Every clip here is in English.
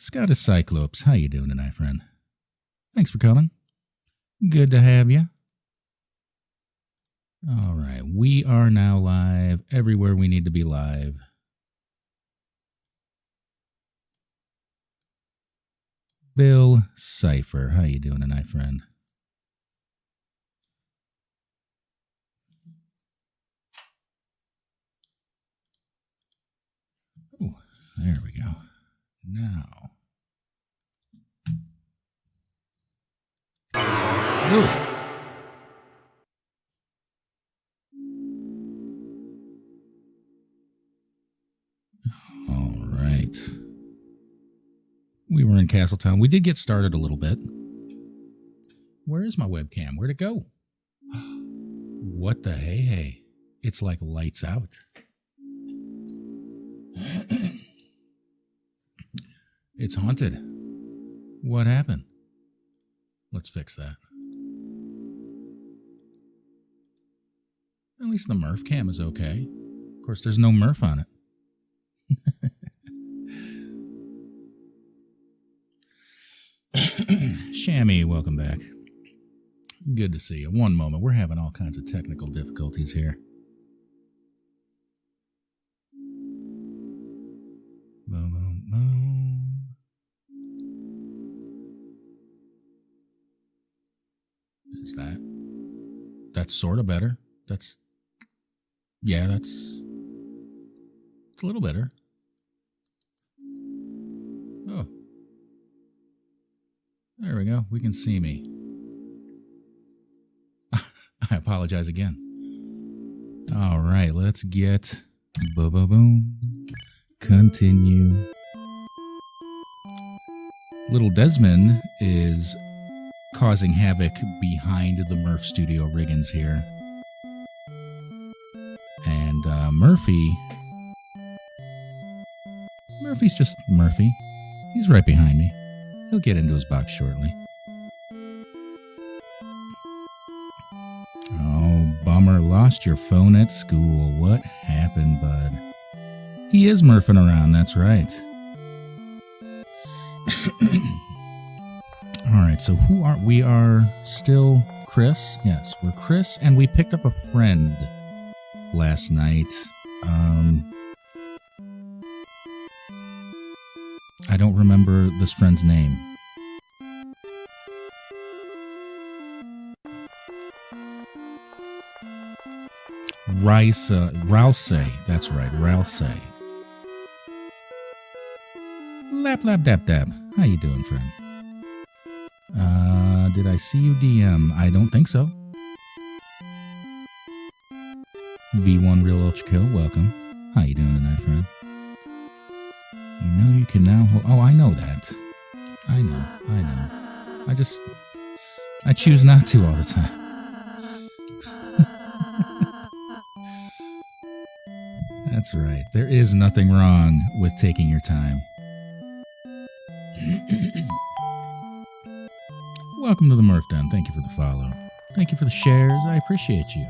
Scottish Cyclops, how you doing tonight, friend? Thanks for coming. Good to have you. All right, we are now live everywhere we need to be live. Bill Cipher, how you doing tonight, friend? Oh, there we go. Now. Whoa. All right. We were in Castletown. We did get started a little bit. Where is my webcam? Where'd it go? What the hey? It's like lights out. It's haunted. What happened? Let's fix that. At least the Murph cam is okay. Of course, there's no Murph on it. Shammy, welcome back. Good to see you. One moment. We're having all kinds of technical difficulties here. Boom, boom, boom. Is that? That's sort of better. It's a little better. Oh. There we go. We can see me. I apologize again. All right, let's get boom. Continue. Little Desmond is causing havoc behind the Murph Studio riggins here. And Murphy's just Murphy. He's right behind me. He'll get into his box shortly. Oh, bummer. Lost your phone at school. What happened, bud? He is Murphing around, that's right. Alright, so who are we? Are still Chris? Yes, we're Chris, and we picked up a friend last night. I don't remember this friend's name. Rouse. That's right, Rouse. Lap dap dap. How you doing, friend? Did I see you DM? I don't think so. V1 Real Ultra Kill, welcome. How you doing tonight, friend? You know you can now hold... Oh, I know that. I know. I choose not to all the time. That's right. There is nothing wrong with taking your time. Welcome to the Murph Den. Thank you for the follow. Thank you for the shares. I appreciate you.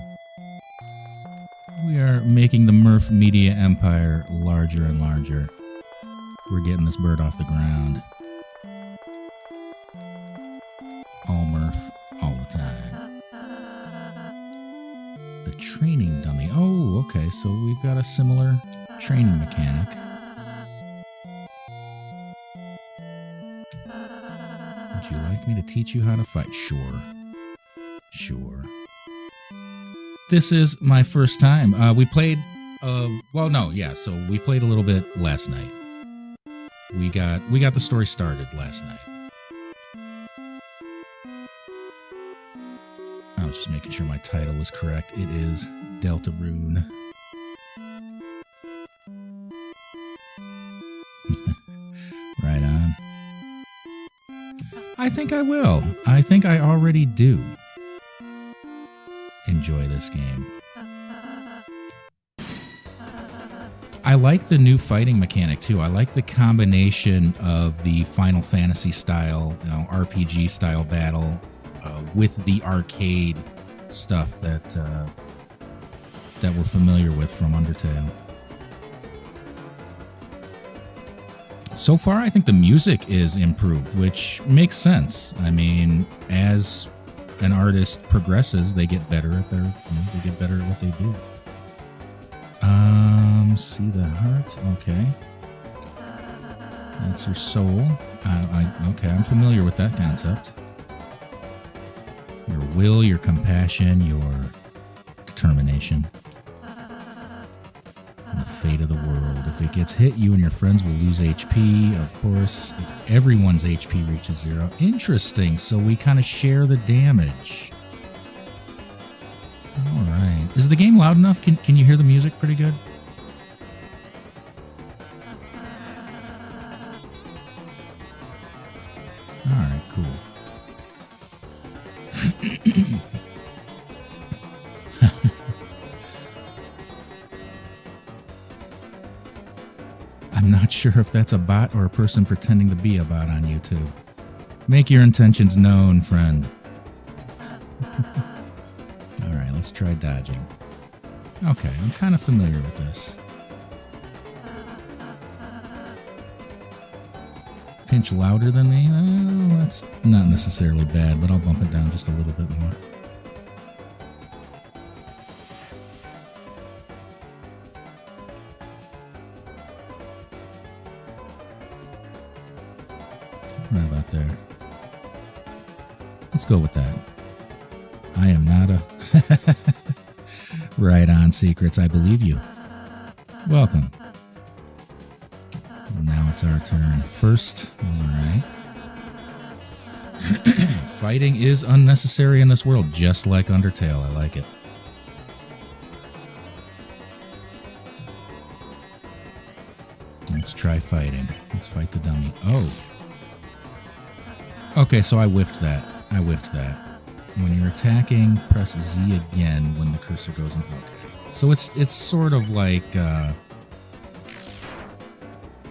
We are making the Murph media empire larger and larger. We're getting this bird off the ground. All Murph, all the time. The training dummy. Oh, okay, so we've got a similar training mechanic. Would you like me to teach you how to fight? Sure. This is my first time. We played, so we played a little bit last night. We got the story started last night. I was just making sure my title was correct. It is Deltarune. Right on. I think I will. I think I already do enjoy this game. I like the new fighting mechanic too. I like the combination of the Final Fantasy style, RPG style battle with the arcade stuff that we're familiar with from Undertale. So far, I think the music is improved, which makes sense. I mean, as an artist progresses, they get better at they get better at what they do. See the heart. Okay, that's your soul. Okay, I'm familiar with that concept. Your will, your compassion, your determination. And the fate of the world. If it gets hit, you and your friends will lose HP. Of course, if everyone's HP reaches 0. Interesting. So we kind of share the damage. All right. Is the game loud enough? Can you hear the music pretty good? All right, cool. I'm not sure if that's a bot or a person pretending to be a bot on YouTube. Make your intentions known, friend. All right, let's try dodging. Okay, I'm kind of familiar with this. Pinch louder than me? That's not necessarily bad, but I'll bump it down just a little bit more. Right about there. Let's go with that. I am not a... Right on, Secrets. I believe you. Welcome. Now it's our turn. First, alright. Fighting is unnecessary in this world, just like Undertale. I like it. Let's try fighting. Let's fight the dummy. Oh. Okay, so I whiffed that. When you're attacking, press Z again when the cursor goes in. Okay. So it's sort of like...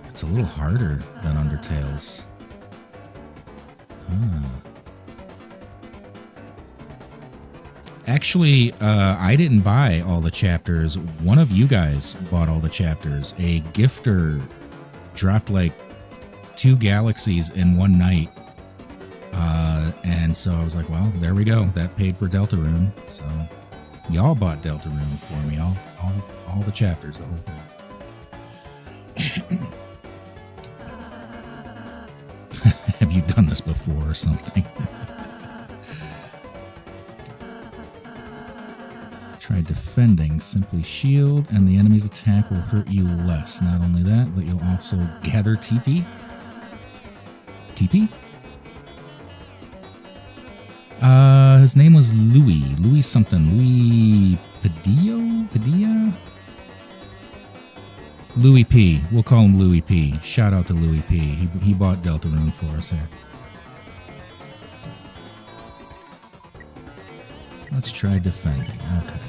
it's a little harder than Undertale's. Actually, I didn't buy all the chapters. One of you guys bought all the chapters. A gifter dropped like 2 galaxies in one night. And so I was like, well, there we go. That paid for Deltarune. So y'all bought Deltarune for me. All the chapters, the whole thing. Have you done this before or something? Try defending. Simply shield, and the enemy's attack will hurt you less. Not only that, but you'll also gather TP. TP? His name was Louis. Louis something. Louis Padilla? Louis P. We'll call him Louis P. Shout out to Louis P. He bought Deltarune for us here. Let's try defending. Okay.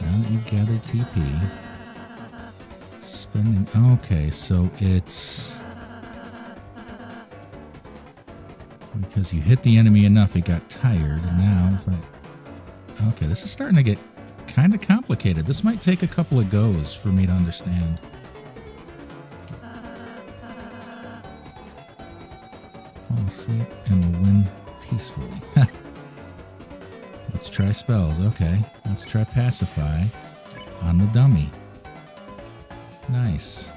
Now that you've gathered TP. Spending... Okay, so it's... Because you hit the enemy enough, it got tired. And now if I... Okay, this is starting to get kind of complicated. This might take a couple of goes for me to understand. Fall asleep and will win peacefully. Let's try spells. Okay, let's try pacify on the dummy. Nice.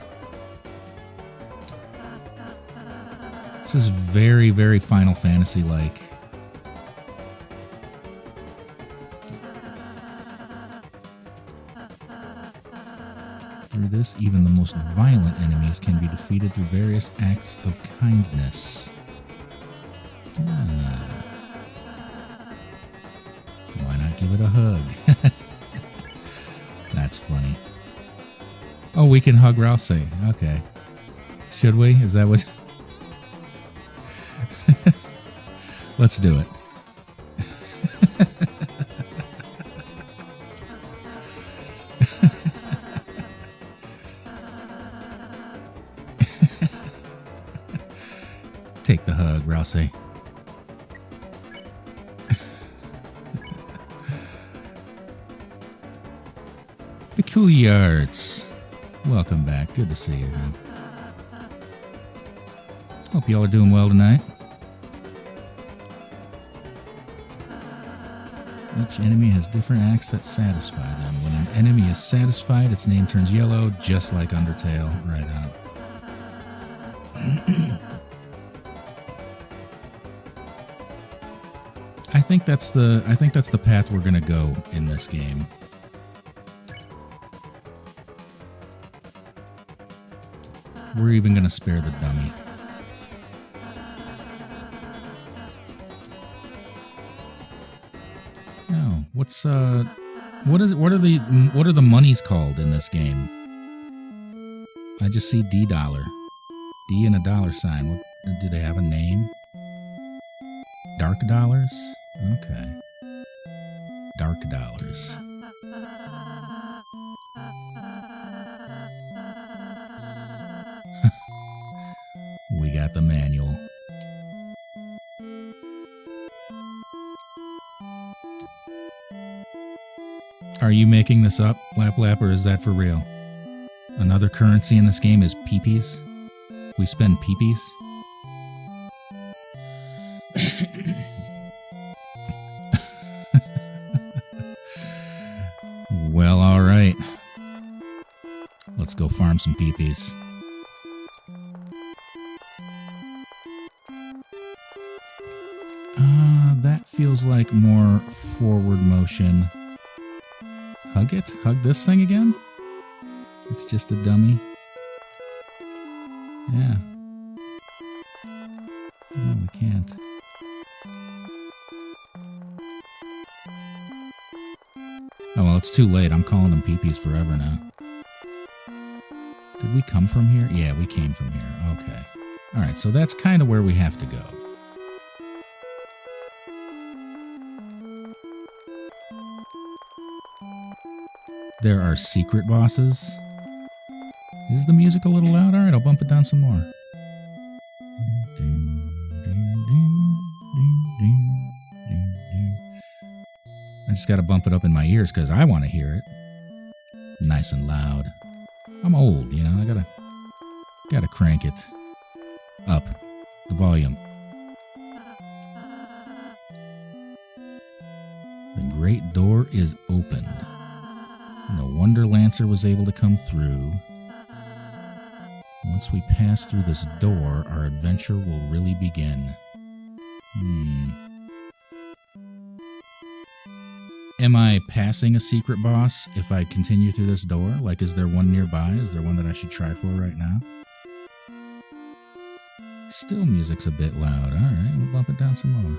This is very, very Final Fantasy-like. Through this, even the most violent enemies can be defeated through various acts of kindness. Why not give it a hug? That's funny. Oh, we can hug Rouse. Okay. Should we? Is that what... Let's do it. Take the hug, Rouse. Peculiar Arts. Welcome back. Good to see you, man. Hope y'all are doing well tonight. Each enemy has different acts that satisfy them. When an enemy is satisfied, its name turns yellow, just like Undertale. Right on. I think that's the path we're gonna go in this game. We're even gonna spare the dummy. No, what are the monies called in this game? I just see D dollar. D and a dollar sign. What, do they have a name? Dark dollars? Okay. Dark dollars. We got the manual. Are you making this up, Lap Lap, or is that for real? Another currency in this game is peepees? We spend peepees? Well, alright. Let's go farm some peepees. That feels like more forward motion. Hug it? Hug this thing again? It's just a dummy. Yeah. No, we can't. Oh, well, it's too late. I'm calling them peepees forever now. Did we come from here? Yeah, we came from here. Okay. Alright, so that's kind of where we have to go. There are secret bosses. Is the music a little loud? Alright, I'll bump it down some more. I just gotta bump it up in my ears because I want to hear it. Nice and loud. I'm old, you know, I gotta crank it up, the volume. The great door is opened. No wonder Lancer was able to come through. Once we pass through this door, our adventure will really begin. Am I passing a secret boss if I continue through this door? Like, is there one nearby? Is there one that I should try for right now? Still music's a bit loud. Alright, we'll bump it down some more.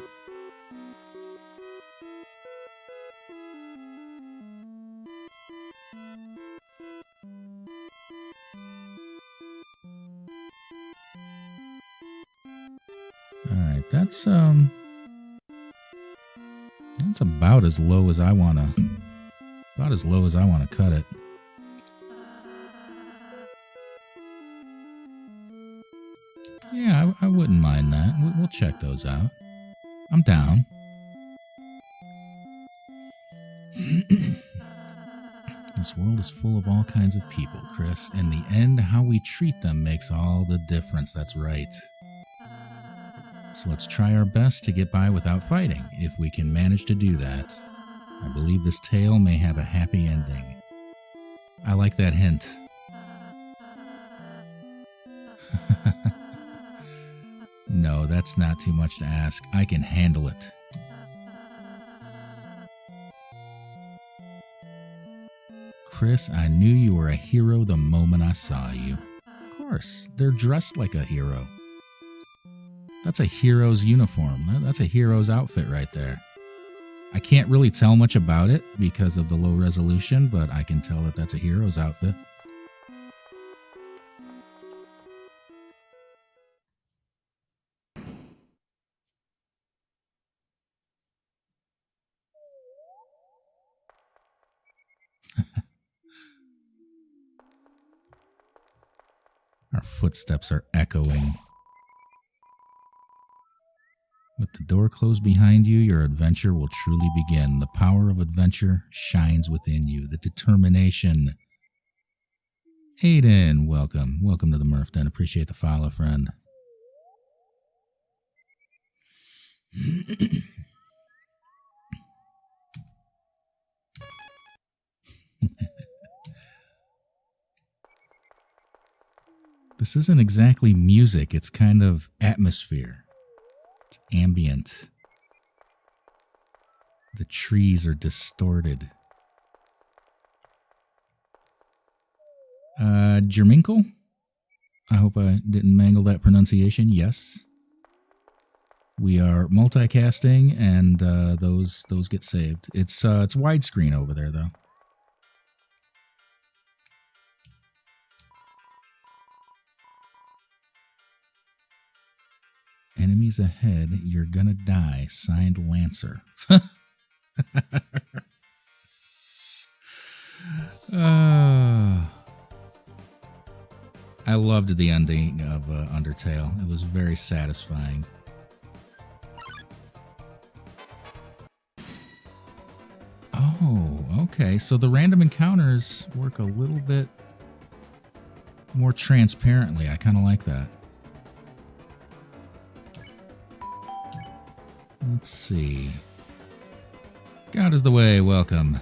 Alright, that's about as low as I wanna cut it. Yeah, I wouldn't mind that. We'll check those out. I'm down. This world is full of all kinds of people, Chris. In the end, how we treat them makes all the difference. That's right. So let's try our best to get by without fighting. If we can manage to do that, I believe this tale may have a happy ending. I like that hint. No, that's not too much to ask. I can handle it. Chris, I knew you were a hero the moment I saw you. Of course, they're dressed like a hero. That's a hero's uniform. That's a hero's outfit right there. I can't really tell much about it because of the low resolution, but I can tell that that's a hero's outfit. Our footsteps are echoing. With the door closed behind you, your adventure will truly begin. The power of adventure shines within you. The determination. Aiden, welcome. Welcome to the Murph Den. Appreciate the follow, friend. This isn't exactly music, it's kind of atmosphere. It's ambient. The trees are distorted. Jerminkle? I hope I didn't mangle that pronunciation. Yes. We are multicasting, and those get saved. It's widescreen over there, though. Enemies ahead, you're gonna die. Signed, Lancer. I loved the ending of Undertale. It was very satisfying. Oh, okay. So the random encounters work a little bit more transparently. I kind of like that. Let's see. God is the way. Welcome.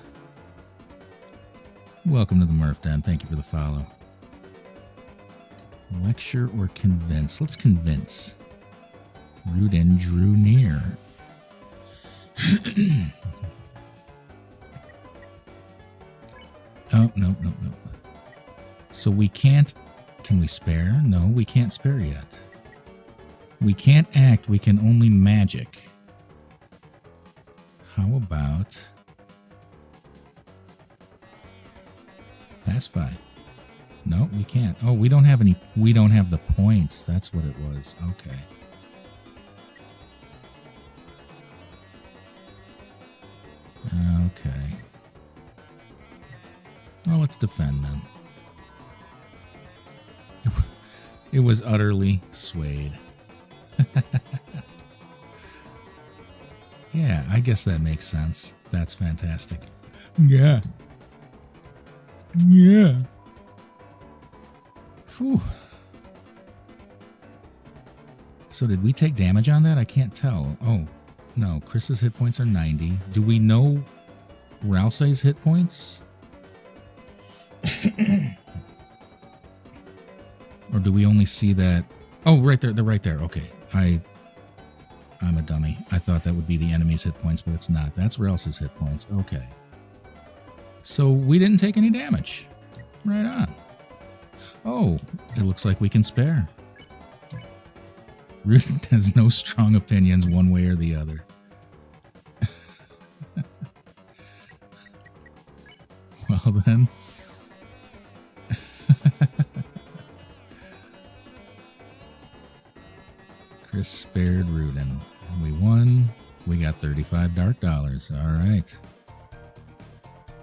Welcome to the Murph Den. Thank you for the follow. Lecture or convince? Let's convince. Rudin drew near. Oh, no. So we can't... Can we spare? No, we can't spare yet. We can't act. We can only magic. How about... Pacify. No, we can't. Oh, we don't have any... We don't have the points. That's what it was. Okay. Okay. Well, let's defend then. It was utterly swayed. Yeah, I guess that makes sense. That's fantastic. Yeah. Yeah. Whew. So did we take damage on that? I can't tell. Oh, no. Chris's hit points are 90. Do we know Rousey's hit points? Or do we only see that? Oh, right there. They're right there. Okay. I'm a dummy. I thought that would be the enemy's hit points, but it's not. That's Rousey's hit points. Okay. So we didn't take any damage. Right on. Oh, it looks like we can spare. Rudin has no strong opinions one way or the other. Well then. Chris spared Rudin. We won. We got 35 dark dollars. All right.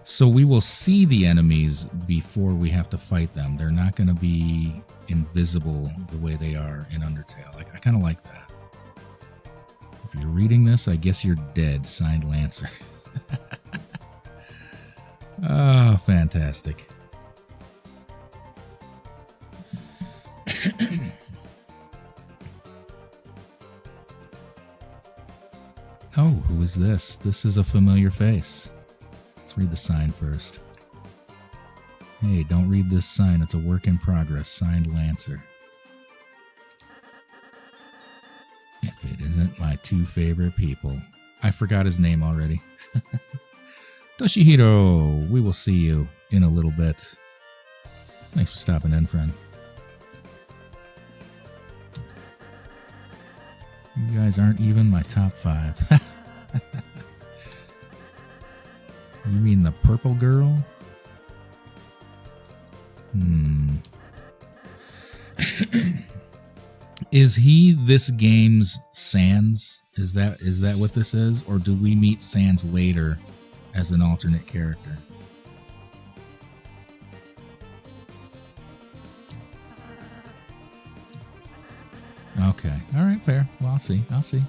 So we will see the enemies before we have to fight them. They're not going to be invisible the way they are in Undertale. I kind of like that. If you're reading this, I guess you're dead. Signed, Lancer. Oh, fantastic. Oh, who is this? This is a familiar face. Let's read the sign first. Hey, don't read this sign. It's a work in progress. Signed, Lancer. If it isn't my two favorite people. I forgot his name already. Toshihiro, we will see you in a little bit. Thanks for stopping in, friend. You guys aren't even my top 5. You mean the purple girl? Is he this game's Sans? Is that what this is? Or do we meet Sans later as an alternate character? Okay. All right, fair. Well, I'll see.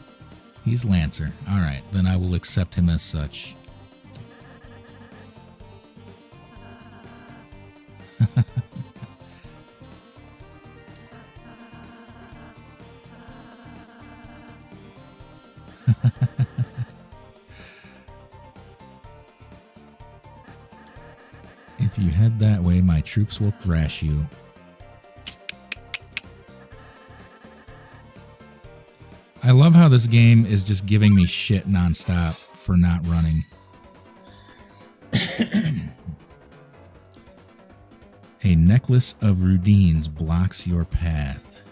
He's Lancer. All right, then I will accept him as such. you head that way, my troops will thrash you. I love how this game is just giving me shit nonstop for not running. A necklace of Rudines blocks your path.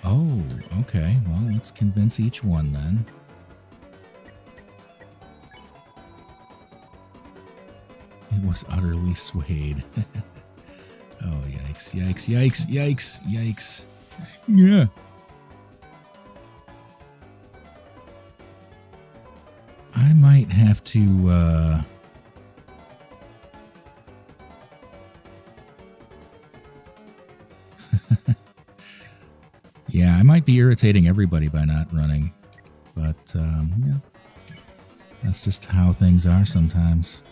Oh, okay. Well, let's convince each one then. It was utterly swayed. Oh, yikes, yikes, yikes, yikes, yikes. Yeah. I might have to, yeah, I might be irritating everybody by not running. But, yeah. That's just how things are sometimes.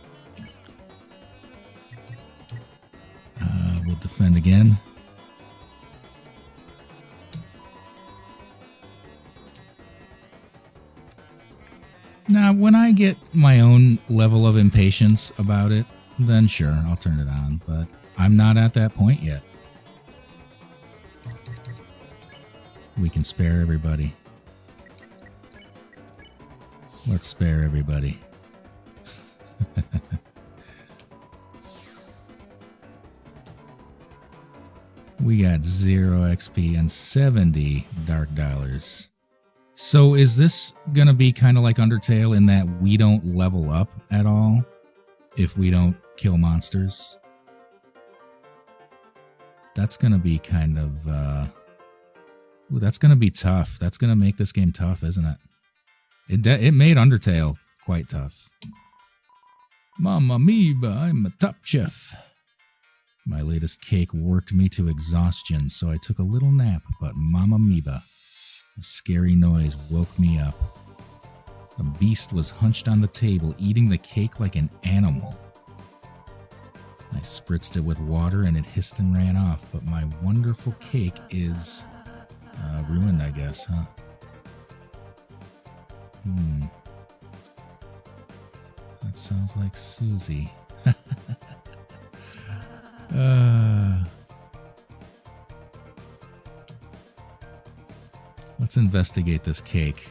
We'll defend again. Now, when I get my own level of impatience about it, then sure, I'll turn it on. But I'm not at that point yet. We can spare everybody. Let's spare everybody. We got 0 XP and 70 dark dollars. So is this going to be kind of like Undertale in that we don't level up at all if we don't kill monsters? That's going to be kind of... ooh, that's going to be tough. That's going to make this game tough, isn't it? It made Undertale quite tough. Mamma mia, I'm a top chef. My latest cake worked me to exhaustion, so I took a little nap, but mamma mia, a scary noise woke me up. A beast was hunched on the table, eating the cake like an animal. I spritzed it with water and it hissed and ran off, but my wonderful cake is ruined, I guess, huh? That sounds like Susie. Let's investigate this cake.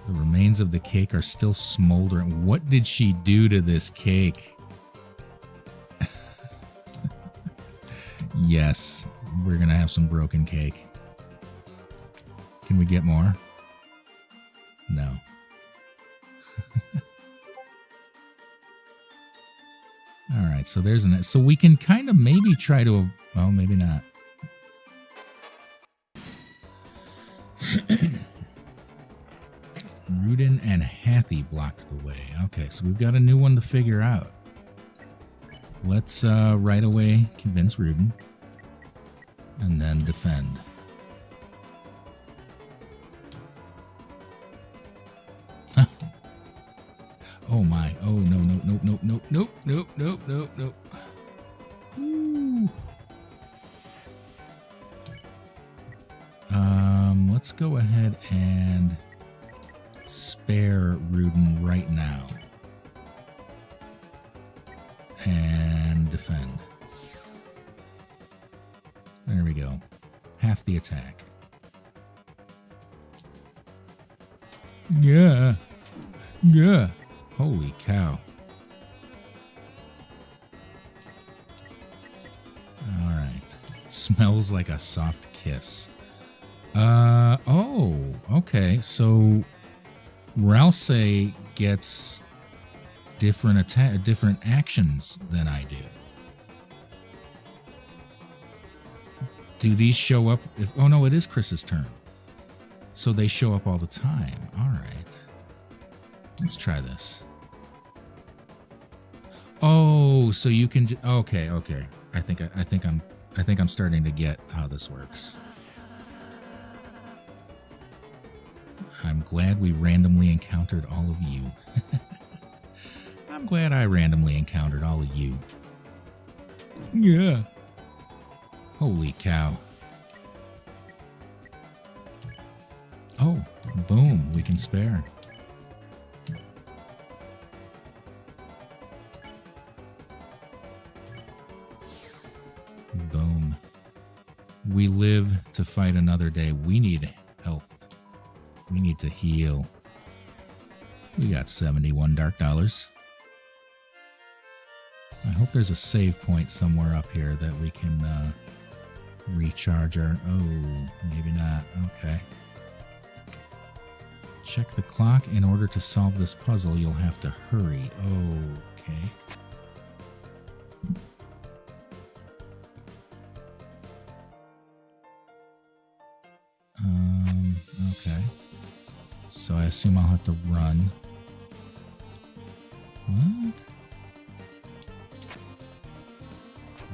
The remains of the cake are still smoldering. What did she do to this cake? Yes, we're gonna have some broken cake. Can we get more? No. All right, so there's an... So we can kind of maybe try to... Well, maybe not. Rudin and Hathy blocked the way. Okay, so we've got a new one to figure out. Let's right away convince Rudin. And then defend. Oh my. Oh, no, no, no, no, no, no, no, no, no, no. Ooh. Let's go ahead and spare Rudin right now. And defend. There we go. Half the attack. Yeah. Yeah. Holy cow. All right. Smells like a soft kiss. Oh, okay. So Ralsei gets different actions than I do. Do these show up? Oh no, it is Chris's turn. So they show up all the time. All right. Let's try this. Oh, so you can. Okay, okay. I think I'm starting to get how this works. I'm glad we randomly encountered all of you. I'm glad I randomly encountered all of you. Yeah. Holy cow. Oh, boom, we can spare. We live to fight another day. We need health. We need to heal. We got 71 dark dollars. I hope there's a save point somewhere up here that we can recharge our... Oh, maybe not. Okay. Check the clock. In order to solve this puzzle, you'll have to hurry. Okay. Okay. So I assume I'll have to run. What?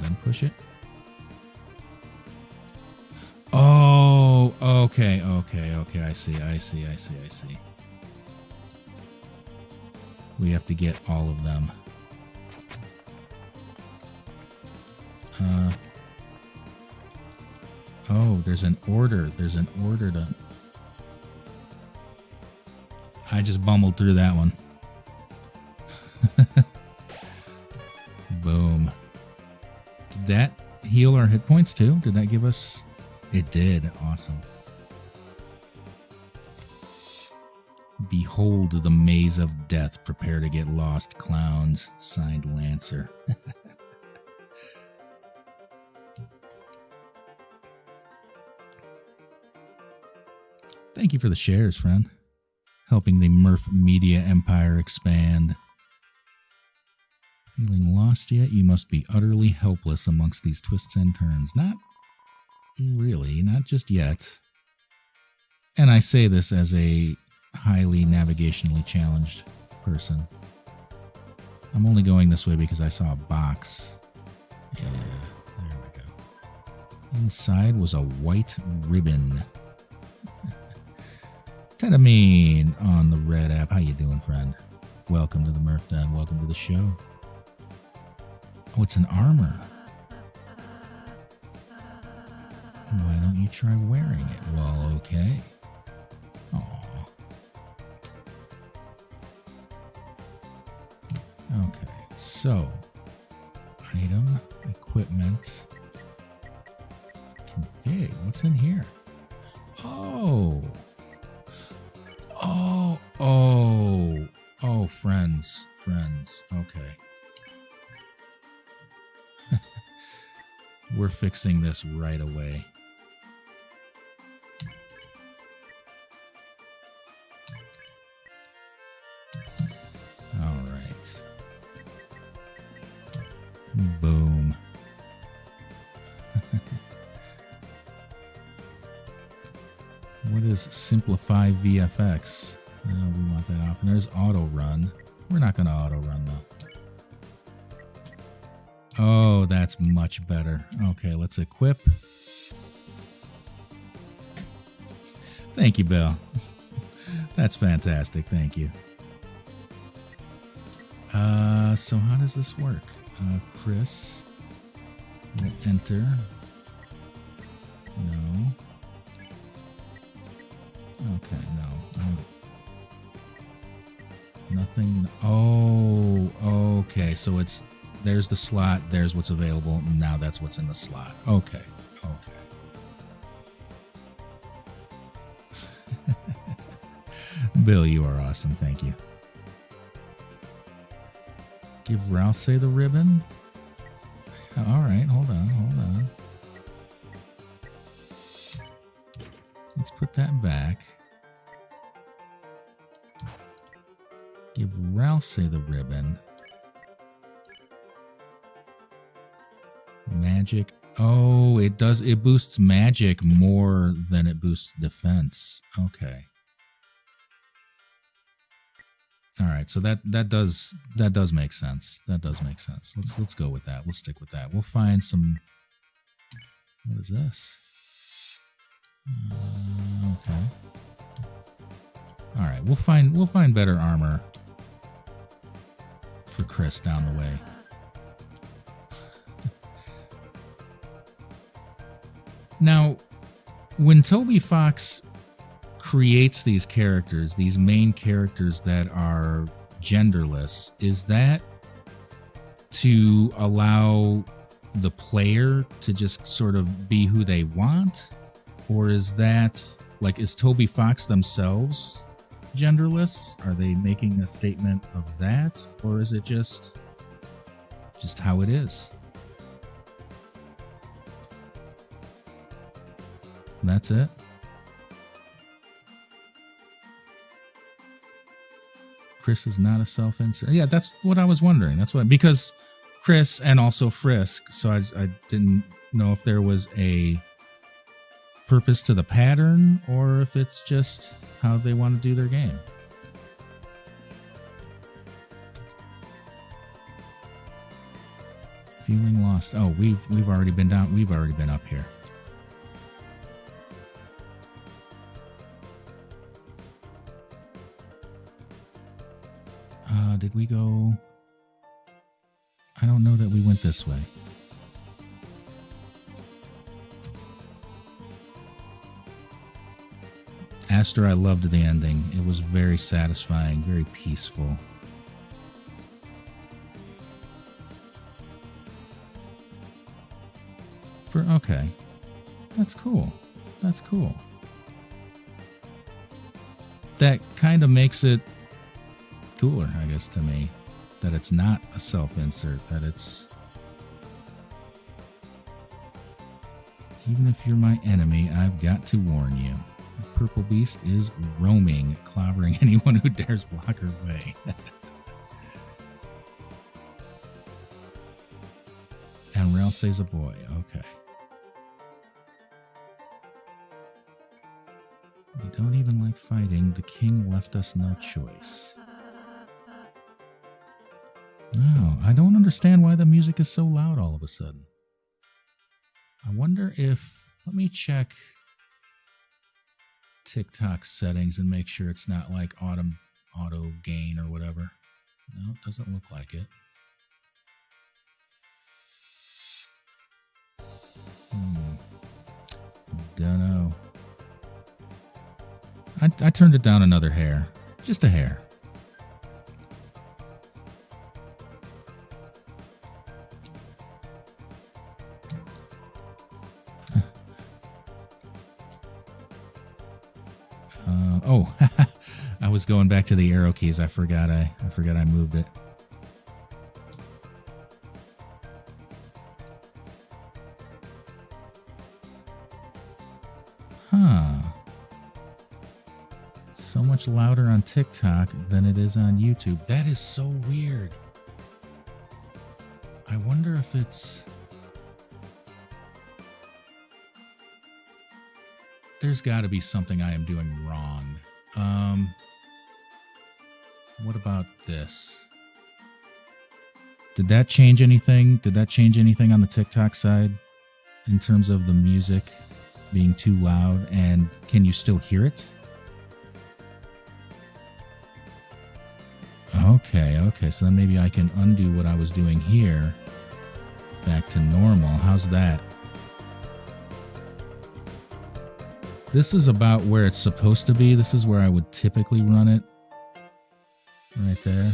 Then push it. Oh, okay. I see. We have to get all of them. Oh, there's an order. To... I just bumbled through that one. Boom. Did that heal our hit points too? Did that give us... It did. Awesome. Behold the maze of death. Prepare to get lost, clowns. Signed, Lancer. Thank you for the shares, friend. Helping the Murph Media Empire expand. Feeling lost yet? You must be utterly helpless amongst these twists and turns. Not really, not just yet. And I say this as a highly navigationally challenged person. I'm only going this way because I saw a box. Yeah, there we go. Inside was a white ribbon. Tetamine on the red app. How you doing, friend? Welcome to the Murph Den. Welcome to the show. Oh, it's an armor. Why don't you try wearing it? Well, okay. Aw. Okay, so item, equipment, config. What's in here? Oh, friends. Okay. We're fixing this right away. All right. Boom. What is simplify VFX? We want that off. And there's auto run. We're not going to auto run though. Oh, that's much better. Okay, let's equip. Thank you, Bill. That's fantastic. Thank you. So how does this work? Chris will enter. No. Okay, no. Nothing. Oh, okay. So it's there's the slot. There's what's available. Now that's what's in the slot. Okay. Bill, you are awesome. Thank you. Give Rouse the ribbon. All right. Hold on. Let's put that back. Give Rouse the ribbon. Magic. Oh, it does. It boosts magic more than it boosts defense. Okay. All right. So that does make sense. That does make sense. Let's go with that. We'll stick with that. We'll find some. What is this? Okay. All right. We'll find better armor for Chris down the way. Now, when Toby Fox creates these characters, these main characters that are genderless, is that to allow the player to just sort of be who they want? Or is that, like, is Toby Fox themselves genderless? Are they making a statement of that? Or is it just how it is? That's it? Chris is not a self-insert. Yeah, that's what I was wondering. Because Chris and also Frisk, so I didn't know if there was a purpose to the pattern or if it's just how they want to do their game. Feeling lost. Oh, we've already been down. We've already been up here. Did we go? I don't know that we went this way. Aster, I loved the ending. It was very satisfying, very peaceful. Okay. That's cool. That's cool. That kind of makes it cooler, I guess, to me. That it's not a self-insert, that it's... Even if you're my enemy, I've got to warn you. The purple beast is roaming, clobbering anyone who dares block her way. And Ralsei's a boy, okay. We don't even like fighting. The king left us no choice. No, I don't understand why the music is so loud all of a sudden. I wonder if... Let me check TikTok settings and make sure it's not like auto gain or whatever. No, it doesn't look like it. Dunno. I turned it down another hair. Just a hair. Oh, I was going back to the arrow keys. I forgot I moved it. Huh. So much louder on TikTok than it is on YouTube. That is so weird. I wonder if it's... There's got to be something I am doing wrong. What about this? Did that change anything? Did that change anything on the TikTok side in terms of the music being too loud? And can you still hear it? Okay. So then maybe I can undo what I was doing here. Back to normal. How's that? This is about where it's supposed to be. This is where I would typically run it. Right there.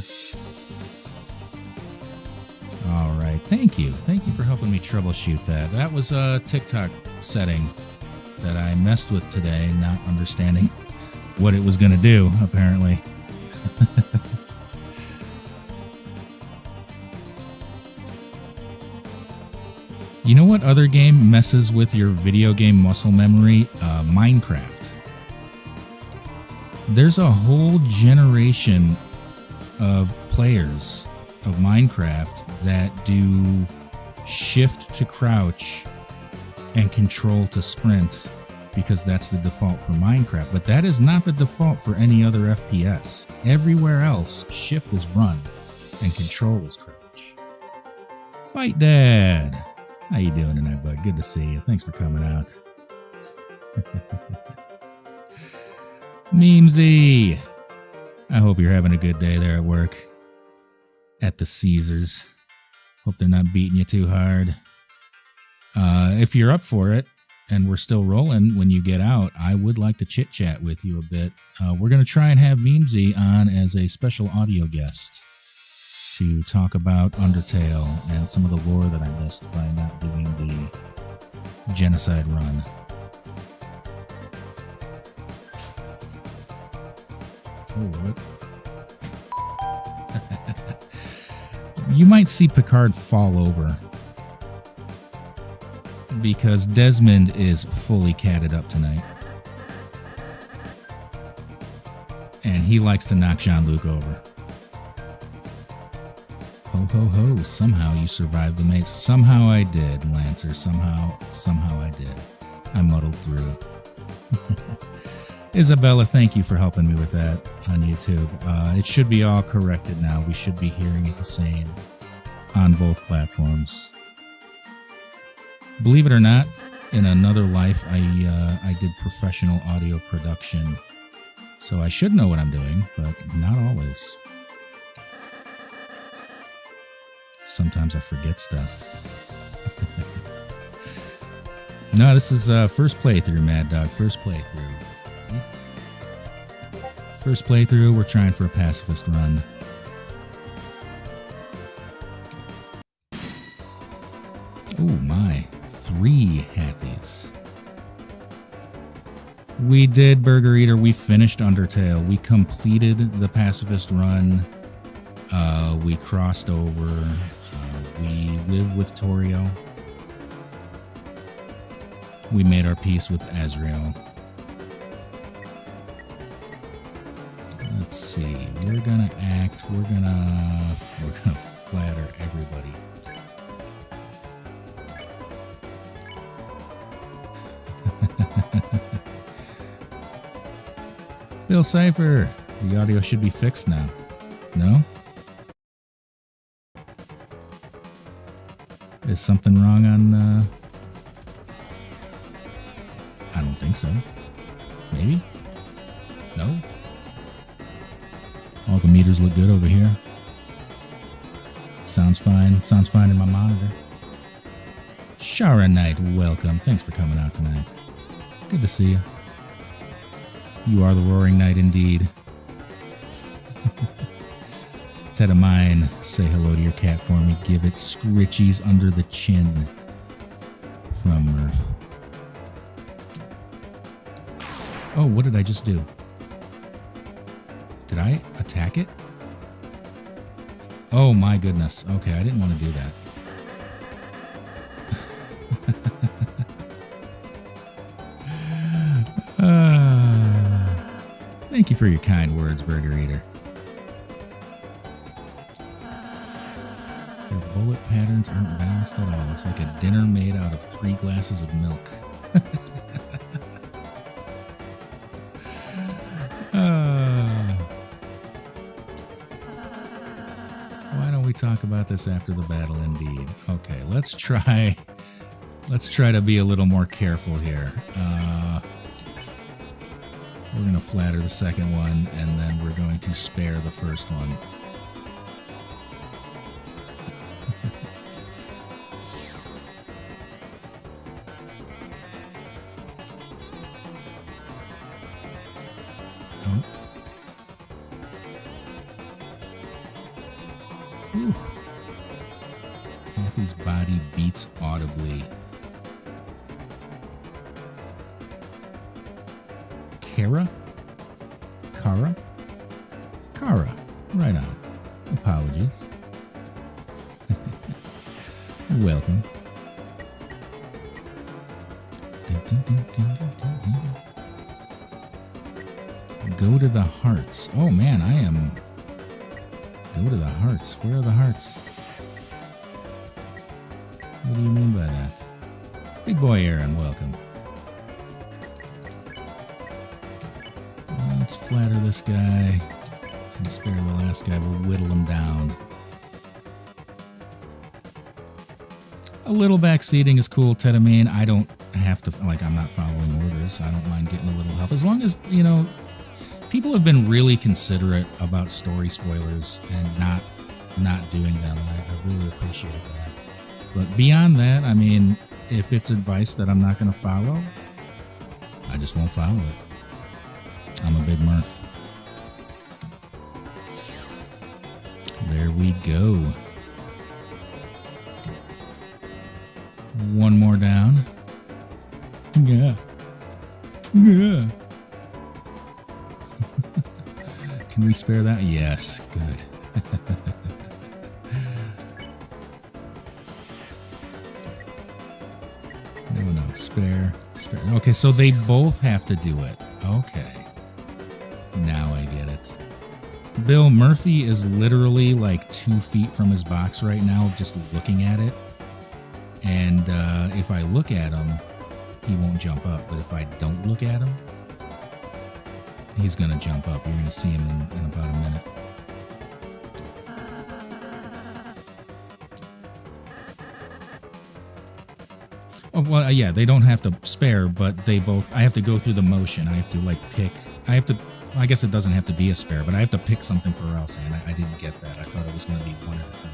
All right. Thank you. Thank you for helping me troubleshoot that. That was a TikTok setting that I messed with today, not understanding what it was going to do, apparently. You know what other game messes with your video game muscle memory? Minecraft. There's a whole generation of players of Minecraft that do shift to crouch and control to sprint because that's the default for Minecraft. But that is not the default for any other FPS. Everywhere else, shift is run and control is crouch. Fight Dad! How you doing tonight, bud? Good to see you. Thanks for coming out. Memesy! I hope you're having a good day there at work. At the Caesars. Hope they're not beating you too hard. If you're up for it, and we're still rolling when you get out, I would like to chit-chat with you a bit. We're going to try and have Memesy on as a special audio guest to talk about Undertale and some of the lore that I missed by not doing the genocide run. Oh, what? You might see Picard fall over because Desmond is fully catted up tonight. And he likes to knock Jean-Luc over. Ho, ho, ho. Somehow you survived the maze. Somehow I did, Lancer. Somehow I did. I muddled through. Isabella, thank you for helping me with that on YouTube. It should be all corrected now. We should be hearing it the same on both platforms. Believe it or not, in another life, I did professional audio production. So I should know what I'm doing, but not always. Sometimes I forget stuff. No, this is first playthrough, Mad Dog. First playthrough. See? First playthrough, we're trying for a pacifist run. Oh my, 3 Hathies. We did, Burger Eater. We finished Undertale. We completed the pacifist run. We crossed over. We live with Torio. We made our peace with Azrael. Let's see. We're gonna act. We're gonna flatter everybody. Bill Cipher, the audio should be fixed now. No? Is something wrong on, I don't think so. Maybe? No? All the meters look good over here. Sounds fine. Sounds fine in my monitor. Shara Knight, welcome. Thanks for coming out tonight. Good to see you. You are the Roaring Knight indeed. Ted of mine, say hello to your cat for me. Give it scritchies under the chin. From Murph. Oh, what did I just do? Did I attack it? Oh my goodness. Okay, I didn't want to do that. Thank you for your kind words, Burger Eater. Your bullet patterns aren't balanced at all. It's like a dinner made out of 3 glasses of milk. Why don't we talk about this after the battle indeed? Okay, let's try to be a little more careful here. We're going to flatter the second one, and then we're going to spare the first one. Oh. Whew. Kathy's body beats audibly. Kara? Kara? Kara. Right on. Apologies. Welcome. Go to the hearts. Oh man, I am... Go to the hearts. Where are the hearts? What do you mean by that? Big boy Aaron, welcome. Let's flatter this guy and spare the last guy. We'll whittle him down. A little backseating is cool, Tedamine. I don't have to, like, I'm not following orders. I don't mind getting a little help. As long as, you know, people have been really considerate about story spoilers and not doing them. I really appreciate that. But beyond that, I mean, if it's advice that I'm not going to follow, I just won't follow it. I'm a big Murph. There we go. One more down. Yeah. Yeah. Can we spare that? Yes. Good. No. Spare. Okay, so they both have to do it. Okay. Now I get it. Bill Murphy is literally like 2 feet from his box right now, just looking at it. And if I look at him, he won't jump up. But if I don't look at him, he's going to jump up. You're going to see him in about a minute. Oh, well, yeah, they don't have to spare, but they both, I have to go through the motion. I have to, like, pick. I guess it doesn't have to be a spare, but I have to pick something for Elsa, and I didn't get that. I thought it was going to be one at a time.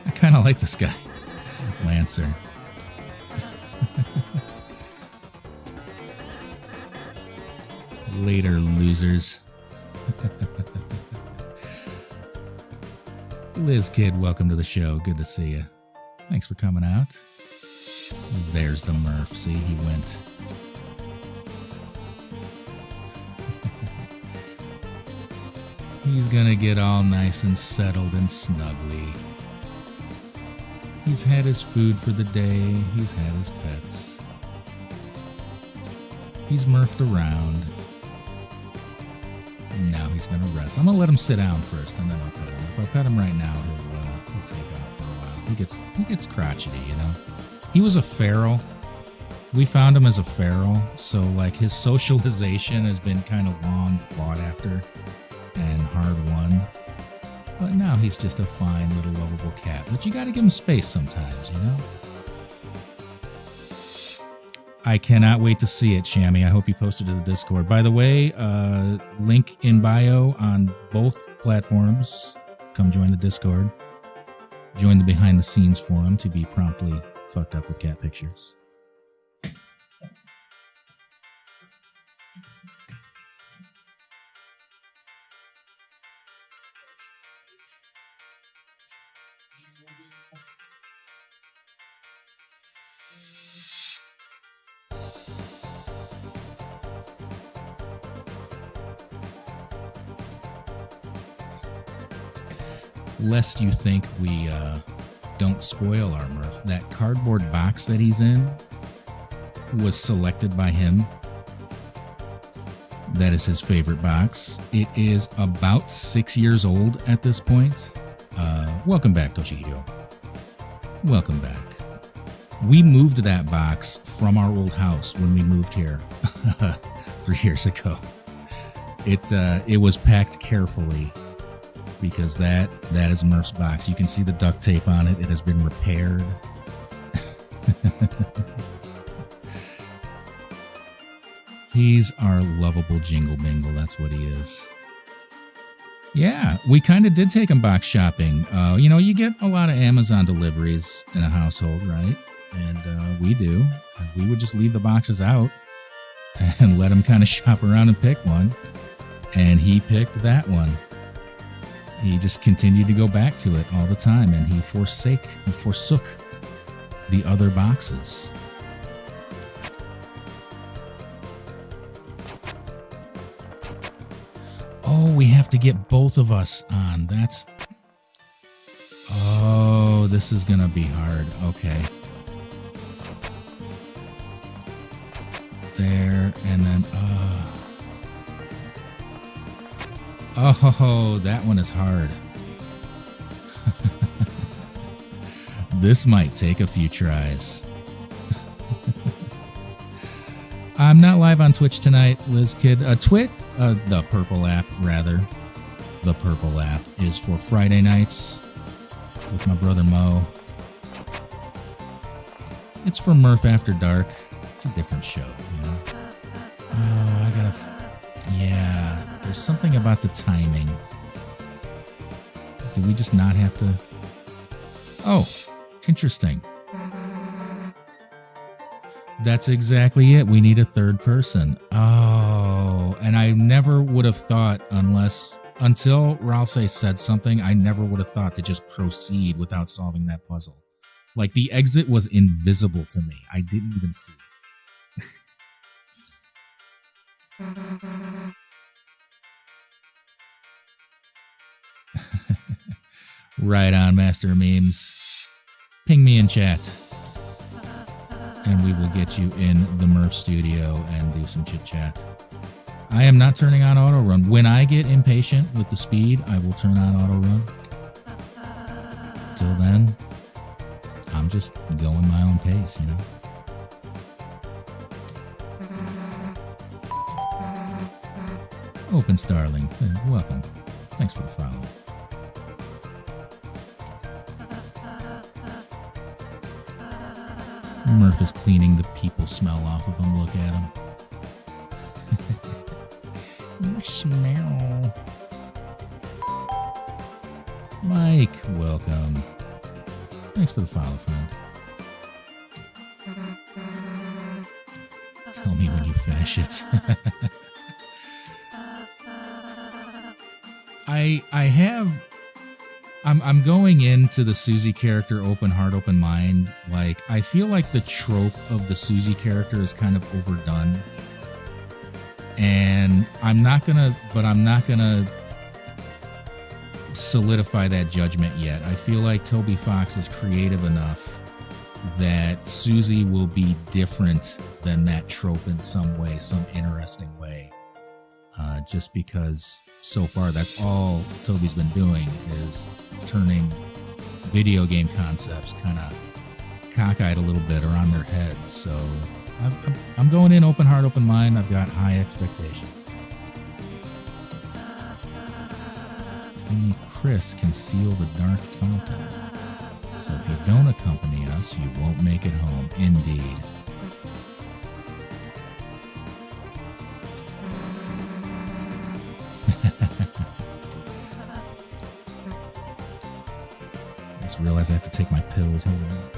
I kind of like this guy, Lancer. Later, losers. Liz Kid, welcome to the show. Good to see you. Thanks for coming out. There's the Murph. See, he went. He's gonna get all nice and settled and snuggly. He's had his food for the day. He's had his pets. He's Murphed around. Now he's gonna rest. I'm gonna let him sit down first, and then I'll pet him. If I pet him right now, he'll take off for a while. He gets crotchety, you know. He was a feral. We found him as a feral, so like his socialization has been kind of long fought after and hard won. But now he's just a fine little lovable cat. But you got to give him space sometimes, you know. I cannot wait to see it, Shammy. I hope you posted to the Discord. By the way, link in bio on both platforms. Come join the Discord. Join the behind the scenes forum to be promptly fucked up with cat pictures. Lest you think we don't spoil our Murph, that cardboard box that he's in was selected by him. That is his favorite box. It is about 6 years old at this point. Welcome back, Toshihiro. Welcome back. We moved that box from our old house when we moved here 3 years ago. It was packed carefully, because that is Murph's box. You can see the duct tape on it. It has been repaired. He's our lovable Jingle Bingle. That's what he is. Yeah, we kind of did take him box shopping. You know, you get a lot of Amazon deliveries in a household, right? And we do. We would just leave the boxes out and let him kind of shop around and pick one. And he picked that one. He just continued to go back to it all the time, and he forsook the other boxes. Oh, we have to get both of us on. Oh, this is gonna be hard. Okay. There, and then, oh, that one is hard. This might take a few tries. I'm not live on Twitch tonight, Liz Kid. The Purple app, rather. The Purple app is for Friday nights with my brother Mo. It's for Murph After Dark. It's a different show, you know? Yeah, there's something about the timing. Do we just not have to? Oh, interesting. That's exactly it. We need a third person. Oh, And I never would have thought, until Ralsei said something, I never would have thought to just proceed without solving that puzzle. Like, the exit was invisible to me. I didn't even see it. Right on, Master Memes. Ping me in chat. And we will get you in the Murph studio and do some chit-chat. I am not turning on auto run. When I get impatient with the speed, I will turn on auto run. Till then, I'm just going my own pace, you know? Open Starling, welcome. Thanks for the follow. Murph is cleaning the people smell off of him. Look at him. You smell. Mike, welcome. Thanks for the follow, friend. Tell me when you finish it. I'm going into the Susie character open heart, open mind. Like, I feel like the trope of the Susie character is kind of overdone. And I'm not gonna solidify that judgment yet. I feel like Toby Fox is creative enough that Susie will be different than that trope in some way, some interesting way. Just because so far that's all Toby's been doing is turning video game concepts kind of cockeyed a little bit or on their heads. So I'm going in open heart, open mind. I've got high expectations. Only Chris can seal the dark fountain. So if you don't accompany us, you won't make it home. Indeed. I just realized I have to take my pills. Hold on.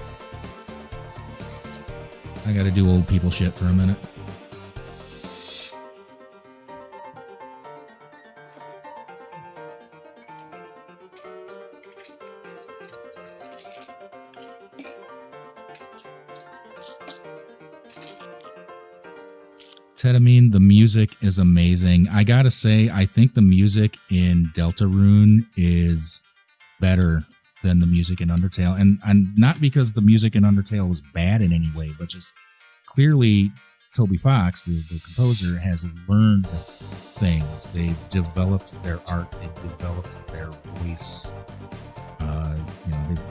I gotta do old people shit for a minute. Tetamine, the music is amazing. I gotta say, I think the music in Deltarune is better than the music in Undertale. And not because the music in Undertale was bad in any way, but just clearly Toby Fox, the composer, has learned things. They've developed their art. They've developed their voice.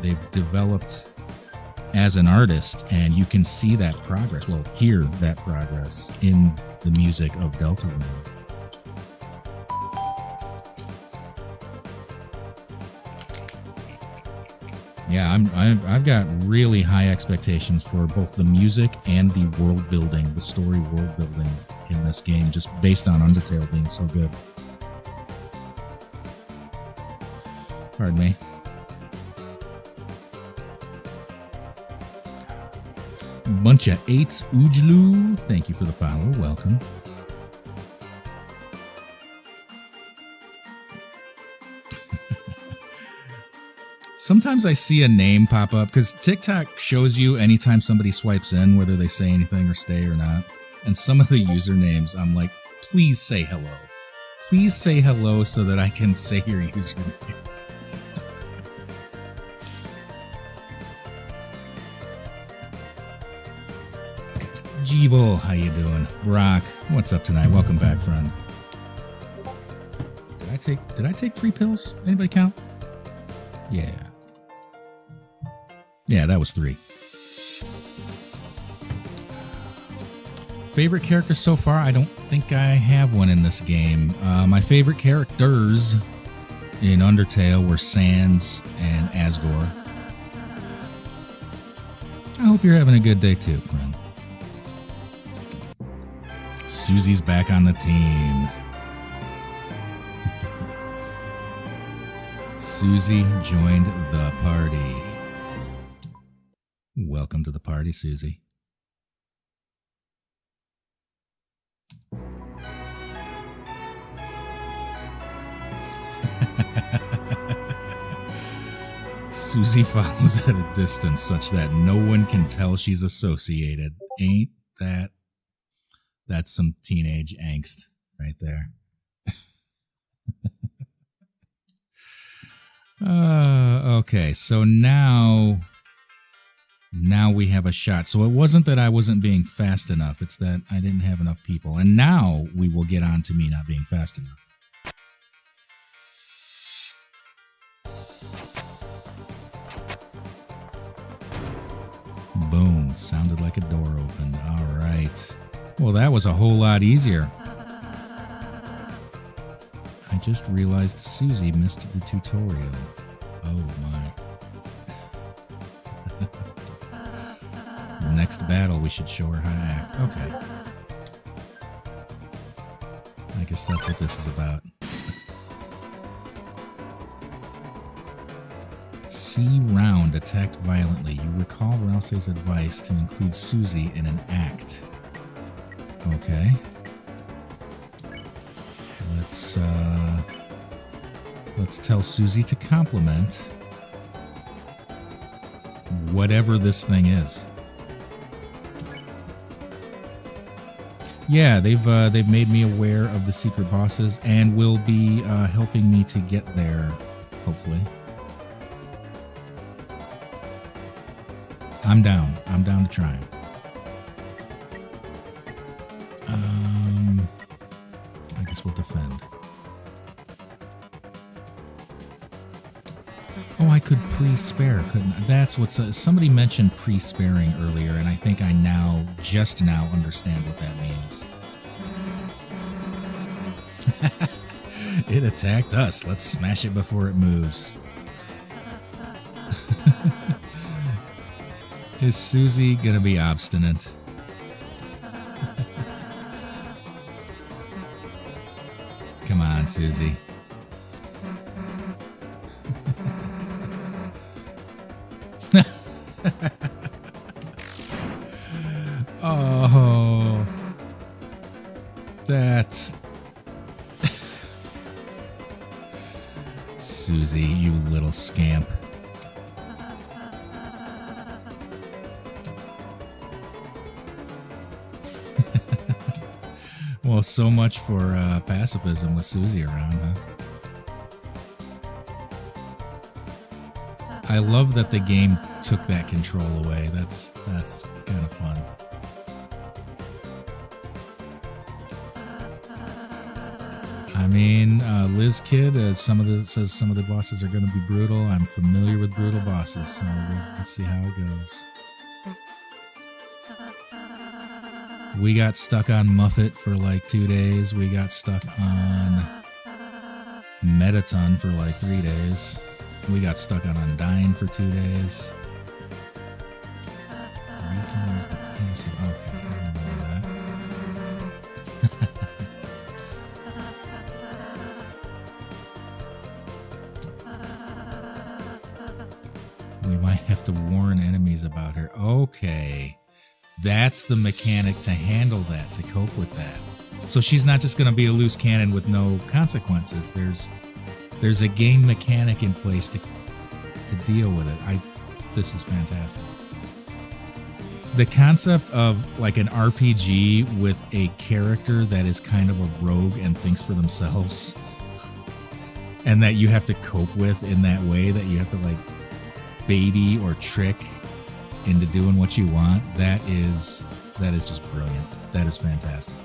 They've developed as an artist, and you can see that progress. Well, hear that progress in the music of Deltarune. Yeah, I've got really high expectations for both the music and the world building, the story world building in this game, just based on Undertale being so good. Pardon me. Bunch of eights, Ujlu. Thank you for the follow. Welcome. Sometimes I see a name pop up because TikTok shows you anytime somebody swipes in, whether they say anything or stay or not. And some of the usernames, I'm like, please say hello. Please say hello so that I can say your username. Jeevel, how you doing? Brock, what's up tonight? Welcome back, friend. Did I take 3 pills? Anybody count? Yeah. Yeah, that was 3. Favorite character so far? I don't think I have one in this game. My favorite characters in Undertale were Sans and Asgore. I hope you're having a good day too, friend. Susie's back on the team. Susie joined the party. Welcome to the party, Susie. Susie follows at a distance such that no one can tell she's associated. Ain't that's some teenage angst right there. Okay, so now we have a shot. So it wasn't that I wasn't being fast enough. It's that I didn't have enough people. And now we will get on to me not being fast enough. Boom. Sounded like a door opened. All right. Well, that was a whole lot easier. I just realized Susie missed the tutorial. Oh, my. Next battle, we should show her how to act. Okay. I guess that's what this is about. C. Round attacked violently. You recall Rouse's advice to include Susie in an act. Okay. Let's tell Susie to compliment whatever this thing is. Yeah, they've made me aware of the secret bosses and will be helping me to get there, hopefully. I'm down. I'm down to try. I guess we'll defend. Oh, I could pre-spare, couldn't I? That's what's... somebody mentioned pre-sparing earlier, and I think I just now understand what that means. It attacked us. Let's smash it before it moves. Is Susie gonna be obstinate? Come on, Susie. Oh, that's Susie, you little scamp. Well, so much for pacifism with Susie around, huh? I love that the game took that control away. That's kind of fun. I mean, Liz Kid says some of the bosses are going to be brutal. I'm familiar with brutal bosses, so let's see how it goes. We got stuck on Muffet for like 2 days. We got stuck on Metaton for like 3 days. We got stuck on Undying for 2 days. We can use the passive. Okay, I remember that. We might have to warn enemies about her. Okay. That's the mechanic to handle that, to cope with that. So she's not just going to be a loose cannon with no consequences. There's a game mechanic in place to deal with it. This is fantastic. The concept of like an RPG with a character that is kind of a rogue and thinks for themselves, and that you have to cope with in that way, that you have to like baby or trick into doing what you want, that is just brilliant. That is fantastic.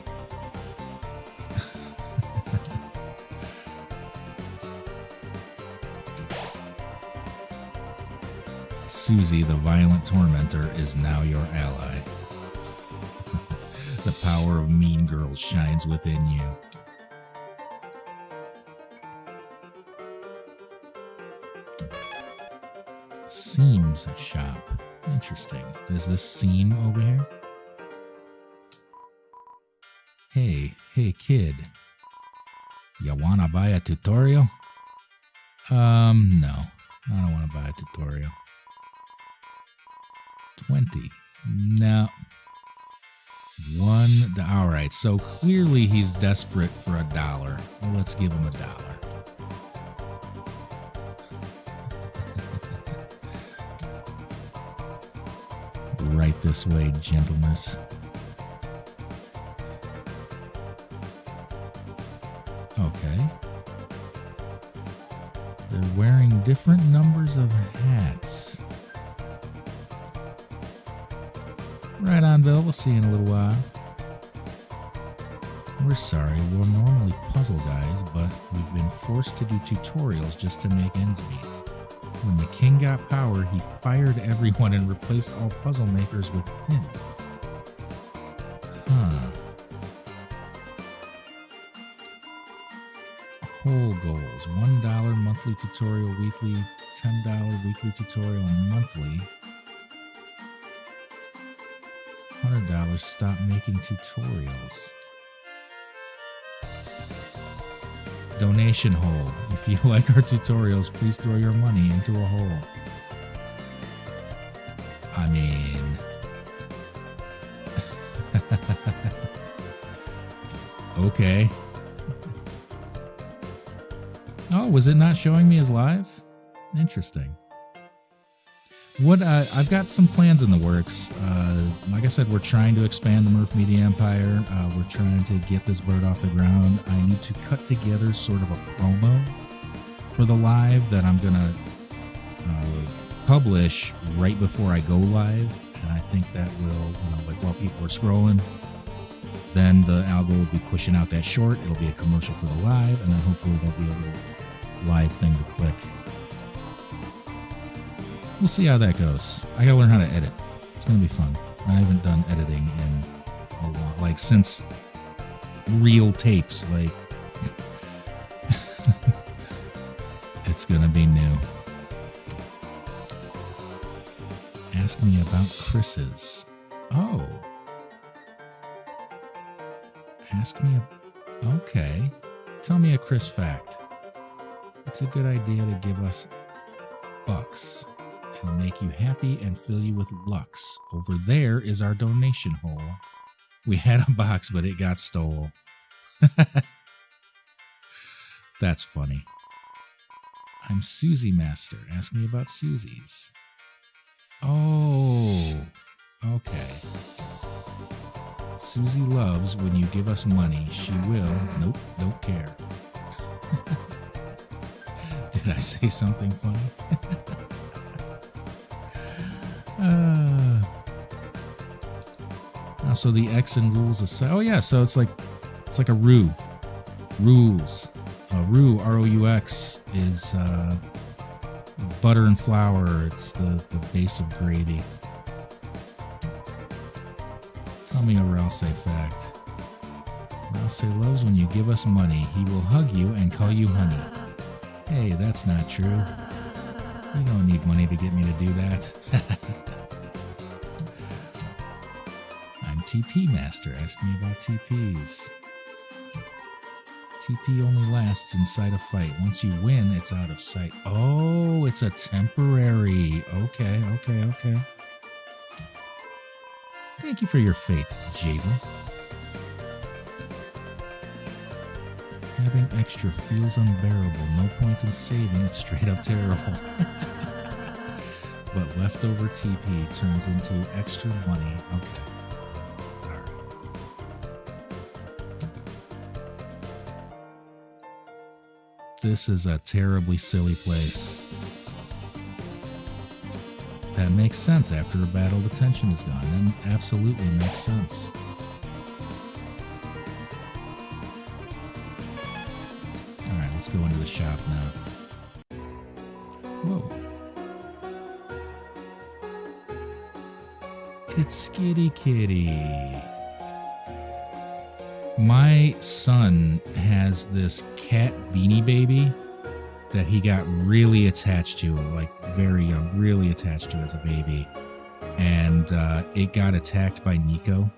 Susie, the violent tormentor, is now your ally. The power of Mean Girls shines within you. Seams shop. Interesting. Is this seam over here? Hey kid. You wanna buy a tutorial? No. I don't wanna buy a tutorial. 20. No. $1. Alright, so clearly he's desperate for $1. Well, let's give him $1. Right this way, gentlemen's. Okay. They're wearing different numbers of hats. Right on, Bill. We'll see you in a little while. We're sorry. We're normally puzzle guys, but we've been forced to do tutorials just to make ends meet. When the king got power, he fired everyone and replaced all puzzle makers with him. Huh. Whole goals. $1 monthly tutorial weekly, $10 weekly tutorial monthly, $100 stop making tutorials. Donation hole. If you like our tutorials, please throw your money into a hole. I mean... okay. Oh, was it not showing me as live? Interesting. What I've got some plans in the works. Like I said, we're trying to expand the Murph Media Empire. We're trying to get this bird off the ground. I need to cut together sort of a promo for the live that I'm gonna publish right before I go live, and I think that will, like while people are scrolling, then the algo will be pushing out that short. It'll be a commercial for the live, and then hopefully there'll be a little live thing to click. We'll see how that goes. I gotta learn how to edit. It's gonna be fun. I haven't done editing in a while, like since real tapes. Like, it's gonna be new. Ask me about Chris's. Oh. Ask me okay. Tell me a Chris fact. It's a good idea to give us bucks. It'll make you happy and fill you with lux. Over there is our donation hole. We had a box, but it got stole. That's funny. I'm Susie Master. Ask me about Susie's. Oh, okay. Susie loves when you give us money. She will. Nope, don't care. Did I say something funny? So the X and rules aside. Oh yeah, so it's like a roux. Rules. Roux, R-O-U-X, is butter and flour. It's the base of gravy. Tell me a Ralsei fact. Ralsei loves when you give us money. He will hug you and call you honey. Hey, that's not true. You don't need money to get me to do that. I'm TP Master. Ask me about TPs. TP only lasts inside a fight. Once you win, it's out of sight. Oh, it's a temporary. Okay. Thank you for your faith, Java. Having extra feels unbearable. No point in saving. It's straight up terrible. But leftover TP turns into extra money. Okay. Alright. This is a terribly silly place. That makes sense. After a battle, the tension is gone. That absolutely makes sense. Alright, let's go into the shop now. Whoa. It's Skitty Kitty. My son has this cat Beanie Baby that he got really attached to, like very young, really attached to as a baby. And it got attacked by Nico.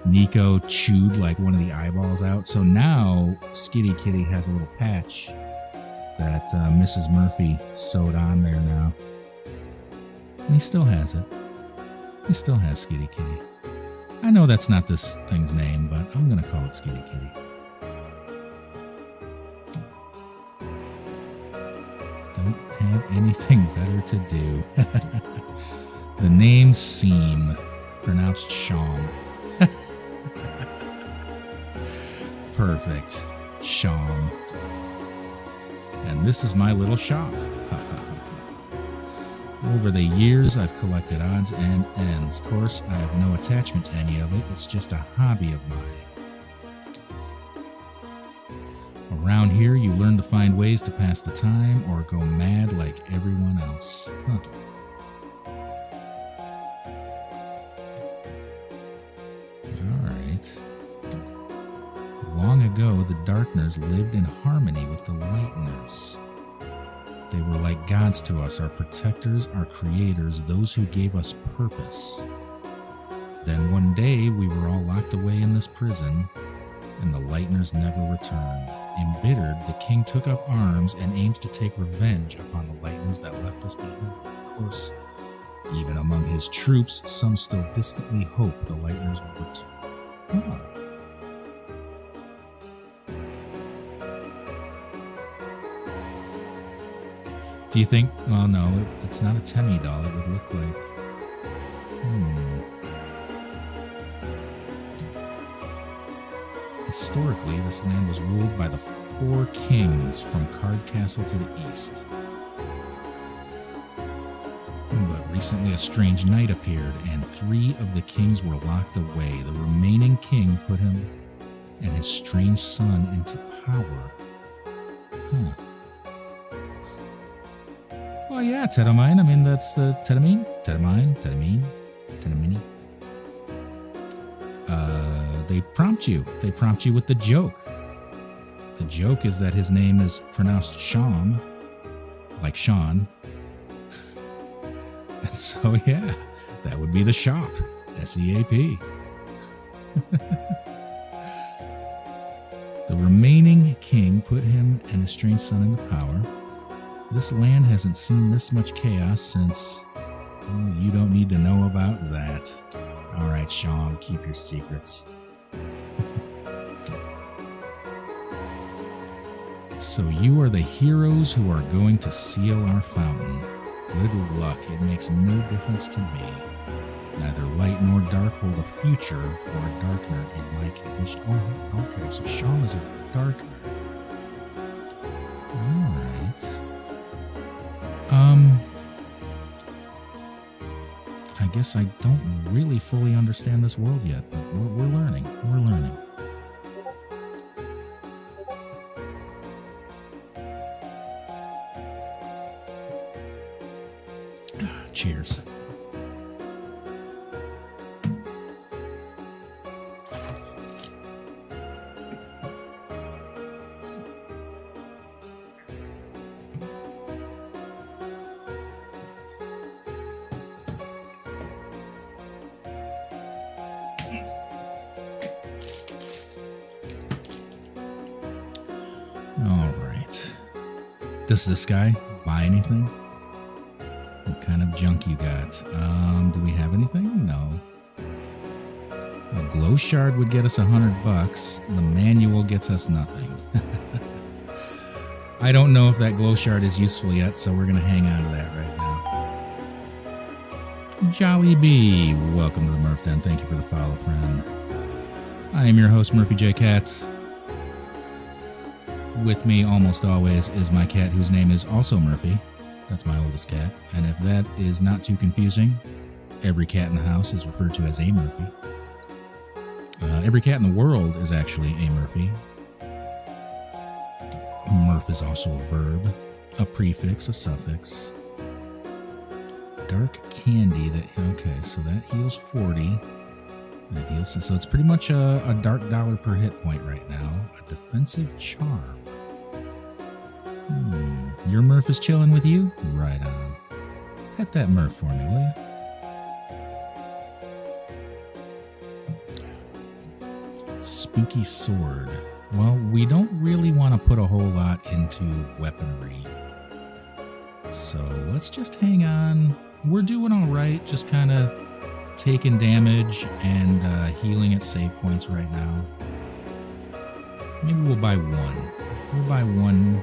Nico chewed like one of the eyeballs out. So now Skitty Kitty has a little patch that Mrs. Murphy sewed on there now. And he still has it. He still has Skitty Kitty. I know that's not this thing's name, but I'm going to call it Skitty Kitty. Don't have anything better to do. The name Seam, pronounced Sham. Perfect. Sham. And this is my little shop. Over the years, I've collected odds and ends. Of course, I have no attachment to any of it. It's just a hobby of mine. Around here, you learn to find ways to pass the time or go mad like everyone else. Huh. Alright. Long ago, the Darkners lived in harmony with the Lightners. They were like gods to us, our protectors, our creators, those who gave us purpose. Then one day, we were all locked away in this prison, and the Lightners never returned. Embittered, the king took up arms and aims to take revenge upon the Lightners that left us behind. Of course, even among his troops, some still distantly hope the Lightners will return. Oh. Do you think... Well, no, it's not a Temmie doll. It would look like... Historically, this land was ruled by the 4 kings from Card Castle to the east. But recently a strange night appeared, and 3 of the kings were locked away. The remaining king put him and his strange son into power. Huh. Well, yeah, Tedamine. I mean, that's the Tedamine? Tedamine? They prompt you. They prompt you with the joke. The joke is that his name is pronounced Sham, like Sean. And so, yeah, that would be the shop. S-E-A-P. The remaining king put him and his strange son into power. This land hasn't seen this much chaos since... Oh, you don't need to know about that. All right, Sean, keep your secrets. So you are the heroes who are going to seal our fountain. Good luck. It makes no difference to me. Neither light nor dark hold a future for a darkner in my condition. Oh, okay, so Sean is a darkner. All right. I guess I don't really fully understand this world yet, but we're learning. We're learning. Cheers. All right. Does this guy buy anything? What kind of junk you got? Do we have anything? No. A glow shard would get us $100. The manual gets us nothing. I don't know if that glow shard is useful yet, so we're going to hang on to that right now. Jolly Bee, welcome to the Murph Den. Thank you for the follow, friend. I am your host, Murphy J. Cat. With me almost always is my cat, whose name is also Murphy. That's my oldest cat. And if that is not too confusing, every cat in the house is referred to as a Murphy. Every cat in the world is actually a Murphy. Murph is also a verb, a prefix, a suffix. Dark candy, okay, so that heals 40. That heals, so it's pretty much a dark dollar per hit point right now. A defensive charm. Your Murph is chilling with you? Right on. Pet that Murph for me, will you? Spooky sword. Well, we don't really want to put a whole lot into weaponry. So let's just hang on. We're doing all right, just kind of taking damage and healing at save points right now. Maybe we'll buy one. We'll buy one.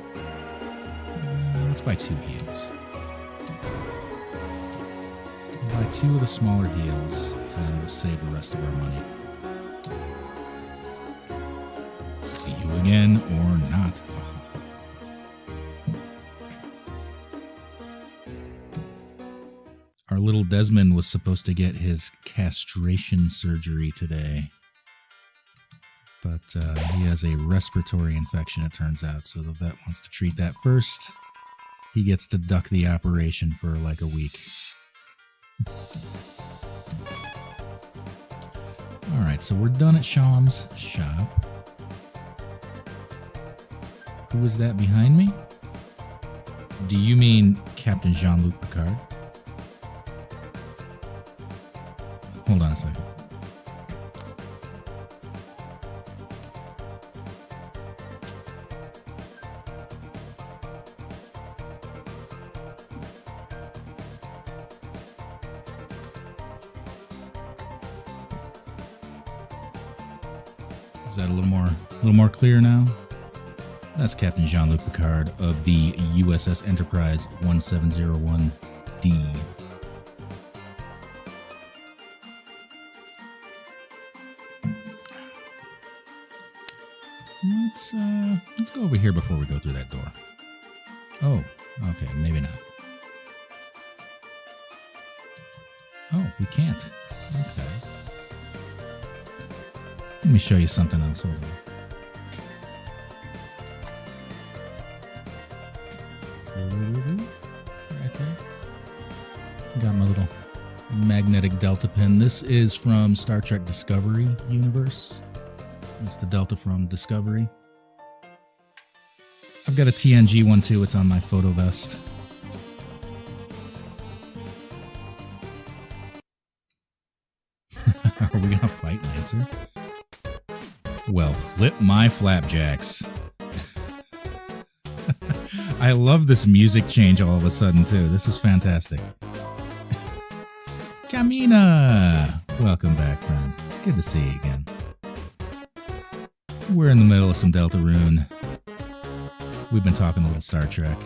Let's buy 2 heals. buy 2 of the smaller heals, and then we'll save the rest of our money. See you again, or not. Our little Desmond was supposed to get his castration surgery today. But he has a respiratory infection, it turns out, so the vet wants to treat that first. He gets to duck the operation for like a week. Alright, so we're done at Sham's shop. Who is that behind me? Do you mean Captain Jean-Luc Picard? Hold on a second. Is that a little more clear now? That's Captain Jean-Luc Picard of the USS Enterprise 1701D. Let's go over here before we go through that door. Oh, okay, maybe not. Oh, we can't. Okay. Let me show you something else. Hold on. Right there. Got my little magnetic Delta pin. This is from Star Trek Discovery universe. It's the Delta from Discovery. I've got a TNG one too. It's on my photo vest. Are we gonna fight Lancer? Well, flip my flapjacks. I love this music change all of a sudden too. This is fantastic. Kamina! Welcome back, friend. Good to see you again. We're in the middle of some Deltarune. We've been talking a little Star Trek.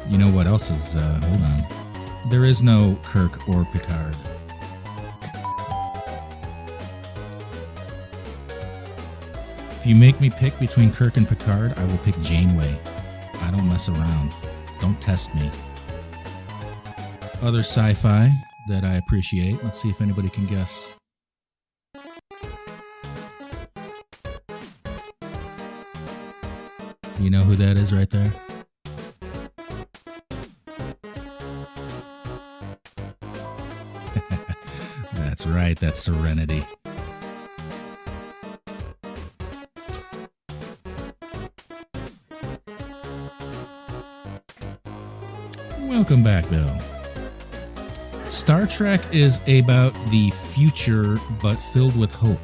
You know what else is, hold on. There is no Kirk or Picard. If you make me pick between Kirk and Picard, I will pick Janeway. I don't mess around. Don't test me. Other sci-fi that I appreciate. Let's see if anybody can guess. You know who that is right there? That's right, that's Serenity. Welcome back, Bill. Star Trek is about the future, but filled with hope.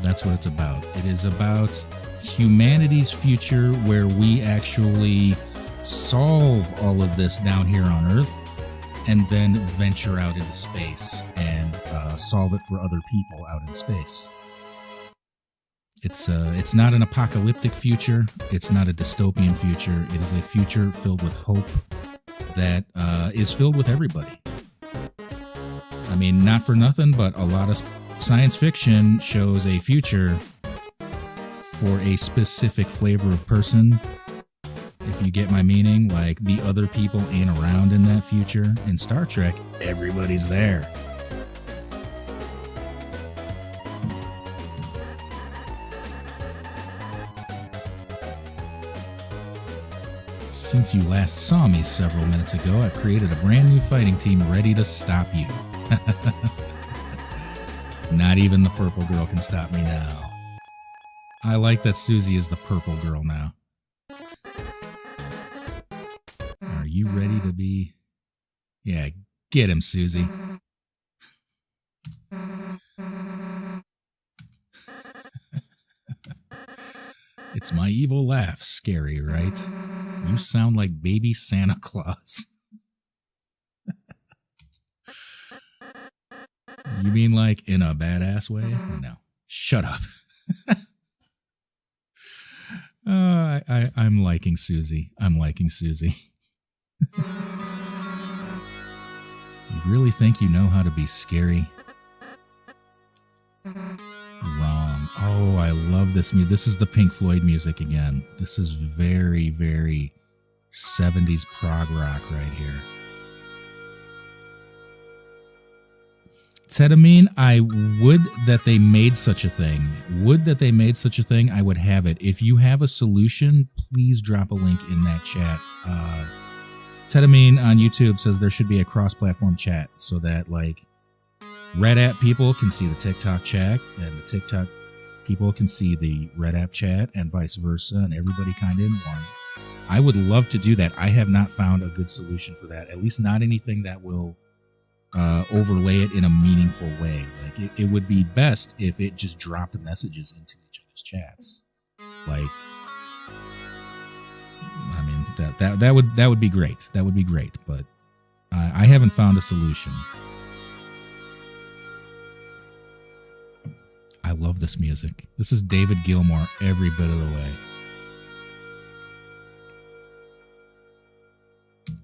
That's what it's about. It is about humanity's future where we actually solve all of this down here on Earth and then venture out into space and solve it for other people out in space. It's not an apocalyptic future. It's not a dystopian future. It is a future filled with hope that is filled with everybody. I mean, not for nothing, but a lot of science fiction shows a future for a specific flavor of person. If you get my meaning, like the other people ain't around in that future. In Star Trek, everybody's there. Since you last saw me several minutes ago, I've created a brand new fighting team ready to stop you. Not even the purple girl can stop me now. I like that Susie is the purple girl now. Are you ready to be... Yeah, get him, Susie. It's my evil laugh. Scary, right? You sound like baby Santa Claus. You mean like in a badass way? No. Shut up. I'm liking Susie. I'm liking Susie. really think you know how to be scary? Wrong. Oh, I love this music. This is the Pink Floyd music again. This is very, very 70s prog rock right here. Ketamine, I would that they made such a thing. Would that they made such a thing. I would have it. If you have a solution, please drop a link in that chat. Ketamine on YouTube says there should be a cross-platform chat so that, like, Red App people can see the TikTok chat, and the TikTok people can see the Red App chat, and vice versa, and everybody kind of in one. I would love to do that. I have not found a good solution for that, at least not anything that will overlay it in a meaningful way. Like, it would be best if it just dropped messages into each other's chats. Like, I mean, that would be great. That would be great, but I haven't found a solution. I love this music. This is David Gilmour every bit of the way.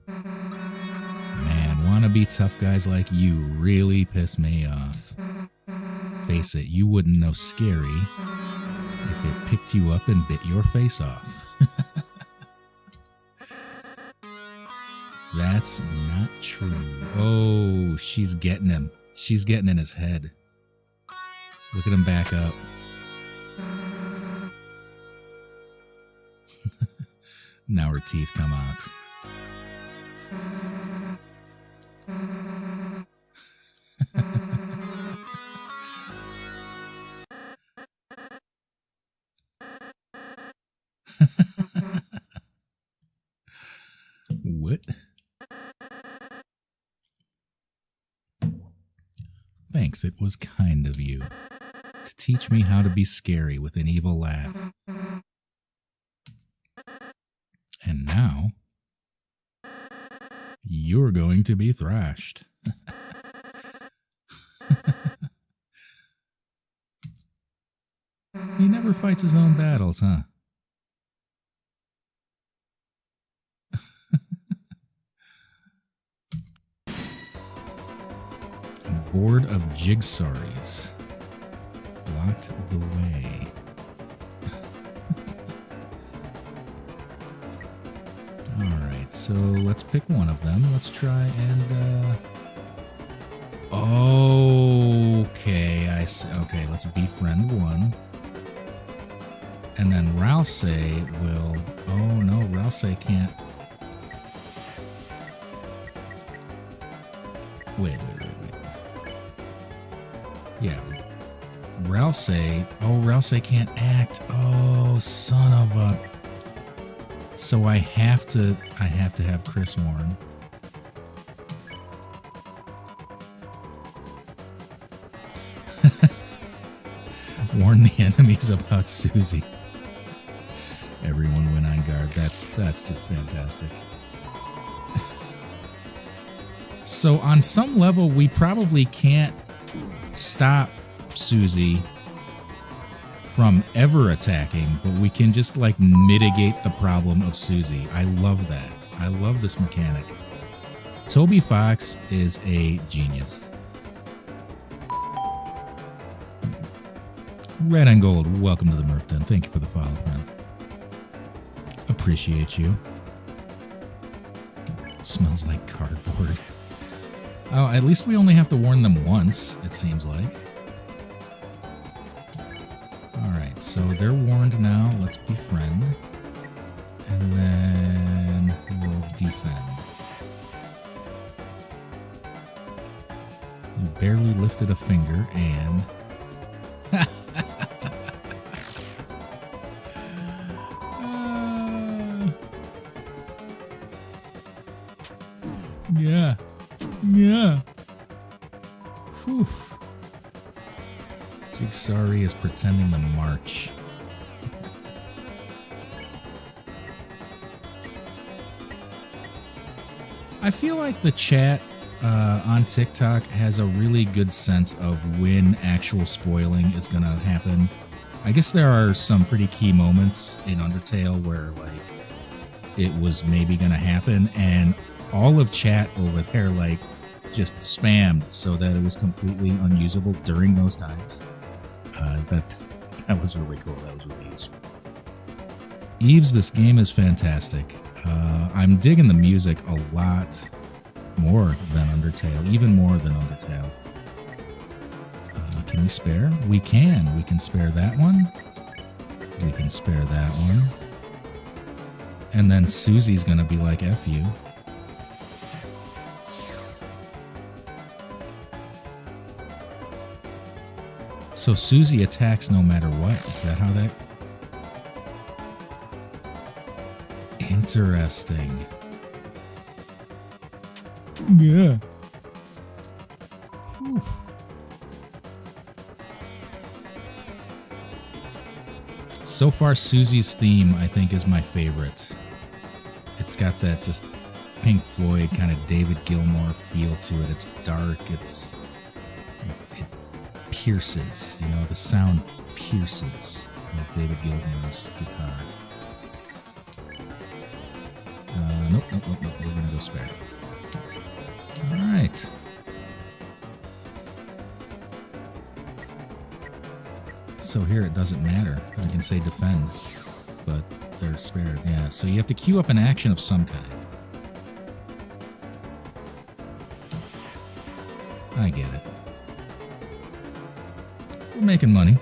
Man, wannabe tough guys like you really piss me off. Face it, you wouldn't know scary if it picked you up and bit your face off. That's not true. Oh, she's getting him. She's getting in his head. Look at him back up. Now her teeth come out. What? Thanks, it was kind of you to teach me how to be scary with an evil laugh. And now, you're going to be thrashed. He never fights his own battles, huh? Board of Jigsawries. Locked the way. Alright, so let's pick one of them. Let's try and, okay, I see. Okay, let's befriend one. And then Rouse will... Oh, no, Rouse can't... Wait. Yeah. Rouse. Oh, Rouse can't act. Oh, son of a... So I have to have Chris warn. Warn the enemies about Susie. Everyone went on guard. That's just fantastic. So on some level, we probably can't stop Susie from ever attacking, but we can just, like, mitigate the problem of Susie. I love that. I love this mechanic. Toby Fox is a genius. Red and Gold, welcome to the Murph Den. Thank you for the follow, friend. Appreciate you. Smells like cardboard. Oh, at least we only have to warn them once, it seems like. Alright, so they're warned now. Let's befriend. And then we'll defend. You barely lifted a finger and... Yeah. Whew. Jigsawry is pretending to march. I feel like the chat on TikTok has a really good sense of when actual spoiling is going to happen. I guess there are some pretty key moments in Undertale where, like, it was maybe going to happen, and all of chat over there, like, just spammed so that it was completely unusable during those times. That was really cool. That was really useful. Eves, this game is fantastic. I'm digging the music a lot more than Undertale, even more than Undertale. Can we spare? We can. We can spare that one. We can spare that one. And then Susie's going to be like, F you. So Susie attacks no matter what. Is that how that... Interesting. Yeah. Whew. So far, Susie's theme, I think, is my favorite. It's got that just Pink Floyd kind of David Gilmour feel to it. It's dark. It pierces. You know, the sound pierces like David Gilmour's guitar. Nope. We're going to go spare. All right. So here it doesn't matter. I can say defend, but they're spared. Yeah, so you have to queue up an action of some kind. I get it. We're making money.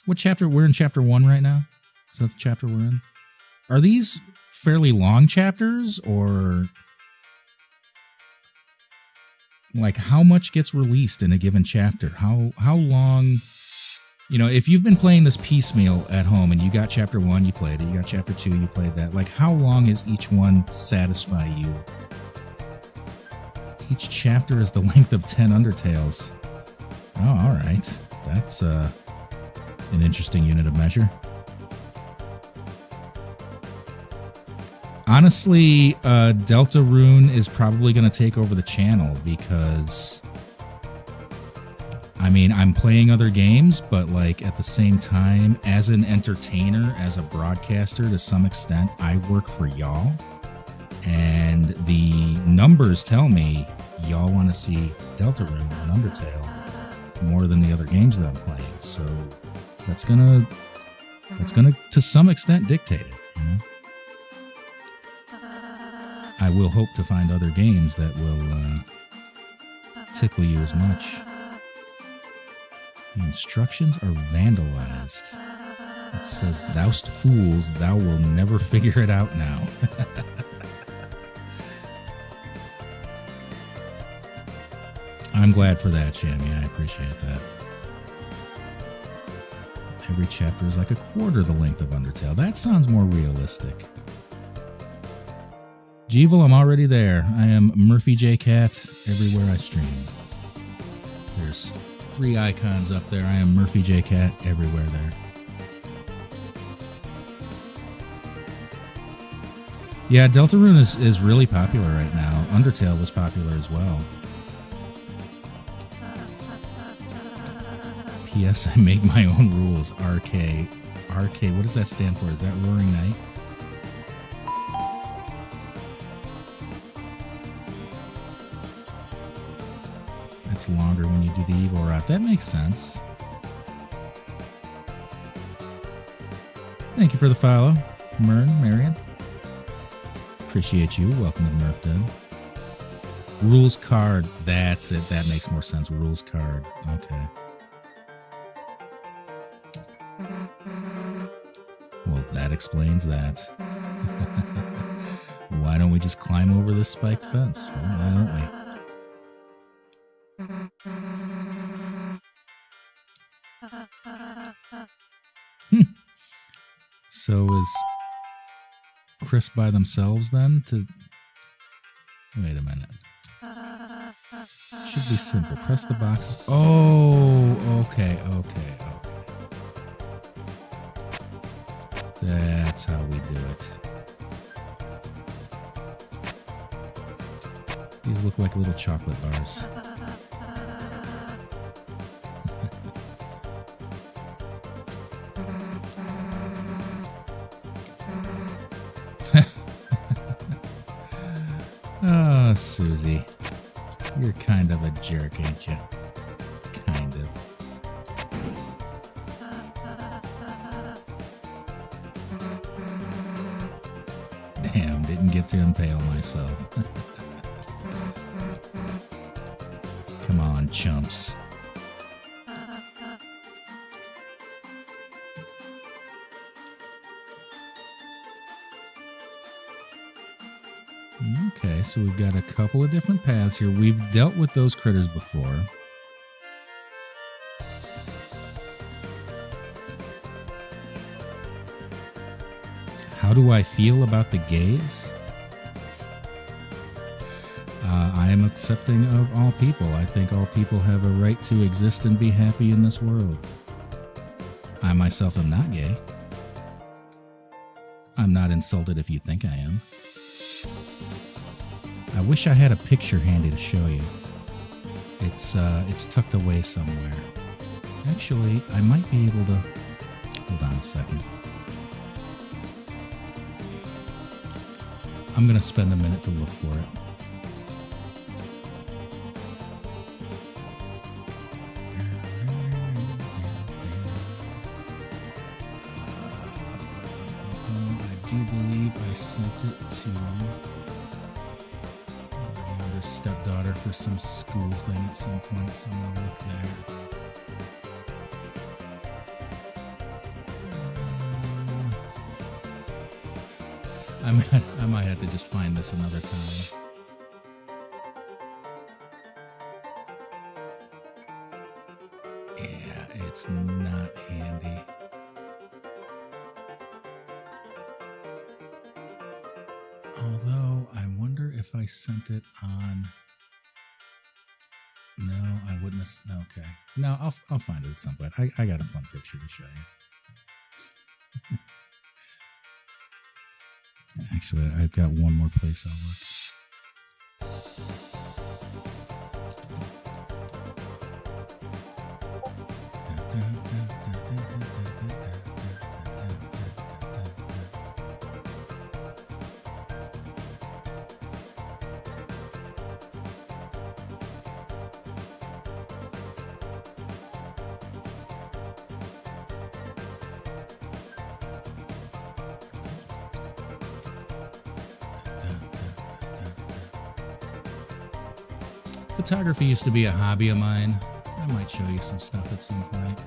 What chapter? We're in chapter 1 right now? Is that the chapter we're in? Are these fairly long chapters, or like how much gets released in a given chapter? How long? You know, if you've been playing this piecemeal at home and you got chapter 1, you played it. You got chapter 2, you played that. Like, how long is each one satisfy you? Each chapter is the length of 10 Undertales. Oh, all right. That's an interesting unit of measure. Honestly, Deltarune is probably going to take over the channel because, I mean, I'm playing other games, but like at the same time, as an entertainer, as a broadcaster, to some extent, I work for y'all. And the numbers tell me y'all want to see Deltarune and Undertale more than the other games that I'm playing. So that's gonna to some extent dictate it, you know? I will hope to find other games that will tickle you as much. The instructions are vandalized. It says, "Thou'st fools, thou will never figure it out now." I'm glad for that, Shammy. I appreciate that. Every chapter is like a quarter the length of Undertale. That sounds more realistic. Jeevel, I'm already there. I am Murphy J. Cat everywhere I stream. There's 3 icons up there. I am Murphy J. Cat everywhere there. Yeah, Deltarune is really popular right now. Undertale was popular as well. P.S. I make my own rules. RK. What does that stand for? Is that Roaring Night? It's longer when you do the evil route. That makes sense. Thank you for the follow, Marion. Appreciate you. Welcome to Murph Den. Rules card. That's it. That makes more sense. Rules card. Okay. Well, that explains that. Why don't we just climb over this spiked fence? Well, why don't we? So is Chris by themselves then? Wait a minute. Should be simple. Press the boxes. Oh, okay. That's how we do it. These look like little chocolate bars. Oh, Oh, Susie. You're kind of a jerk, ain't you? Kind of. Damn, didn't get to impale myself. Come on, chumps. Okay, so we've got a couple of different paths here. We've dealt with those critters before. How do I feel about the gays? I am accepting of all people. I think all people have a right to exist and be happy in this world. I myself am not gay. I'm not insulted if you think I am. I wish I had a picture handy to show you. It's tucked away somewhere. Actually, I might be able to... Hold on a second. I'm going to spend a minute to look for it. I do believe I sent it to my younger stepdaughter for some school thing at some point, so I'm going to look there. I might have to just find this another time. Yeah, it's not handy. Although, I wonder if I sent it on... No, I wouldn't have... Okay. No, I'll find it at some point. I got a fun picture to show you. Actually, I've got one more place I'll look. Photography used to be a hobby of mine. I might show you some stuff at some point.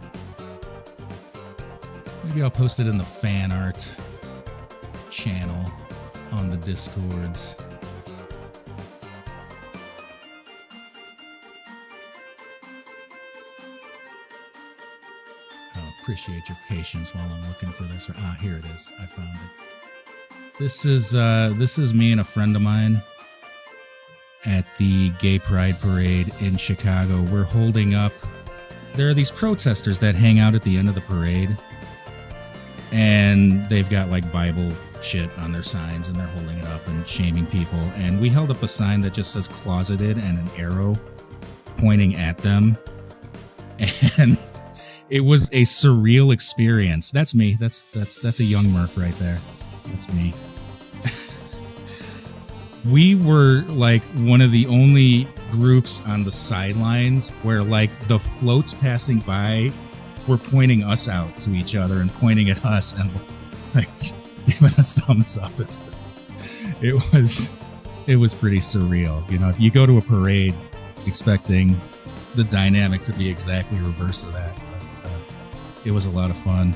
Maybe I'll post it in the fan art channel on the Discords. Oh, appreciate your patience while I'm looking for this. Ah, here it is. I found it. This is me and a friend of mine at the Gay Pride Parade in Chicago. We're holding up... There are these protesters that hang out at the end of the parade, and they've got like Bible shit on their signs, and they're holding it up and shaming people. And we held up a sign that just says closeted and an arrow pointing at them. And it was a surreal experience. That's me. That's a young Murph right there. That's me. We were like one of the only groups on the sidelines where like the floats passing by were pointing us out to each other and pointing at us and like giving us thumbs up. It was pretty surreal. You know, if you go to a parade expecting the dynamic to be exactly reverse of that, but it was a lot of fun.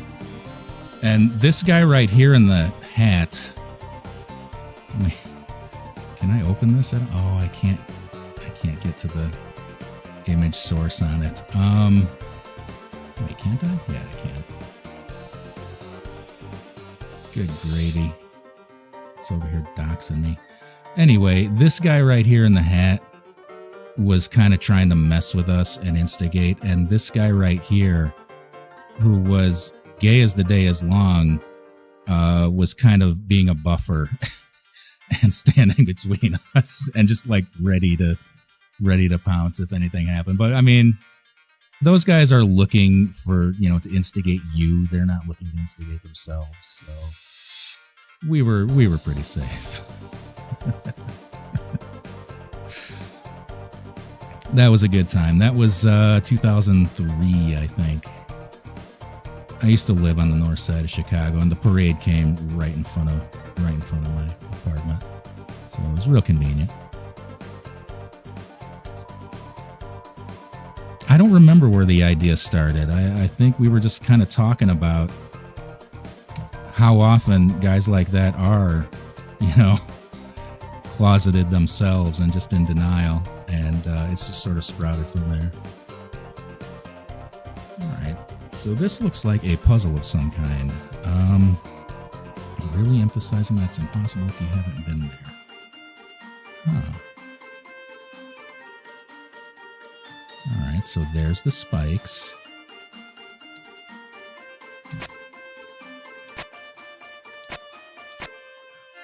And this guy right here in the hat, can I open this? Oh, I can't get to the image source on it. Wait, can't I? Yeah, I can. Good gravy. It's over here doxing me. Anyway, this guy right here in the hat was kind of trying to mess with us and instigate. And this guy right here, who was gay as the day is long, was kind of being a buffer and standing between us and just like ready to pounce if anything happened. But I mean, those guys are looking for, to instigate you. They're not looking to instigate themselves. So we were pretty safe. That was a good time. That was 2003, I think. I used to live on the north side of Chicago, and the parade came right in front of my apartment. So it was real convenient. I don't remember where the idea started. I think we were just kind of talking about how often guys like that are, closeted themselves and just in denial. And it's just sort of sprouted from there. All right. So this looks like a puzzle of some kind. Really emphasizing that's impossible if you haven't been there. Huh. All right, so there's the spikes.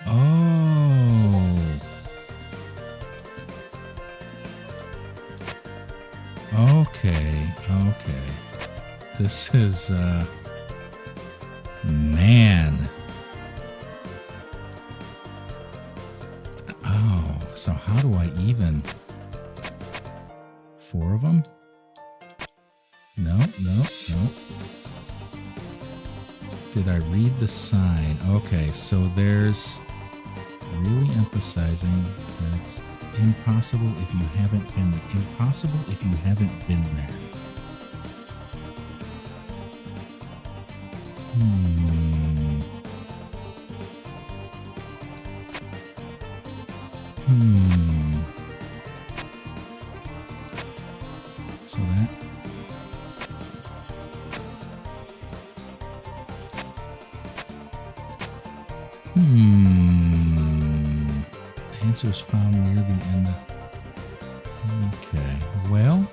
Oh. Okay. This is, man. Oh, so how do I even... 4 of them? No. Did I read the sign? Okay, so there's really emphasizing that it's impossible if you haven't been there. So that. Answers found near the end. Okay. Well.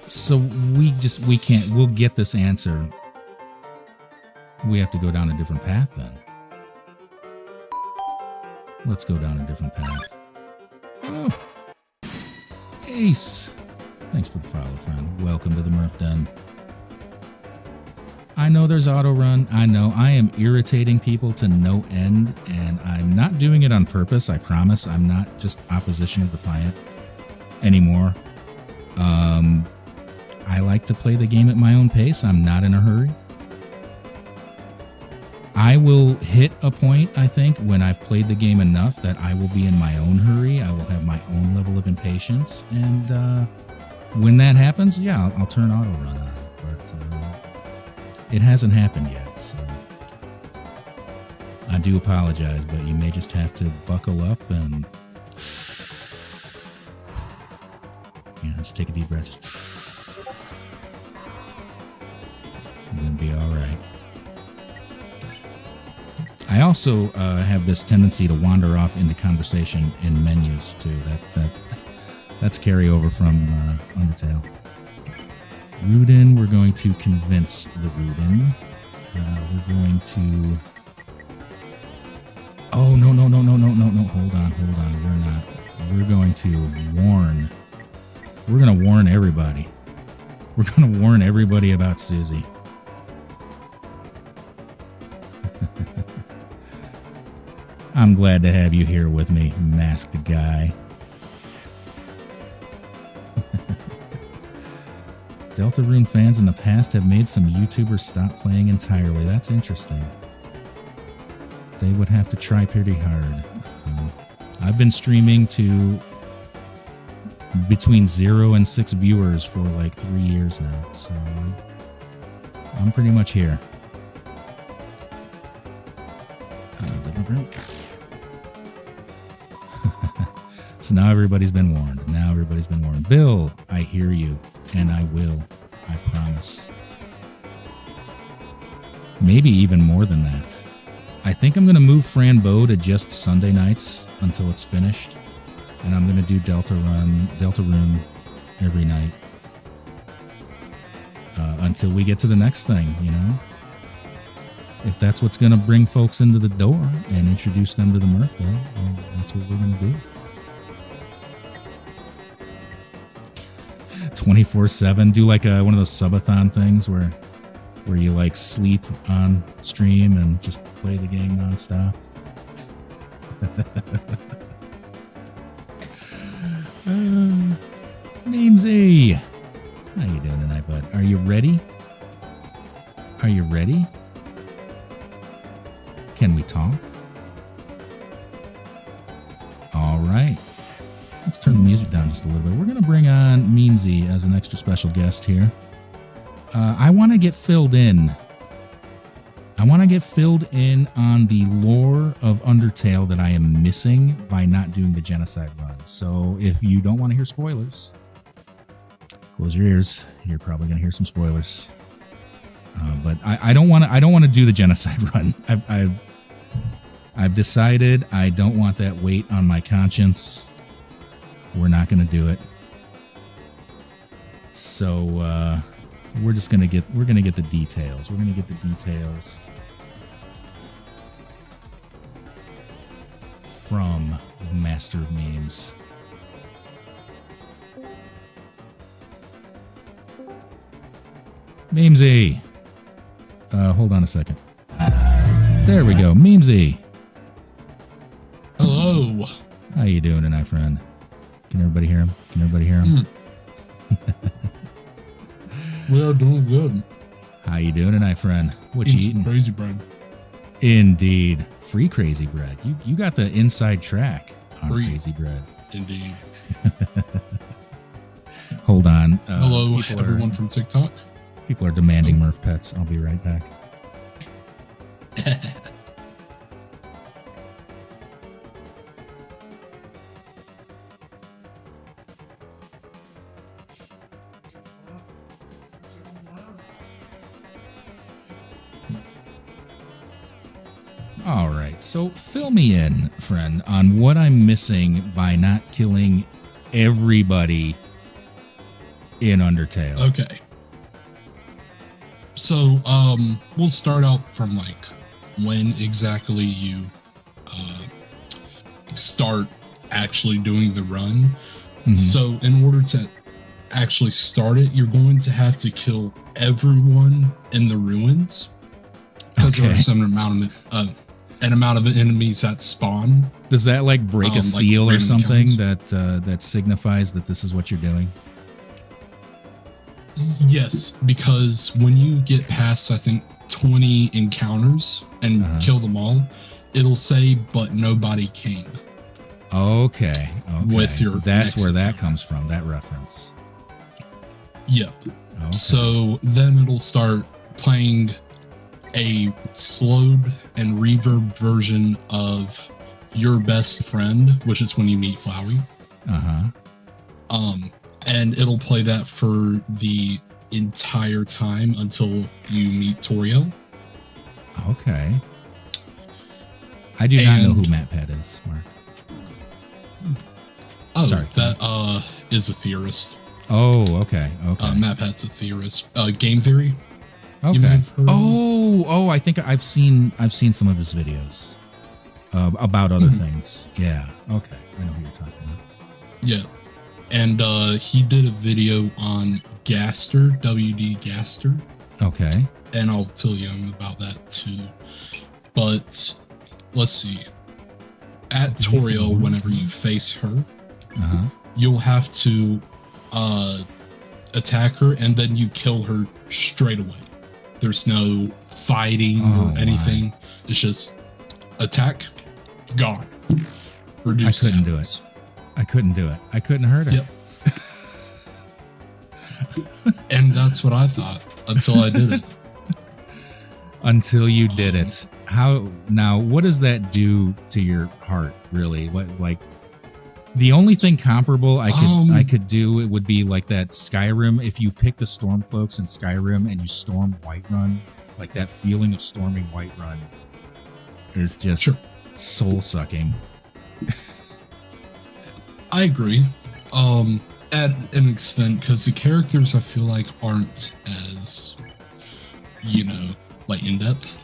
So we'll get this answer. We have to go down a different path then. Let's go down a different path. Oh. Ace. Thanks for the follow, friend. Welcome to the Murph Den. I know there's auto run. I know I am irritating people to no end, and I'm not doing it on purpose. I promise. I'm not just oppositional defiant anymore. I like to play the game at my own pace. I'm not in a hurry. I will hit a point, I think, when I've played the game enough that I will be in my own hurry. I will have my own level of impatience. And when that happens, yeah, I'll turn auto run on. But it hasn't happened yet. So I do apologize, but you may just have to buckle up and just take a deep breath. You're going to be all right. I also have this tendency to wander off into conversation in menus too. That's carryover from Undertale. Rudin, we're going to convince the Rudin. We're going to... Oh, no. Hold on. We're not. We're going to warn. We're going to warn everybody. We're going to warn everybody about Susie. I'm glad to have you here with me, masked guy. Deltarune fans in the past have made some YouTubers stop playing entirely. That's interesting. They would have to try pretty hard. I've been streaming to between 0 and 6 viewers for like 3 years now, so I'm pretty much here. So now everybody's been warned. Bill, I hear you, and I will. I promise. Maybe even more than that. I think I'm going to move Frambeau to just Sunday nights until it's finished. And I'm going to do Deltarune every night. Until we get to the next thing, If that's what's going to bring folks into the door and introduce them to the Murph, well, that's what we're going to do. 24/7, do like one of those subathon things where you like sleep on stream and just play the game nonstop. Namesy. How you doing tonight, bud? Are you ready? Are you ready? Can we talk? All right. Let's turn the music down just a little bit. We're going to bring on Memesy as an extra special guest here. I want to get filled in. I want to get filled in on the lore of Undertale that I am missing by not doing the genocide run. So if you don't want to hear spoilers, close your ears. You're probably going to hear some spoilers. But I don't want to do the genocide run. I've decided I don't want that weight on my conscience. We're not going to do it. So we're going to get the details. We're going to get the details from the Master of Memes. Memesy. Hold on a second. There we go. Memesy. Hello. How you doing tonight, friend? Can everybody hear him? Can everybody hear him? We are doing good. How you doing tonight, friend? What you eating? Crazy bread. Indeed. Free crazy bread. You got the inside track on Free. Crazy bread. Indeed. Hold on. Hello, everyone from TikTok. People are demanding Murph pets. I'll be right back. All right, so fill me in, friend, on what I'm missing by not killing everybody in Undertale. Okay. So, we'll start out from like when exactly you start actually doing the run. Mm-hmm. So, in order to actually start it, you're going to have to kill everyone in the ruins because there are some amount of enemies that spawn. Does that like break a seal or something encounters that signifies that this is what you're doing? Yes, because when you get past, I think, 20 encounters and kill them all, it'll say, but nobody came. Okay. With your That's where that comes from, that reference. Yep. Okay. So then it'll start playing a slowed and reverb version of Your Best Friend, which is when you meet Flowey. And it'll play that for the entire time until you meet Toriel. Okay. I do not know who MatPat is, Mark. Oh, sorry. That is a theorist. Oh, okay. MatPat's a theorist. Game theory. Okay. Oh, I think I've seen some of his videos about other things. Yeah. Okay. I know who you're talking about. Yeah. And he did a video on Gaster, WD Gaster. Okay. And I'll fill you in about that too. But let's see. At Toriel, whenever you face her, you'll have to attack her and then you kill her straight away. There's no fighting or anything. It's just attack, gone. Reduce I couldn't do it. I couldn't hurt her. Yep. And that's what I thought until I did it. Until you did it. What does that do to your heart, really? What, like, the only thing comparable I could do, it would be like that Skyrim. If you pick the Stormcloaks in Skyrim and you storm Whiterun, like that feeling of storming Whiterun is just soul sucking. I agree. At an extent, because the characters I feel like aren't as, like in depth.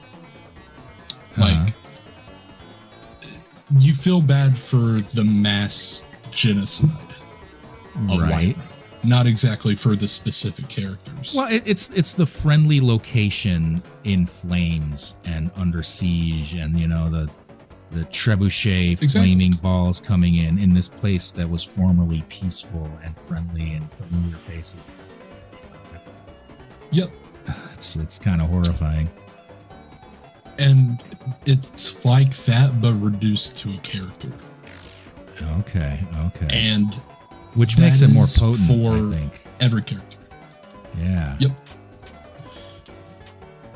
Like, you feel bad for the mass genocide of Whiterun, not exactly for the specific characters. Well, it's the friendly location in flames and under siege, and the trebuchet flaming balls coming in this place that was formerly peaceful and friendly and familiar faces. Yep. It's kind of horrifying. And it's like that, but reduced to a character. Okay. And which makes it more potent for I think. Every character. Yeah. Yep.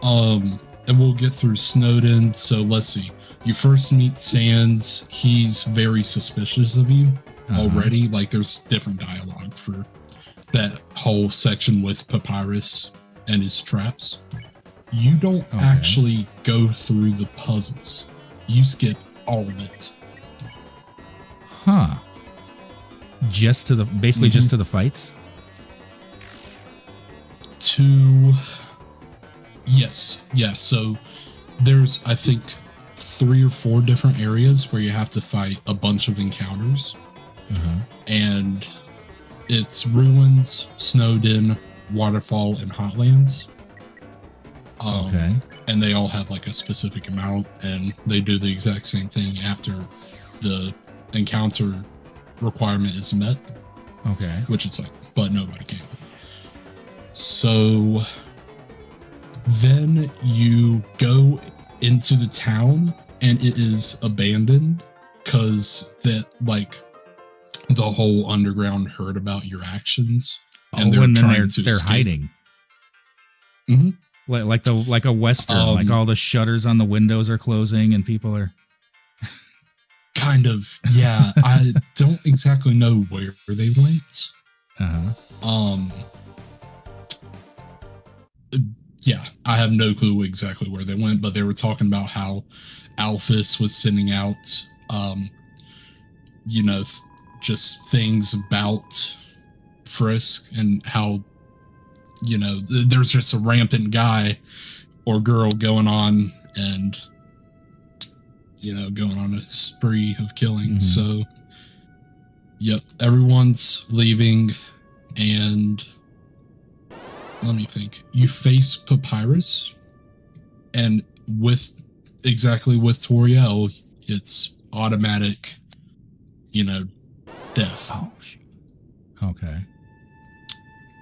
And we'll get through Snowden. So let's see. You first meet Sans. He's very suspicious of you already. Like there's different dialogue for that whole section with Papyrus and his traps. You don't actually go through the puzzles. You skip all of it. Huh. Just to the just to the fights? Yes. Yeah. So there's, I think, 3 or 4 different areas where you have to fight a bunch of encounters. And it's Ruins, Snowden, Waterfall, and Hotlands. And they all have like a specific amount, and they do the exact same thing after the encounter requirement is met. Which it's like, but nobody can. So then you go into the town, and it is abandoned because that like the whole underground heard about your actions, and they're hiding. Like a Western, like all the shutters on the windows are closing and people are kind of, yeah. I don't exactly know where they went. Yeah, I have no clue exactly where they went, but they were talking about how Alphys was sending out, just things about Frisk, and how, there's just a rampant guy or girl going on and, going on a spree of killing. So, yep, everyone's leaving, and let me think. You face Papyrus, and with Toriel, it's automatic, death. Oh, shoot. Okay.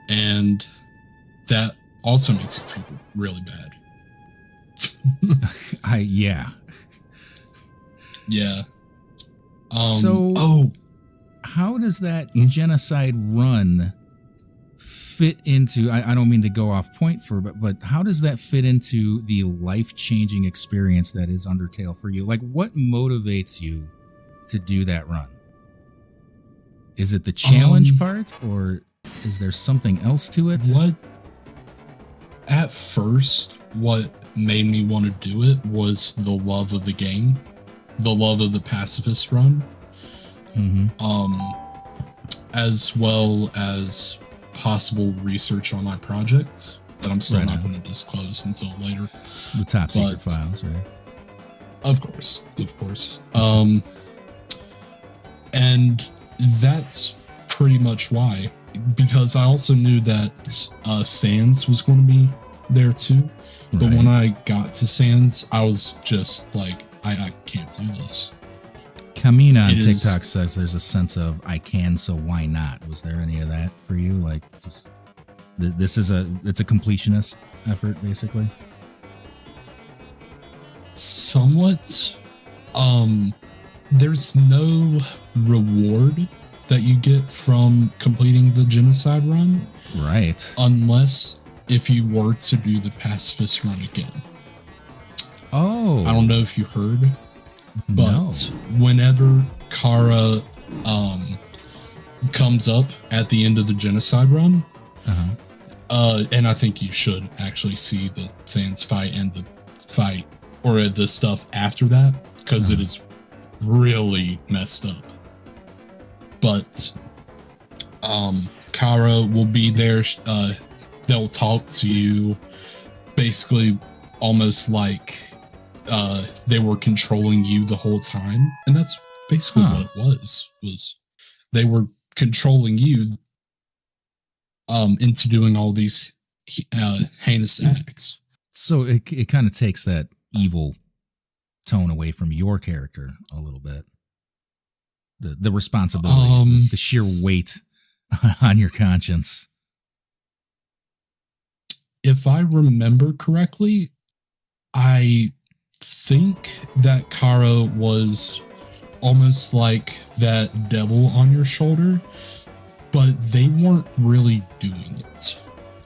And that also makes you feel really bad. Yeah. Yeah. How does that genocide run fit into, I don't mean to go off point but how does that fit into the life-changing experience that is Undertale for you? Like, what motivates you to do that run? Is it the challenge part, or is there something else to it? At first, what made me want to do it was the love of the game, the love of the pacifist run, as well as possible research on my project that I'm still not going to disclose until later. The top secret files, right? Of course. And that's pretty much why, because I also knew that Sans was going to be there too. But when I got to Sans, I was just like, I can't do this. Kamina on TikTok says there's a sense of I can, so why not? Was there any of that for you? Like, just it's a completionist effort, basically. Somewhat. There's no reward that you get from completing the genocide run, right? Unless if you were to do the pacifist run again. Oh, I don't know if you heard. But whenever Kara comes up at the end of the genocide run, and I think you should actually see the Sans fight and the fight, or the stuff after that, because it is really messed up. But Kara will be there. They'll talk to you, basically almost like they were controlling you the whole time, and that's basically what it was they were controlling you into doing all these heinous acts. So it kind of takes that evil tone away from your character a little bit. The responsibility, the sheer weight on your conscience. If I remember correctly, I think that Kara was almost like that devil on your shoulder, but they weren't really doing it.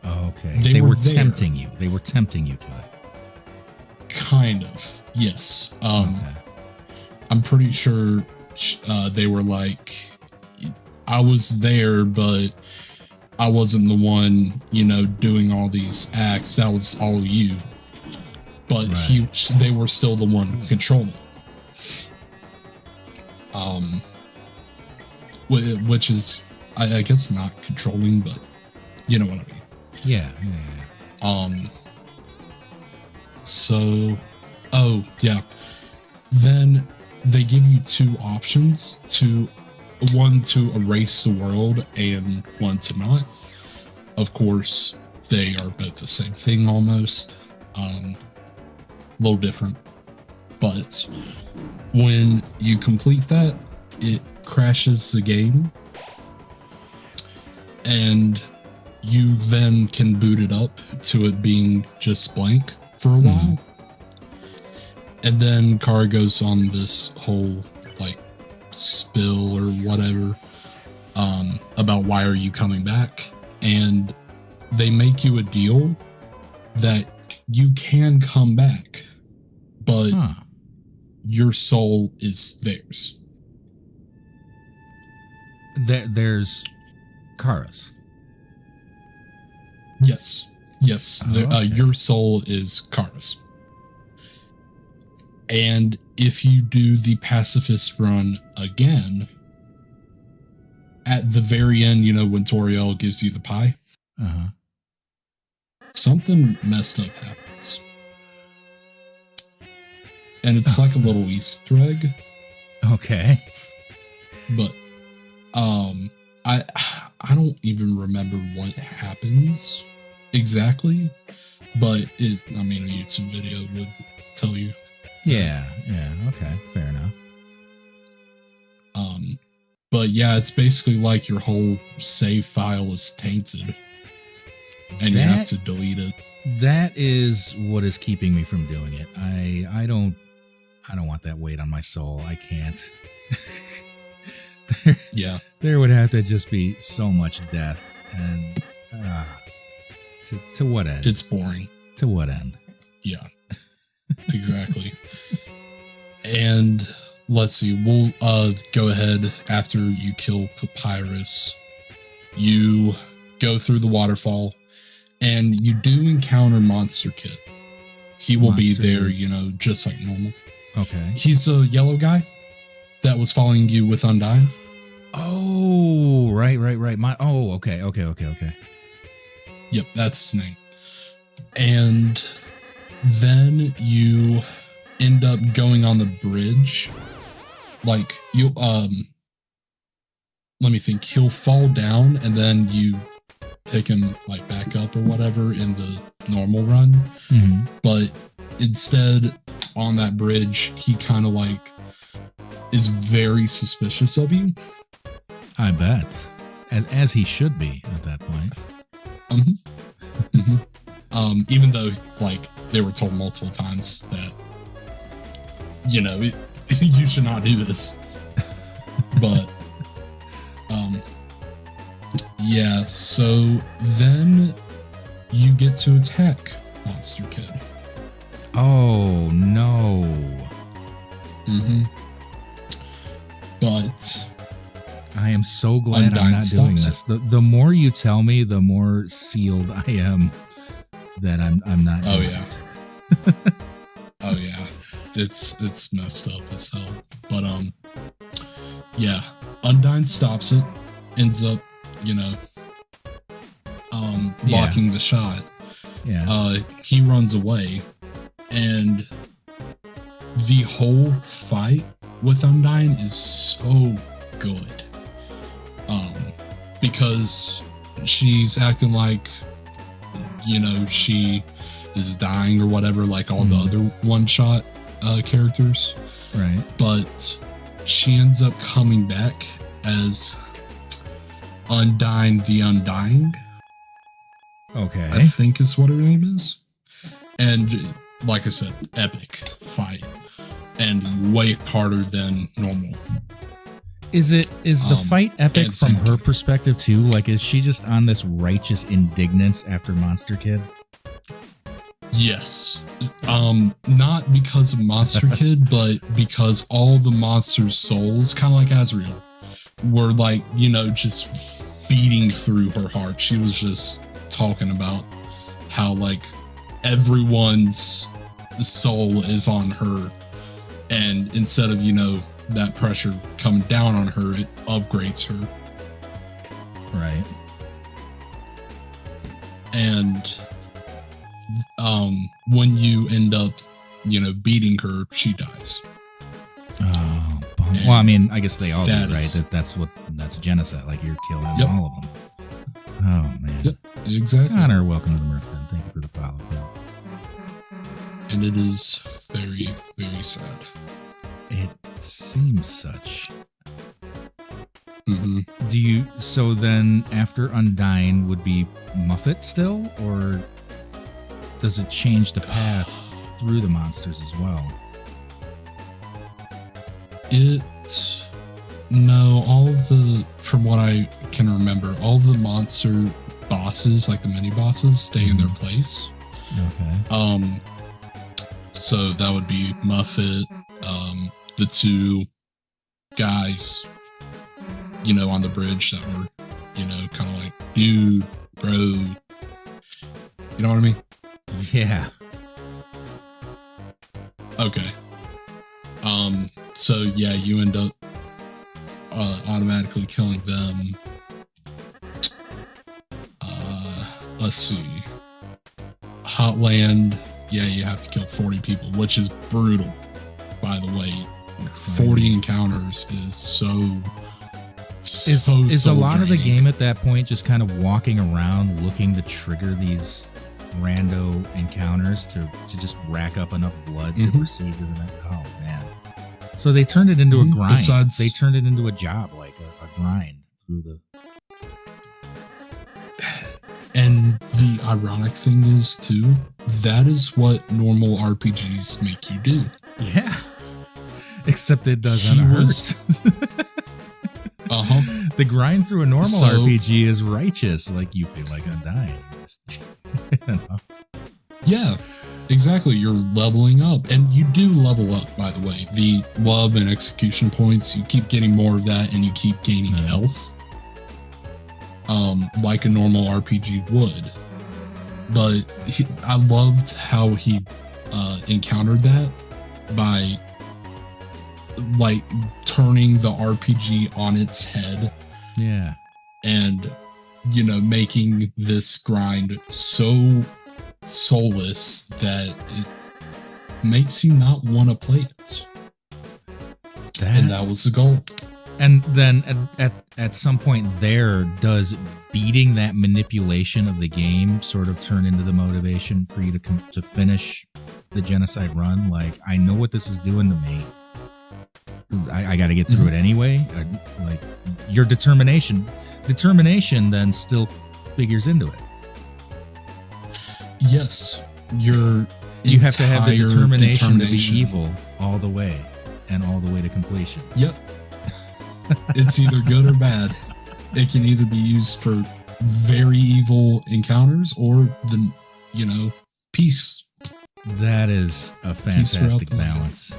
Okay. They were tempting you. They were tempting you to it. Kind of, yes. Okay. I'm pretty sure they were like, I was there, but I wasn't the one, doing all these acts. That was all you. But right. they were still the one controlling. Which is, I guess, not controlling, but you know what I mean. Yeah. So, yeah. Then they give you two options: one to erase the world and one to not. Of course, they are both the same thing almost. A little different. But when you complete that, it crashes the game. And you then can boot it up to it being just blank for a while. And then Kara goes on this whole spill or whatever about why are you coming back, and they make you a deal that you can come back, but your soul is theirs. There's Kara's. Yes. Okay. Your soul is Kara's. And if you do the pacifist run again, at the very end, when Toriel gives you the pie, something messed up happens. And it's like a little Easter egg. Okay. But I don't even remember what happens exactly, but a YouTube video would tell you. Yeah, okay, fair enough. But yeah, it's basically like your whole save file is tainted, and you have to delete it. That is what is keeping me from doing it. I don't want that weight on my soul. I can't. There would have to just be so much death, and to what end? It's boring. To what end? Yeah, exactly. And let's see, we'll go ahead after you kill Papyrus. You go through the waterfall, and you do encounter Monster Kid. He will be there, just like normal. Okay. He's a yellow guy that was following you with Undyne. Oh, right. Okay. Yep, that's his name. And then you end up going on the bridge. Let me think. He'll fall down, and then you pick him back up or whatever in the normal run. Mm-hmm. But instead, on that bridge, he kind of is very suspicious of you. I bet, as he should be at that point. Even though they were told multiple times that you should not do this, but yeah. So then you get to attack Monster Kid. Oh no. But I am so glad I'm not doing this. The more you tell me, the more sealed I am that I'm not doing it. Oh yeah. It's messed up as hell. But yeah. Undyne stops it, ends up, blocking the shot. Yeah. He runs away, and the whole fight with Undyne is so good. Because she's acting like, she is dying or whatever, like all the other one shot characters. Right. But she ends up coming back as Undyne the Undying. Okay. I think is what her name is. And like I said, epic fight. And way harder than normal. Is the fight epic from her perspective too? Like, is she just on this righteous indignance after Monster Kid? Yes. Not because of Monster Kid, but because all the monster's souls, kind of like Azrael, were like, just beating through her heart. She was just talking about how like everyone's soul is on her, and instead of that pressure coming down on her, it upgrades her. Right. And when you end up beating her, she dies. Oh, well, I mean, I guess they all do, right? That's genocide. Like, you're killing all of them. Oh man. Yep, exactly. Connor, welcome to the Murph Den. Thank you for the follow. And it is very, very sad. It seems such. Mm-hmm. So then after Undyne would be Muffet still, or does it change the path through the monsters as well? No, from what I can remember, all the monster bosses, like the mini bosses, stay in their place. Okay. So that would be Muffet, the two guys, on the bridge that were, kind of like, dude, bro. You know what I mean? Yeah. Okay. So yeah, you end up automatically killing them. Let's see. Hotland, yeah, you have to kill 40 people, which is brutal, by the way. 40 encounters is so Is a lot draining. of the game at that point just kind of walking around looking to trigger these rando encounters to just rack up enough blood to proceed to the next? Oh man. So they turned it into a grind. They turned it into a job, like a grind through the. And the ironic thing is too, that is what normal RPGs make you do. Yeah. Except it doesn't hurt. The grind through a normal RPG is righteous. Like, you feel like I'm dying. Yeah, exactly. You're leveling up, and you do level up, by the way. The love and execution points, you keep getting more of that, and you keep gaining health. Like a normal RPG would. But I loved how he encountered that by like turning the RPG on its head. Yeah. And, making this grind so soulless that it makes you not want to play it. And that was the goal. And then at some point there, does beating that manipulation of the game sort of turn into the motivation for you to finish the genocide run? Like, I know what this is doing to me. I got to get through it anyway. Like, your determination then still figures into it. Yes, you have to have the determination to be evil all the way, and all the way to completion. Yep. It's either good or bad. It can either be used for very evil encounters or peace. That is a fantastic balance.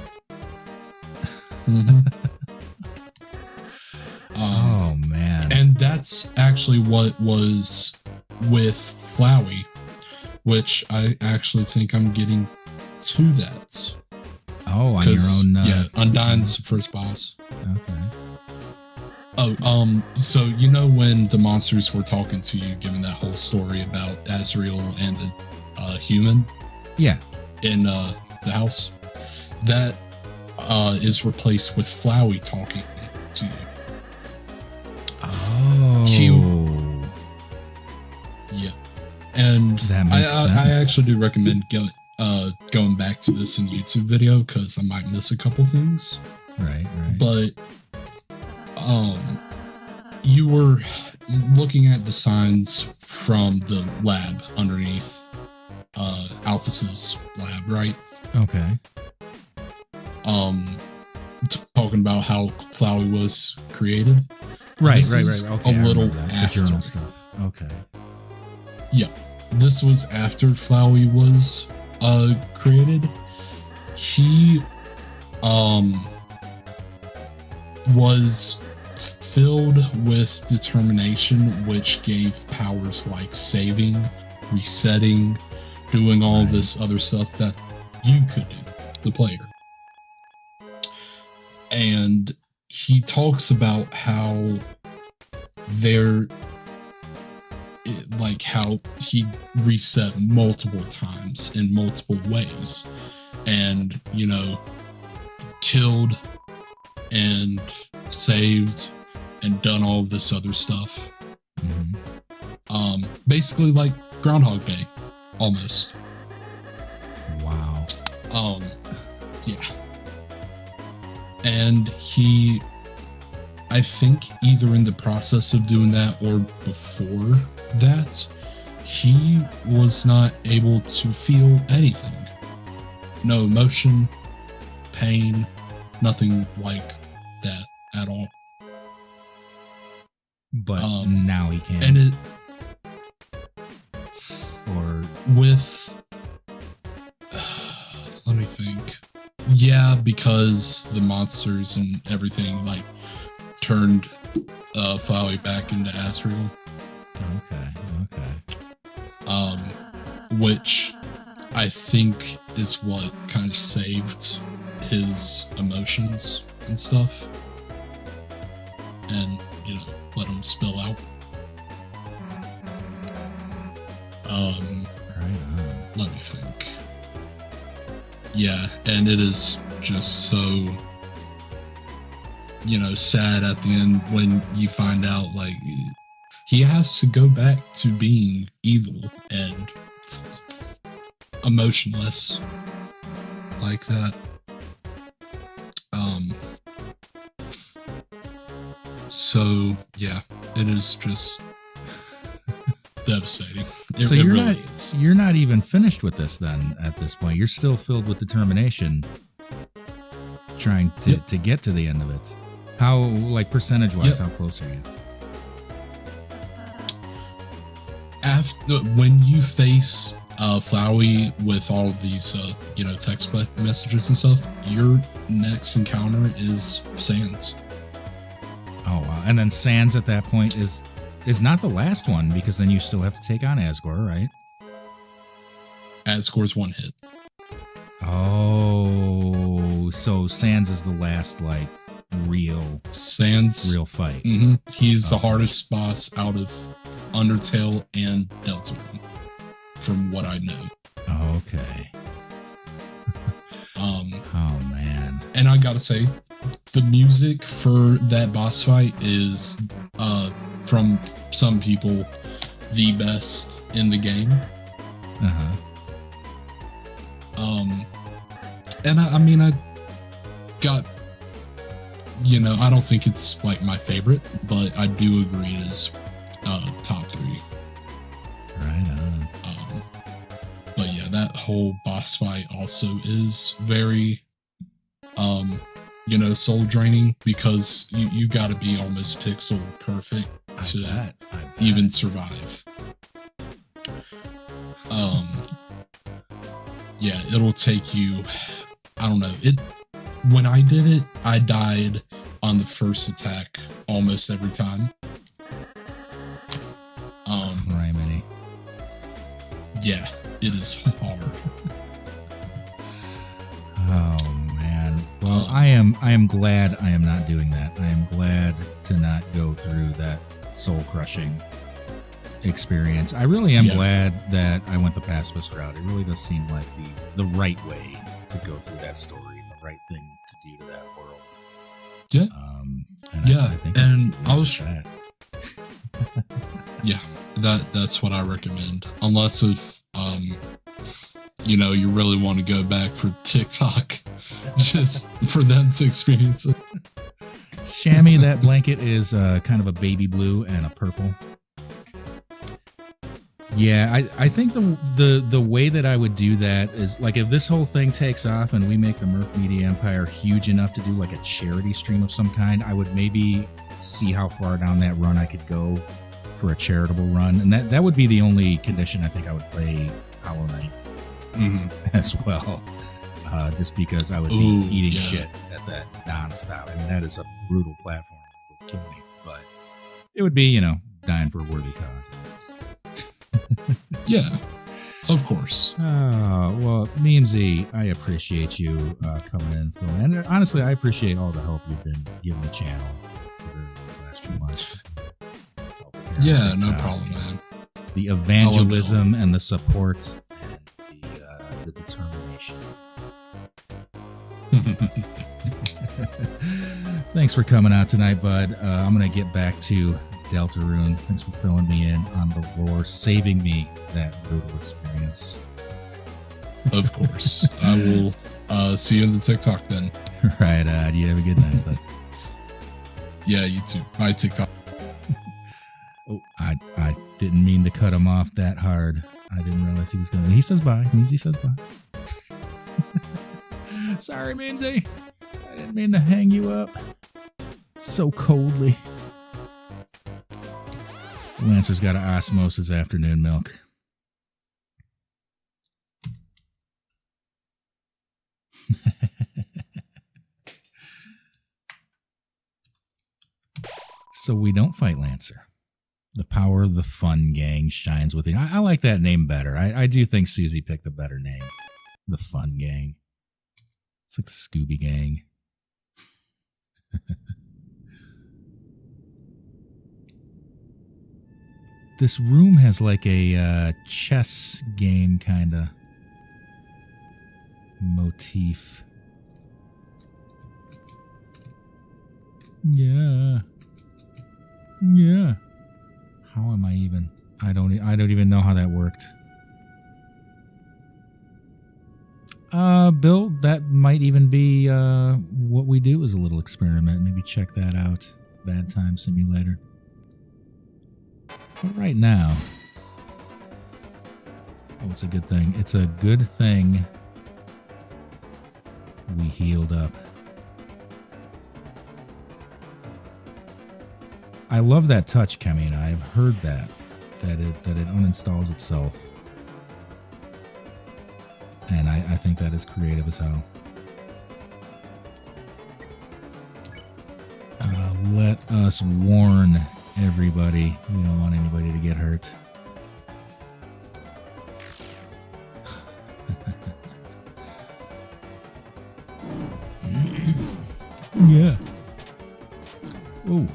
Oh man. And that's actually what was with Flowey, which I actually think I'm getting to that. Oh, on your own. Yeah, Undyne's the first boss. Okay. Oh, so when the monsters were talking to you, giving that whole story about Azrael and the human, yeah, in the house, that is replaced with Flowey talking to you. Oh, yeah, and that makes sense. I actually do recommend going back to this in YouTube video because I might miss a couple things. Right. But you were looking at the signs from the lab underneath Alphys's lab, right? Okay. Talking about how Flowey was created. Right. Okay, a little after the journal stuff. Okay. Yeah, this was after Flowey was created. He was filled with determination, which gave powers like saving, resetting, doing all this other stuff that you could do, the player. And he talks about how how he reset multiple times in multiple ways, and killed and saved and done all of this other stuff. Basically like Groundhog Day, almost. Wow. Yeah. And he, I think either in the process of doing that or before that, he was not able to feel anything. No emotion, pain, nothing like that at all. But now he can. And it, or with, let me think. Yeah, because the monsters and everything like turned Flowey back into Asriel. Okay. Which I think is what kind of saved his emotions and stuff, and let him spill out. Let me think. Yeah, and it is just so sad at the end when you find out like he has to go back to being evil and emotionless like that. So yeah, it is just devastating. So you're not even finished with this then at this point. You're still filled with determination trying to get to the end of it. How, like, percentage wise, how close are you? After when you face Flowey with all of these text messages and stuff, your next encounter is Sans. Oh wow. And then Sans at that point is not the last one, because then you still have to take on Asgore, right? Asgore's one hit. Oh, so Sans is the last real fight. Mm-hmm. He's the hardest boss out of Undertale and Deltarune, from what I know. Okay. Oh man. And I gotta say, the music for that boss fight is from some people the best in the game. And I got, I don't think it's like my favorite, but I do agree it is top 3. Right on. But yeah, that whole boss fight also is very soul draining, because you got to be almost pixel perfect to I bet. even survive. Yeah, it'll take you, I don't know, when I did it, I died on the first attack almost every time. Criminy. Yeah, it is hard. Oh man. Well, I am glad I am not doing that. I am glad to not go through that soul crushing experience. I really am glad that I went the pacifist route. It really does seem like the right way to go through that story, and the right thing to do to that world. Yeah. I think I was that. Yeah, that's what I recommend. Unless if you really want to go back for TikTok just for them to experience it. Shammy, that blanket is kind of a baby blue and a purple. Yeah, I think the way that I would do that is, like, if this whole thing takes off and we make the Murph Media Empire huge enough to do like a charity stream of some kind, I would maybe see how far down that run I could go for a charitable run, and that would be the only condition I think I would play Hollow Knight as well, just because I would be eating shit at that nonstop. I mean, that is a brutal platform. It would kill me, but it would be, dying for a worthy cause, I guess. Yeah, of course. Well, Memesy, I appreciate you coming in and filming. And honestly, I appreciate all the help you've been giving the channel for the last few months. Yeah, no problem, man. The evangelism and the support and the determination. Thanks for coming out tonight, bud. I'm going to get back to Deltarune. Thanks for filling me in on the lore, saving me that brutal experience. Of course. I will see you in the TikTok then. Right, you have a good night, bud. Yeah, you too. Bye, TikTok. Oh, I didn't mean to cut him off that hard. I didn't realize he was going to. He says bye. Memesy says bye. Sorry, Memesy. I didn't mean to hang you up so coldly. Lancer's got an osmosis afternoon milk. So we don't fight Lancer. The power of the Fun Gang shines within. I like that name better. I do think Susie picked a better name. The Fun Gang. It's like the Scooby Gang. This room has like a chess game kind of motif. Yeah. Yeah. How am I even? I don't even know how that worked. Bill, that might even be what we do as a little experiment. Maybe check that out. Bad Time Simulator. But right now, it's a good thing. It's a good thing we healed up. I love that touch, Kamina. I've heard that it uninstalls itself. And I think that is creative as hell. Let us warn everybody. We don't want anybody to get hurt. Yeah. Ooh.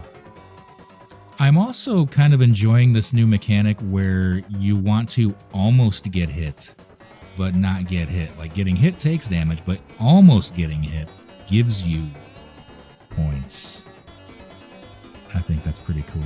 I'm also kind of enjoying this new mechanic where you want to almost get hit, but not get hit. Like, getting hit takes damage, but almost getting hit gives you points. I think that's pretty cool.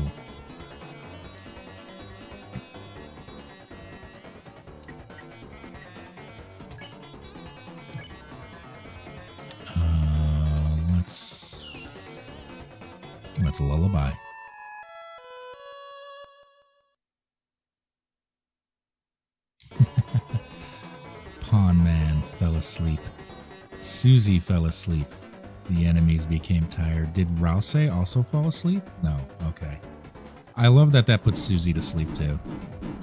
Let's lullaby. Pawn Man fell asleep. Susie fell asleep. The enemies became tired. Did Rouse also fall asleep? No. Okay. I love that puts Susie to sleep too.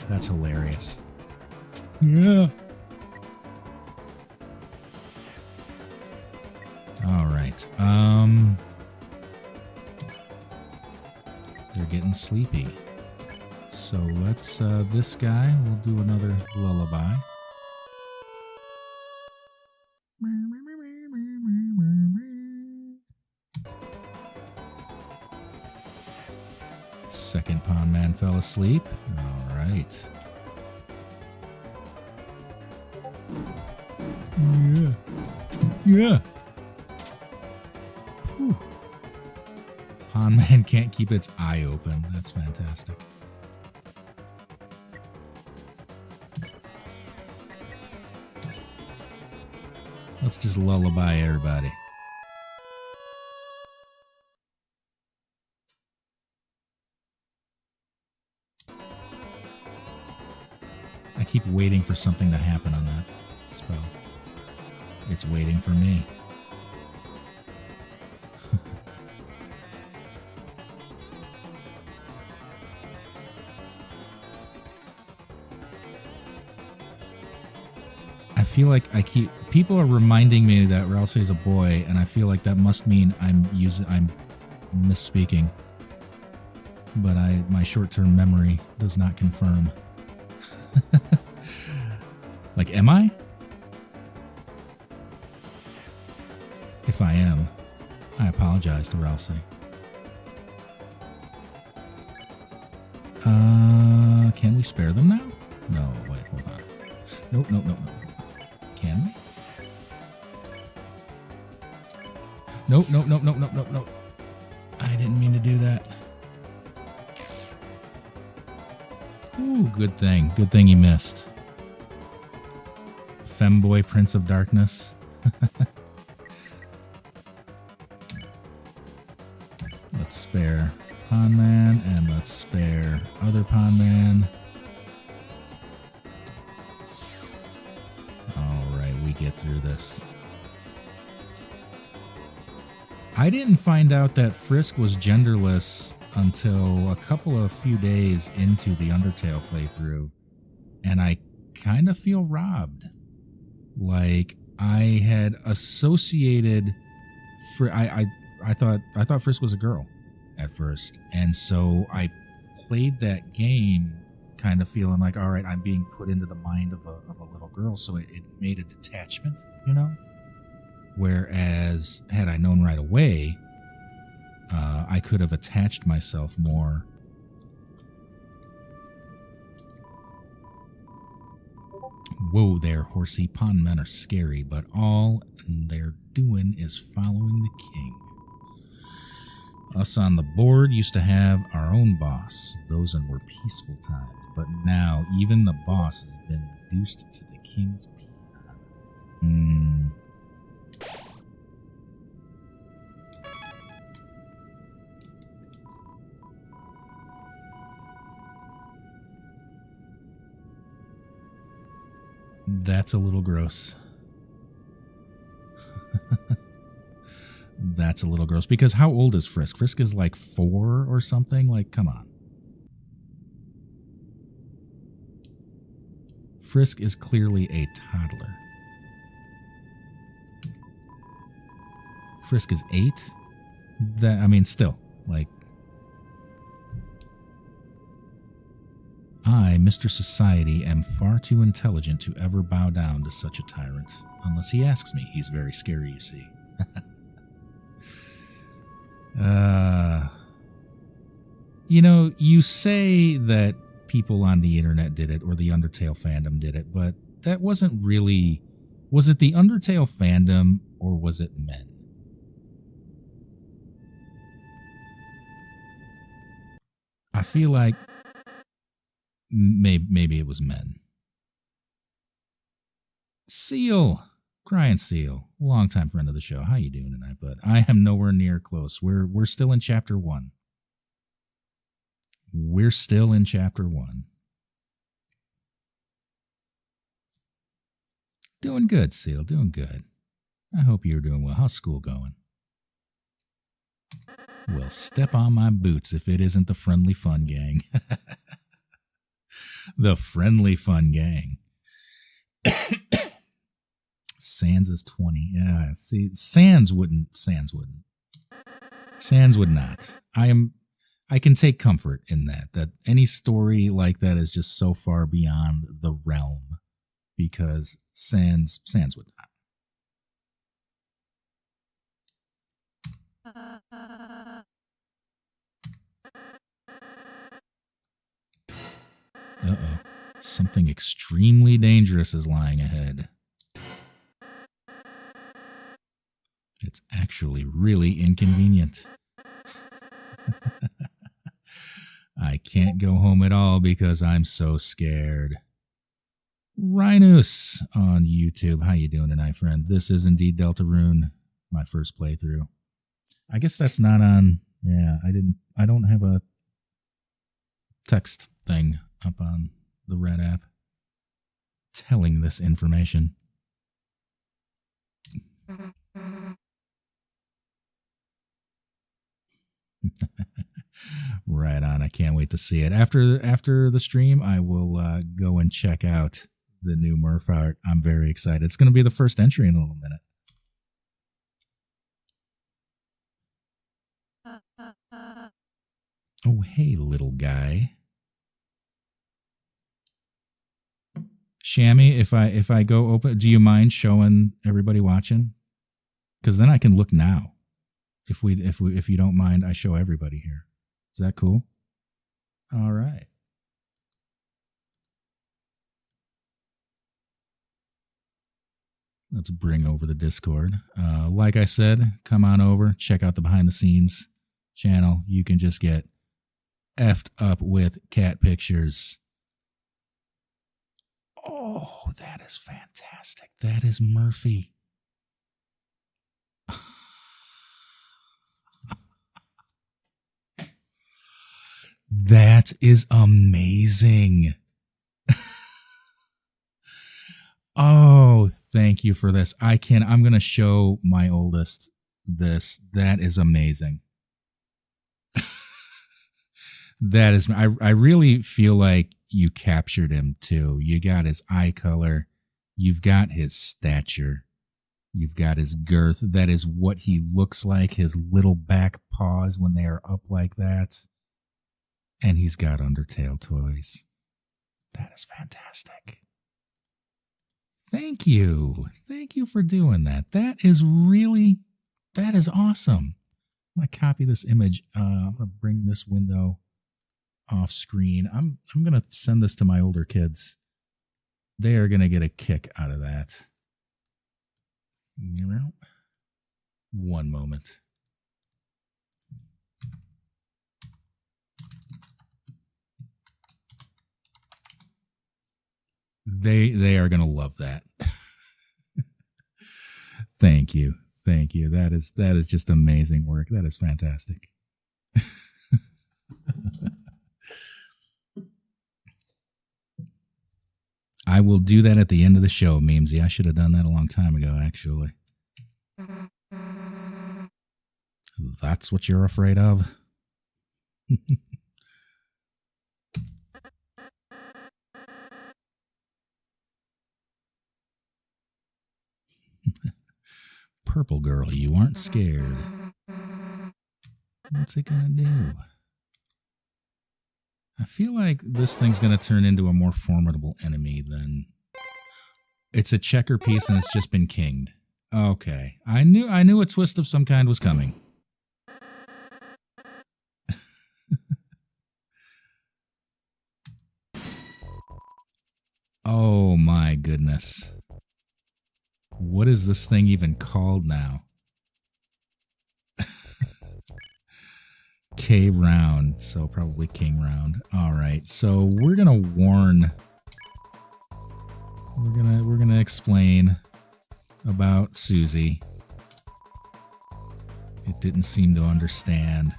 That's hilarious. Yeah. All right. They're getting sleepy. So let's, this guy, we'll do another lullaby. Second Pawn Man fell asleep. All right. Yeah. Yeah. Whew. Pawn Man can't keep its eye open. That's fantastic. Let's just lullaby everybody. I keep waiting for something to happen on that spell. It's waiting for me. I feel like people are reminding me that Ralsei is a boy, and I feel like that must mean I'm misspeaking. But my short-term memory does not confirm. Like, am I? If I am, I apologize to Ralsei. Can we spare them now? No, wait, hold on. Nope. Can we? Nope. I didn't mean to do that. Ooh, good thing. Good thing he missed. Femboy Prince of Darkness. Let's spare Pawn Man, and let's spare other Pawn Man. Alright, we get through this. I didn't find out that Frisk was genderless until a few days into the Undertale playthrough, and I kind of feel robbed. Like, I had associated I thought Frisk was a girl at first, and so I played that game kind of feeling like, all right, I'm being put into the mind of a little girl, so it made a detachment, you know? Whereas, had I known right away, I could have attached myself more. Whoa there, horsey. Pawn men are scary, but all they're doing is following the king. Us on the board used to have our own boss. Those were peaceful times, but now even the boss has been reduced to the king's peon. That's a little gross. That's a little gross. Because how old is Frisk? Frisk is like 4 or something? Like, come on. Frisk is clearly a toddler. Frisk is 8? Still, like... I, Mr. Society, am far too intelligent to ever bow down to such a tyrant. Unless he asks me. He's very scary, you see. You know, you say that people on the internet did it, or the Undertale fandom did it, but that wasn't really... Was it the Undertale fandom, or was it men? I feel like... Maybe it was men. Seal! Crying Seal. Longtime friend of the show. How you doing tonight, bud? I am nowhere near close. We're still in chapter 1. We're still in chapter 1. Doing good, Seal. Doing good. I hope you're doing well. How's school going? Well, step on my boots if it isn't the Friendly Fun Gang. The Friendly Fun Gang. Sans is 20. Yeah, see, Sans would not. I can take comfort in that any story like that is just so far beyond the realm, because Sans would not. Uh-oh. Something extremely dangerous is lying ahead. It's actually really inconvenient. I can't go home at all because I'm so scared. Rhinus on YouTube. How you doing tonight, friend? This is indeed Deltarune, my first playthrough. I guess that's not on. Yeah, I don't have a text thing up on the Red app telling this information. Right on. I can't wait to see it. After the stream, I will go and check out the new Murph art. I'm very excited. It's going to be the first entry in a little minute. Oh, hey, little guy. Shammy, if I go open, do you mind showing everybody watching? Because then I can look now. If you don't mind, I show everybody here. Is that cool? All right. Let's bring over the Discord. Like I said, come on over, check out the behind the scenes channel. You can just get effed up with cat pictures. Oh, that is fantastic. That is Murphy. That is amazing. Oh, thank you for this. I'm going to show my oldest this. That is amazing. That is, I really feel like you captured him too. You got his eye color. You've got his stature. You've got his girth. That is what he looks like. His little back paws when they are up like that. And he's got Undertale toys. That is fantastic. Thank you. Thank you for doing that. That is awesome. I'm going to copy this image. I'm going to bring this window off screen. I'm going to send this to my older kids. They are going to get a kick out of that. One moment. They are going to love that. Thank you. Thank you. That is just amazing work. That is fantastic. I will do that at the end of the show, Memesy. I should have done that a long time ago, actually. That's what you're afraid of? Purple girl, you aren't scared. What's it gonna do? I feel like this thing's gonna turn into a more formidable enemy than... It's a checker piece and it's just been kinged. Okay. I knew a twist of some kind was coming. Oh my goodness. What is this thing even called now? K round, so probably king round. All right, so we're gonna warn. We're gonna explain about Susie. It didn't seem to understand.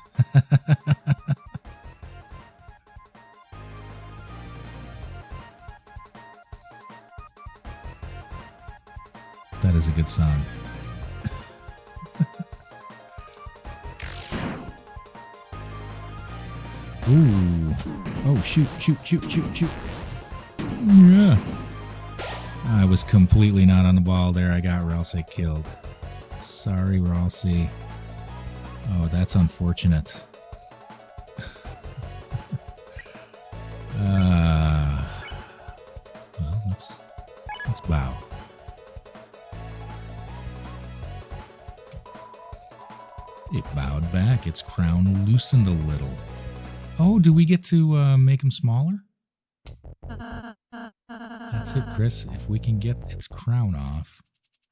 That is a good song. Ooh. Oh, shoot. Yeah. I was completely not on the ball there. I got Ralsei killed. Sorry, Ralsei. Oh, that's unfortunate. Well, let's bow. It bowed back. Its crown loosened a little. Oh, do we get to make him smaller? That's it, Chris. If we can get its crown off.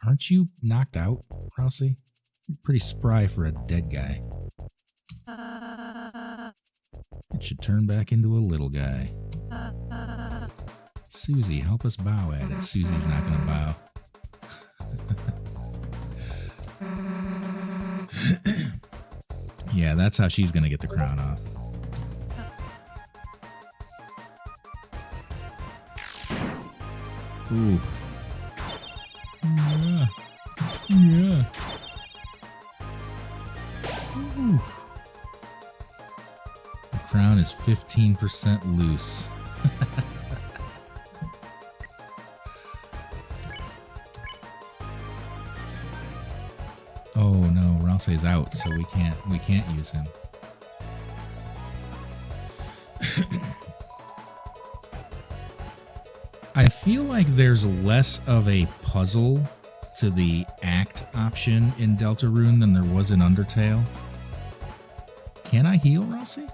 Aren't you knocked out, Ralsei? You're pretty spry for a dead guy. It should turn back into a little guy. Susie, help us bow at it. Susie's not going to bow. Yeah, that's how she's going to get the crown off. Ooh. Yeah. Yeah. Ooh. The crown is 15% loose. Oh no, Ralsei's out, so we can't use him. I feel like there's less of a puzzle to the act option in Deltarune than there was in Undertale. Can I heal Ralsei?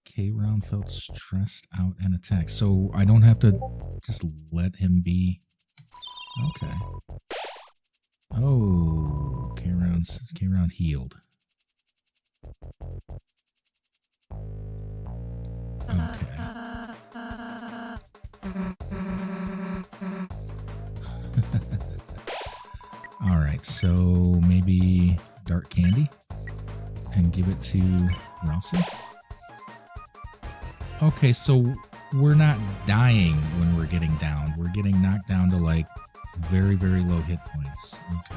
K-Round felt stressed out and attacked. So I don't have to just let him be. Okay. Oh, K-Round healed. Okay. All right, so maybe Dark Candy and give it to Ralsei. Okay, so we're not dying when we're getting down. We're getting knocked down to like very, very low hit points. Okay.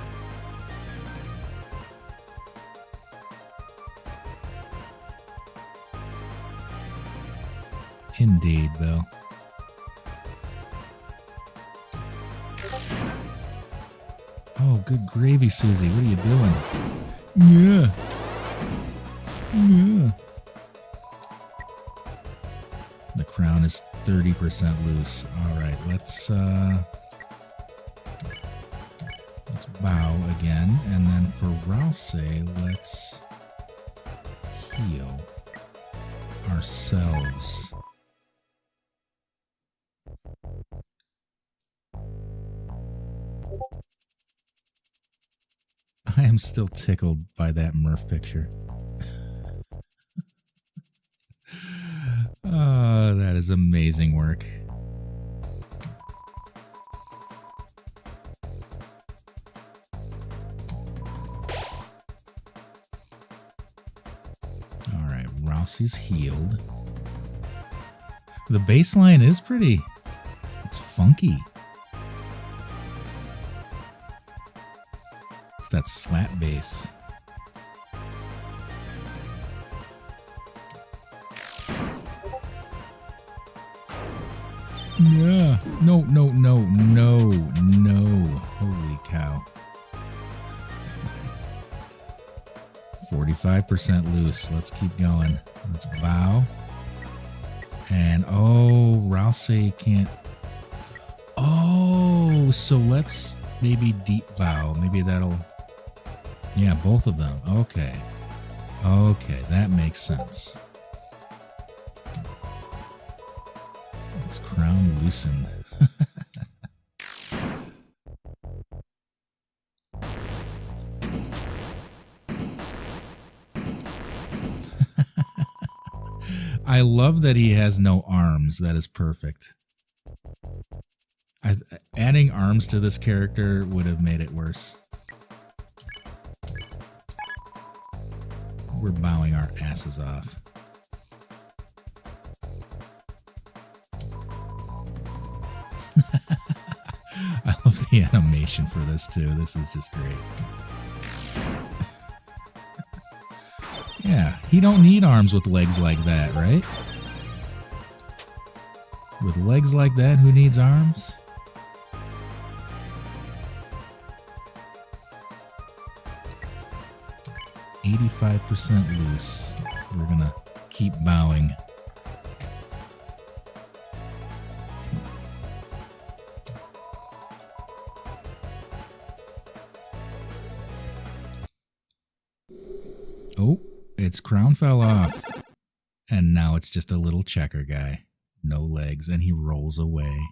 Indeed, Bill. Oh, good gravy, Susie. What are you doing? Yeah. Yeah. The crown is 30% loose. All right, let's bow again, and then for Ralsei, let's heal ourselves. I am still tickled by that Murph picture. Oh, that is amazing work. All right, Ralsei's healed. The baseline is pretty. It's funky. It's that slap bass. Yeah. No, no, no, no, no. Holy cow. 45% loose. Let's keep going. Let's bow. And oh, Ralsei can't. Oh, so let's maybe deep bow. Maybe that'll. Yeah, both of them. Okay. Okay, that makes sense. It's crown loosened. I love that he has no arms. That is perfect. Adding arms to this character would have made it worse. We're bowing our asses off. I love the animation for this too. This is just great. Yeah, he don't need arms with legs like that, right? With legs like that, who needs arms? %85 loose. We're gonna keep bowing. Oh, its crown fell off. And now it's just a little checker guy. No legs, and he rolls away.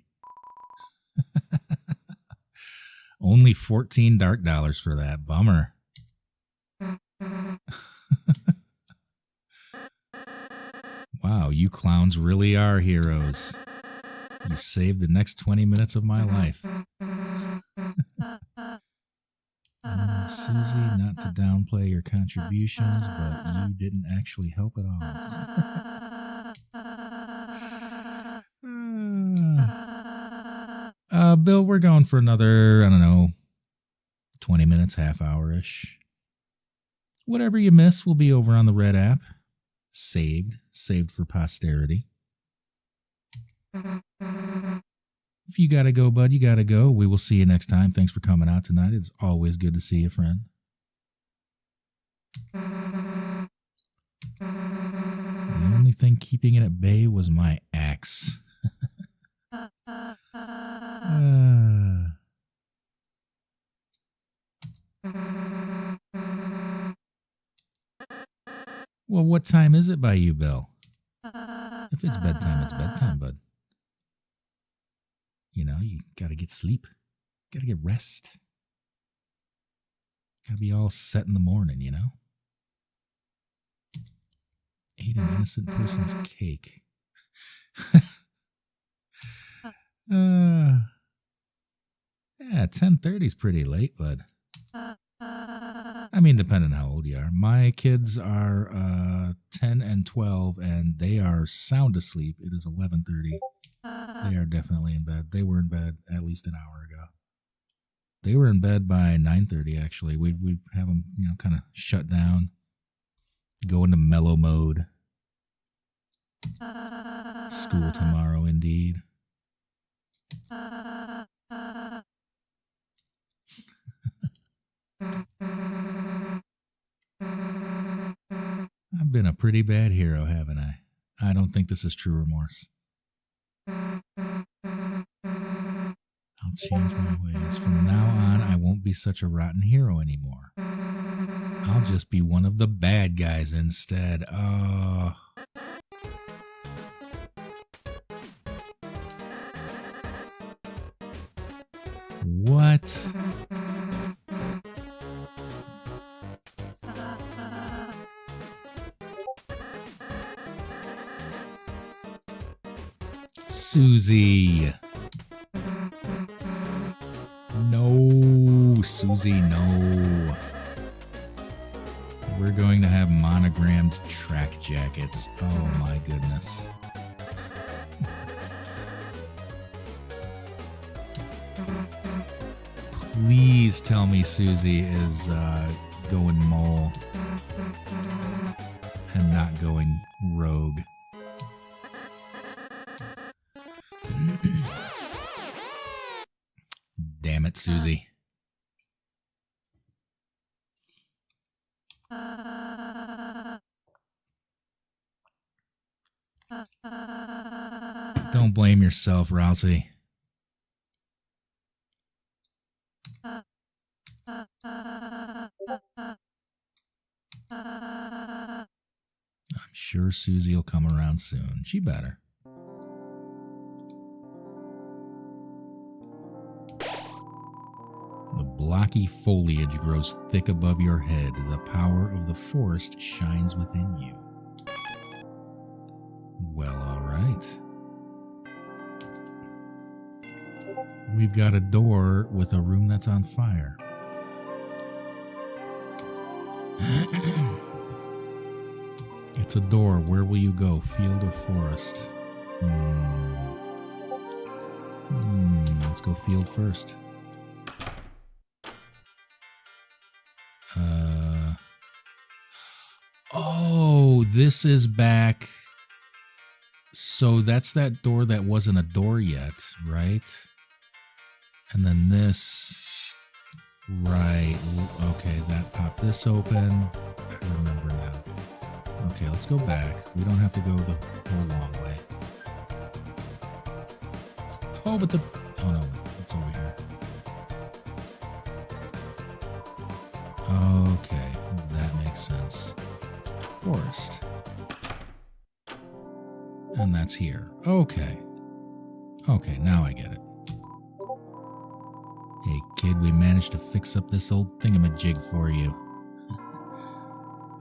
Only 14 dark dollars for that. Bummer. Wow, you clowns really are heroes. You saved the next 20 minutes of my life. Susie, not to downplay your contributions, but you didn't actually help at all. Bill, we're going for another, I don't know, 20 minutes, half hour-ish. Whatever you miss will be over on the Red app. Saved for posterity. If you gotta go, bud, you gotta go. We will see you next time. Thanks for coming out tonight. It's always good to see you, friend. The only thing keeping it at bay was my axe. Well, what time is it by you, Bill? If it's bedtime, bud. You know, you gotta get sleep. Gotta get rest. Gotta be all set in the morning, you know? Ate an innocent person's cake. Yeah, 10:30 is pretty late, but I mean, depending on how old you are. My kids are 10 and 12, and they are sound asleep. It is 11:30. They are definitely in bed. They were in bed at least an hour ago. They were in bed by 9:30, actually. We'd have them, you know, kind of shut down, go into mellow mode. School tomorrow, indeed. I've been a pretty bad hero, haven't I? I don't think this is true remorse. I'll change my ways. From now on, I won't be such a rotten hero anymore. I'll just be one of the bad guys instead. Oh. What? Susie. No, Susie, no. We're going to have monogrammed track jackets. Oh my goodness. Please tell me Susie is going mole and not going rogue. Damn it, Susie. Don't blame yourself, Rousey. I'm sure Susie will come around soon. She better. The blocky foliage grows thick above your head. The power of the forest shines within you. Well, all right. We've got a door with a room that's on fire. It's a door. Where will you go? Field or forest? Let's go field first. Oh, this is back. So that's that door that wasn't a door yet, right? And then this, right? Okay, that popped this open. I remember now. Okay, let's go back. We don't have to go the whole long way. Oh, but oh no, it's over here. Okay, that makes sense. Forest. And that's here. Okay. Okay, now I get it. Hey, kid, we managed to fix up this old thingamajig for you.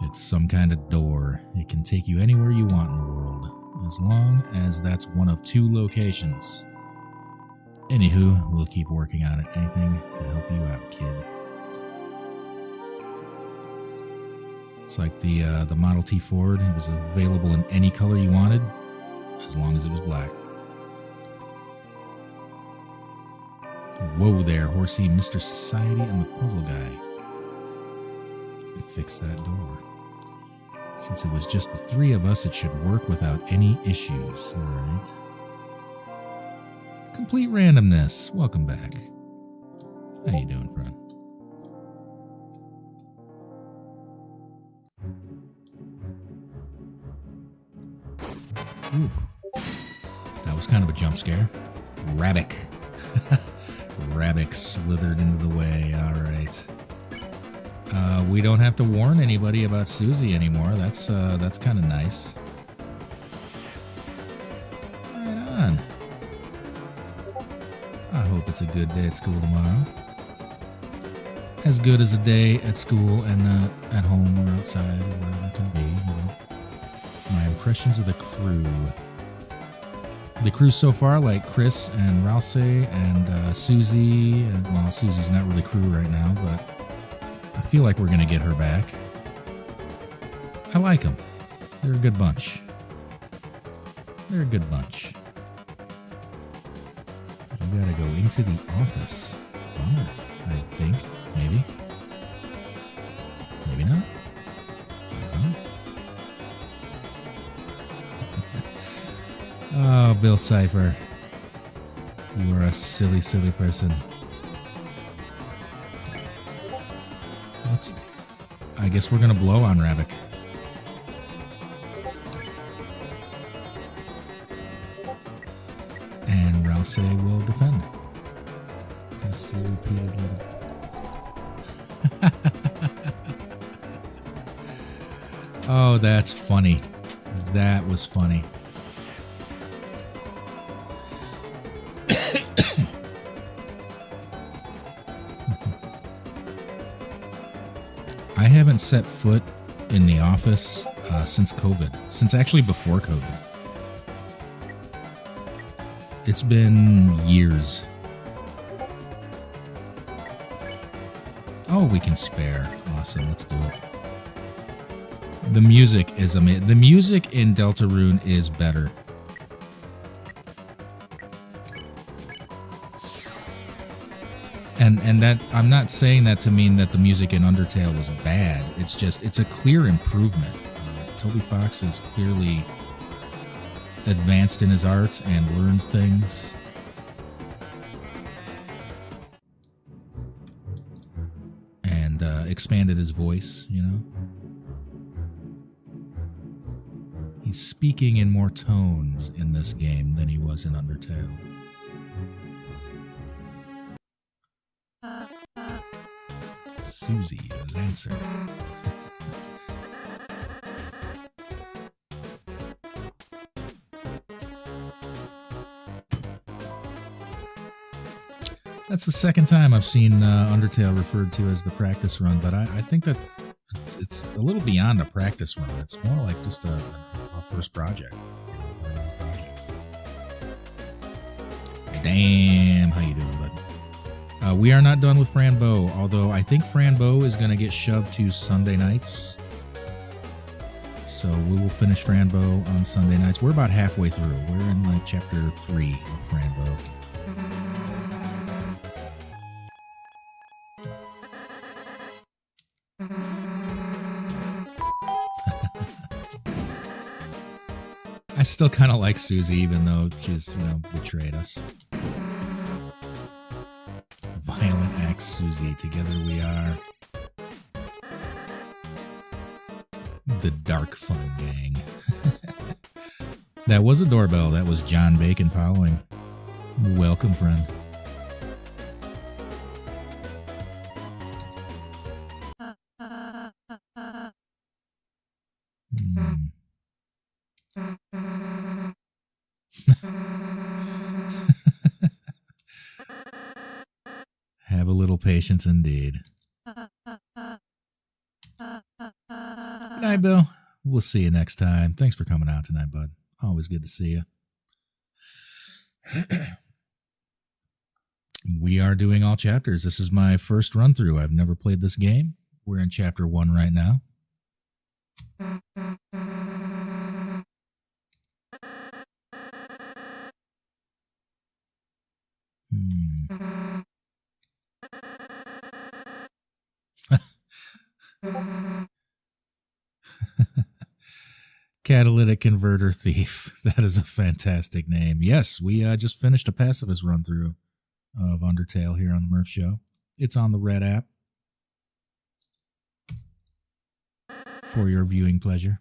It's some kind of door. It can take you anywhere you want in the world. as long as that's one of 2 locations. Anywho, we'll keep working on it. Anything to help you out, kid. It's like the Model T Ford. It was available in any color you wanted, as long as it was black. Whoa there, horsey, Mr. Society and the puzzle guy. Fix that door. Since it was just the 3 of us, it should work without any issues. Alright. Complete randomness. Welcome back. How you doing, friend? Ooh. That was kind of a jump scare. Rabbit. Rabbit slithered into the way. Alright. We don't have to warn anybody about Susie anymore. That's kind of nice. Right on. I hope it's a good day at school tomorrow. As good as a day at school and not at home or outside or wherever it can be. You know. My impressions of the crew. The crew so far, like Chris and Rouse and Susie. And, well, Susie's not really crew right now, but I feel like we're going to get her back. I like them. They're a good bunch. They're a good bunch. We got to go into the office. Oh, I think. Maybe. Maybe not. Oh, Bill Cipher. You are a silly, silly person. I guess we're going to blow on Rabbit. And Rouse will defend. Yes, he repeatedly. Oh, that's funny. That was funny. I haven't set foot in the office since COVID. Since actually before COVID. It's been years. Oh, we can spare. Awesome, let's do it. The music is amazing. The music in Deltarune is better. And that I'm not saying that to mean that the music in Undertale was bad. It's just it's a clear improvement. Toby Fox is clearly advanced in his art and learned things. And expanded his voice, you know. He's speaking in more tones in this game than he was in Undertale. Susie Lancer. That's the second time I've seen Undertale referred to as the practice run, but I think that it's a little beyond a practice run. It's more like just a first project. Damn, how you doing, bud? We are not done with Fran Bow, although I think Fran Bow is going to get shoved to Sunday nights. So we will finish Fran Bow on Sunday nights. We're about halfway through. We're in like chapter 3 of Fran Bow. I still kind of like Susie, even though she's, you know, betrayed us. Violent Axe Susie, together we are the Dark Fun Gang. That was a doorbell. That was John Bacon following. Welcome, friend. Have a little patience indeed. Good night, Bill. We'll see you next time. Thanks for coming out tonight, bud. Always good to see you. We are doing all chapters. This is my first run through. I've never played this game. We're in chapter 1 right now. Catalytic Converter Thief. That is a fantastic name. Yes, we just finished a pacifist run through of Undertale here on the Murph Show. It's on the Red app for your viewing pleasure.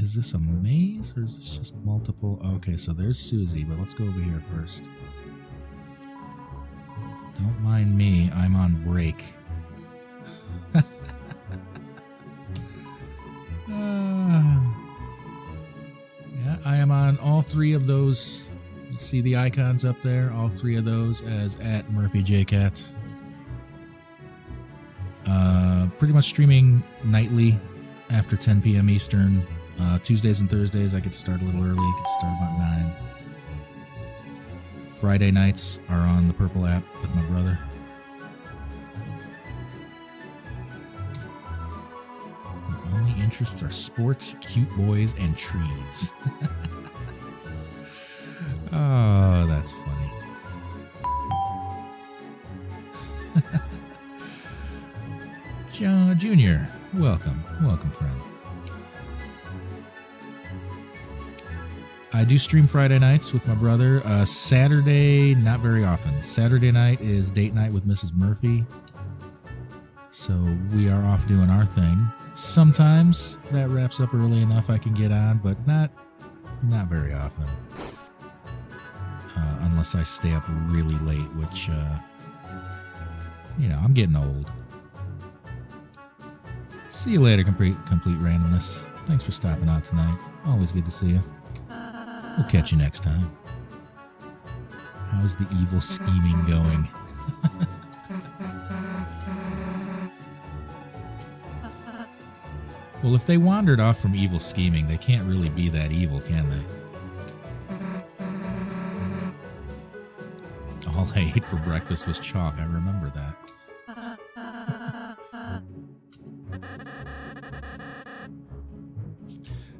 Is this a maze or is this just multiple? Okay, so there's Susie, but let's go over here first. Don't mind me, I'm on break. Yeah, I am on all 3 of those. You see the icons up there? All 3 of those as at MurphyJCat. Pretty much streaming nightly after 10 p.m. Eastern. Tuesdays and Thursdays, I could start a little early. I could start about 9. Friday nights are on the Purple app with my brother. My only interests are sports, cute boys, and trees. Oh, that's funny. Junior, welcome. Welcome, friend. I do stream Friday nights with my brother. Saturday, not very often. Saturday night is date night with Mrs. Murphy. So we are off doing our thing. Sometimes that wraps up early enough I can get on, but not very often. Unless I stay up really late, which, I'm getting old. See you later, complete randomness. Thanks for stopping out tonight. Always good to see you. We'll catch you next time. How's the evil scheming going? Well, if they wandered off from evil scheming, they can't really be that evil, can they? All I ate for breakfast was chalk. I remember that.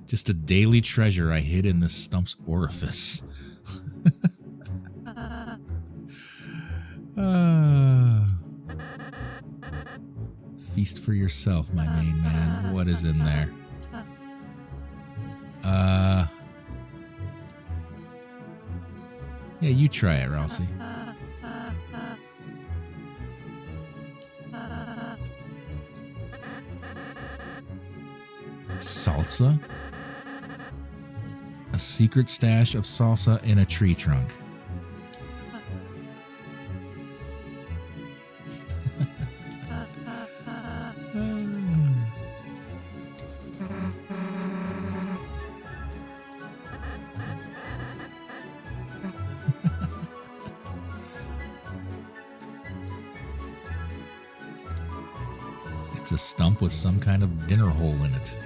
Just a daily treasure I hid in this stump's orifice. Feast for yourself, my main man. What is in there? Yeah, you try it, Ralsei. Salsa? A secret stash of salsa in a tree trunk. It's a stump with some kind of dinner hole in it.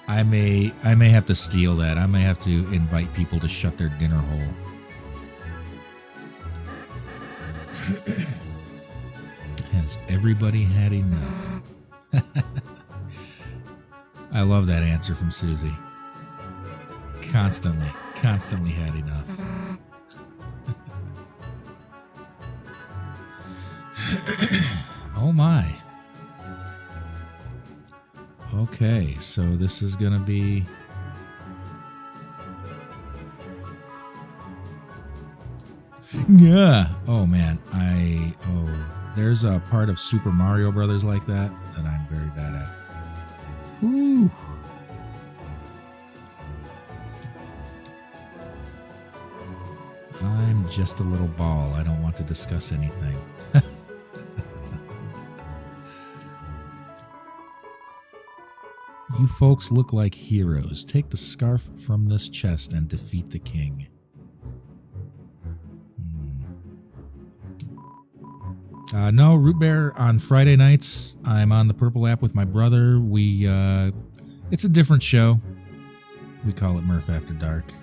I may have to steal that. I may have to invite people to shut their dinner hole. Has everybody had enough? I love that answer from Susie. Constantly had enough. Oh my. Okay, so this is gonna be... Yeah. Oh man, there's a part of Super Mario Brothers like that I'm very bad at. Woo. I'm just a little ball. I don't want to discuss anything. You folks look like heroes. Take the scarf from this chest and defeat the king. No, Root Bear, on Friday nights, I'm on the Purple app with my brother. It's a different show. We call it Murph After Dark.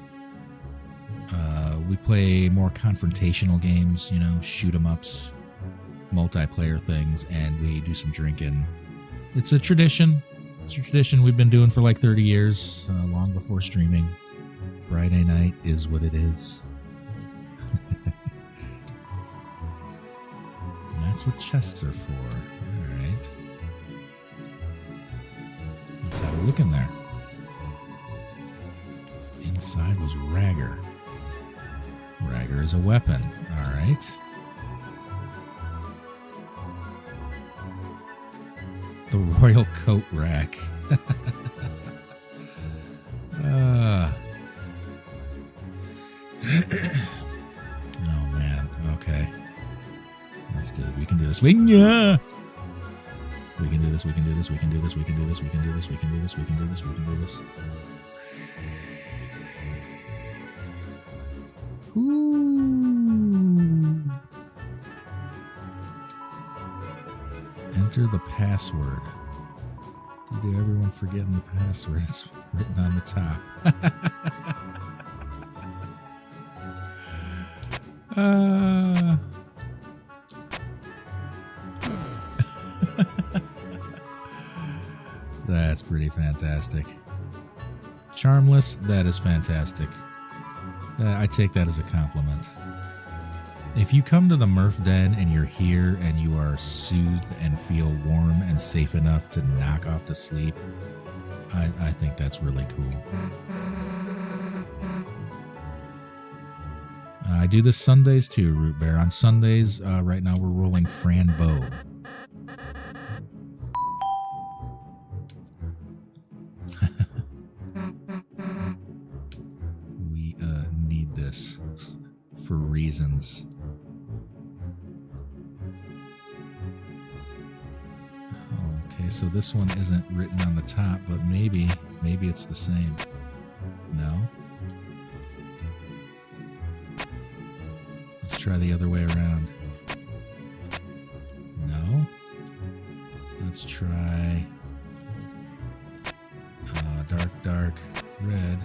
We play more confrontational games, you know, shoot-em-ups, multiplayer things, and we do some drinking. It's a tradition. It's a tradition we've been doing for like 30 years, long before streaming. Friday night is what it is. That's what chests are for. All right. Let's have a look in there. Inside was Ragger. Ragger is a weapon. All right. The Royal Coat Rack. Oh, man. Okay. Let's do it. We can do this. We can do this. We can do this. We can do this. We can do this. We can do this. We can do this. We can do this. We can do this. We can do this. Ooh. Enter the password. Did everyone forgetting the password? It's written on the top. That's pretty fantastic. Charmless, that is fantastic. I take that as a compliment. If you come to the Murph Den and you're here and you are soothed and feel warm and safe enough to knock off to sleep, I think that's really cool. I do this Sundays too, Root Bear. On Sundays, right now we're rolling Fran Bow. We need this for reasons. Okay, so this one isn't written on the top, but maybe it's the same. No? Let's try the other way around. No? Let's try dark, red.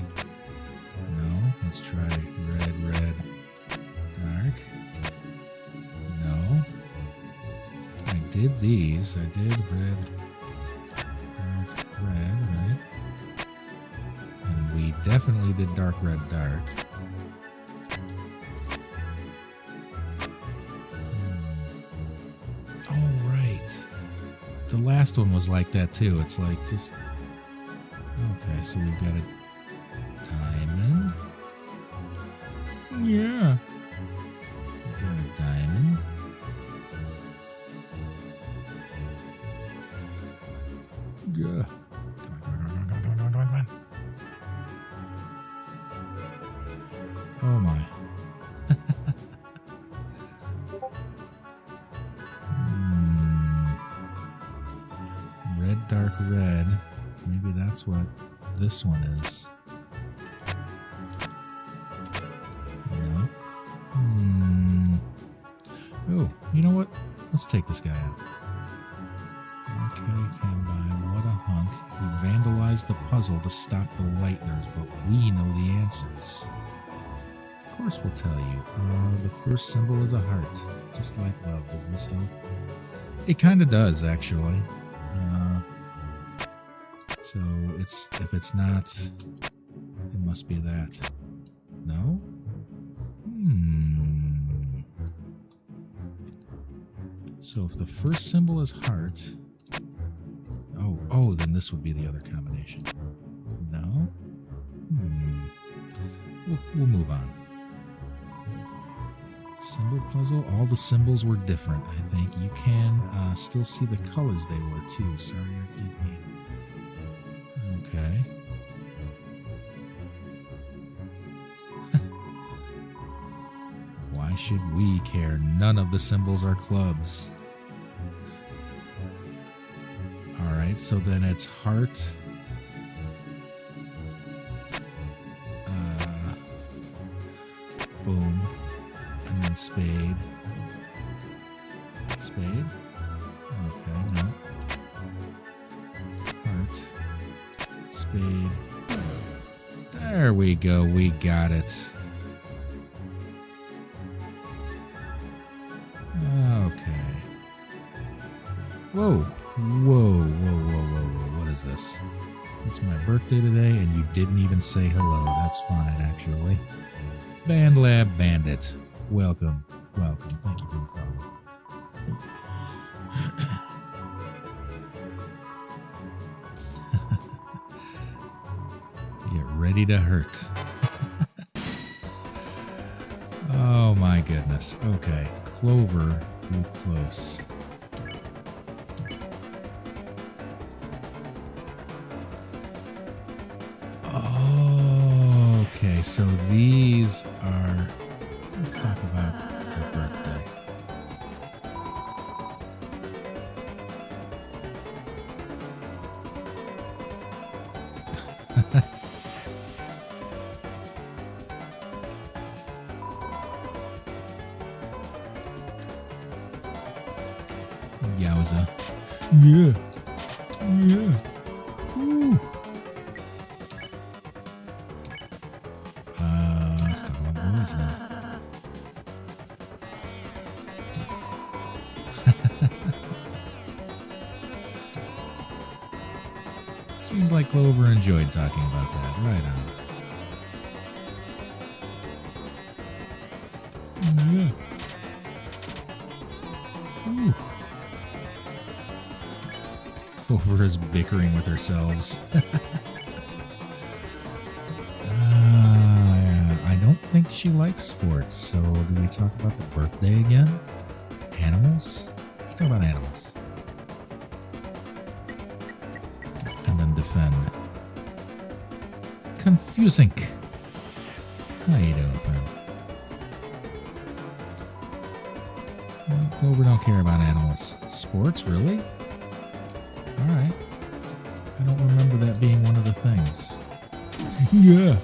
No? Let's try red, dark. No? I did these. I did red, dark, red, right? And we definitely did dark, red, dark. Oh, right. The last one was like that too. It's like just... Okay, so we've got a diamond. Yeah. We've got a diamond. Gah. Come on. Oh my. Red, dark, red. Maybe that's what this one is. No. Oh, you know what? Let's take this guy out. Okay, came by. What a hunk. He vandalized the puzzle to stop the Lighteners, but we know the answers. Of course we'll tell you. The first symbol is a heart. Just like love. Does this help? It kind of does, actually. So if it's not, it must be that. No? So if the first symbol is heart, oh, then this would be the other combination. No? We'll move on. Symbol puzzle. All the symbols were different, I think. You can still see the colors they were too. Sorry, I keep me. Okay. Why should we care? None of the symbols are clubs. Alright, so then it's heart, Boom. And then spade. Spade? Okay, no. Heart. Spade. There we go. We got it. Okay. Whoa. Whoa, whoa, whoa, whoa, whoa. What is this? It's my birthday today, and you didn't even say hello. That's fine, actually. Band Lab Bandit. Welcome. Welcome. Thank you for the follow. Get ready to hurt. Oh my goodness. Okay. Clover, too close. Okay, so these are... Let's talk about her birthday. Yowza. Yeah. Yeah. Woo. Let's talk about boys then. Seems like Clover enjoyed talking about that. Right on. Yeah. Ooh. Clover is bickering with herself. I don't think she likes sports, so do we talk about the birthday again? Animals? Let's talk about animals. And then defend. Confusing. How you doing, friend? Well, Clover don't care about animals. Sports, really? Alright. I don't remember that being one of the things. Yeah.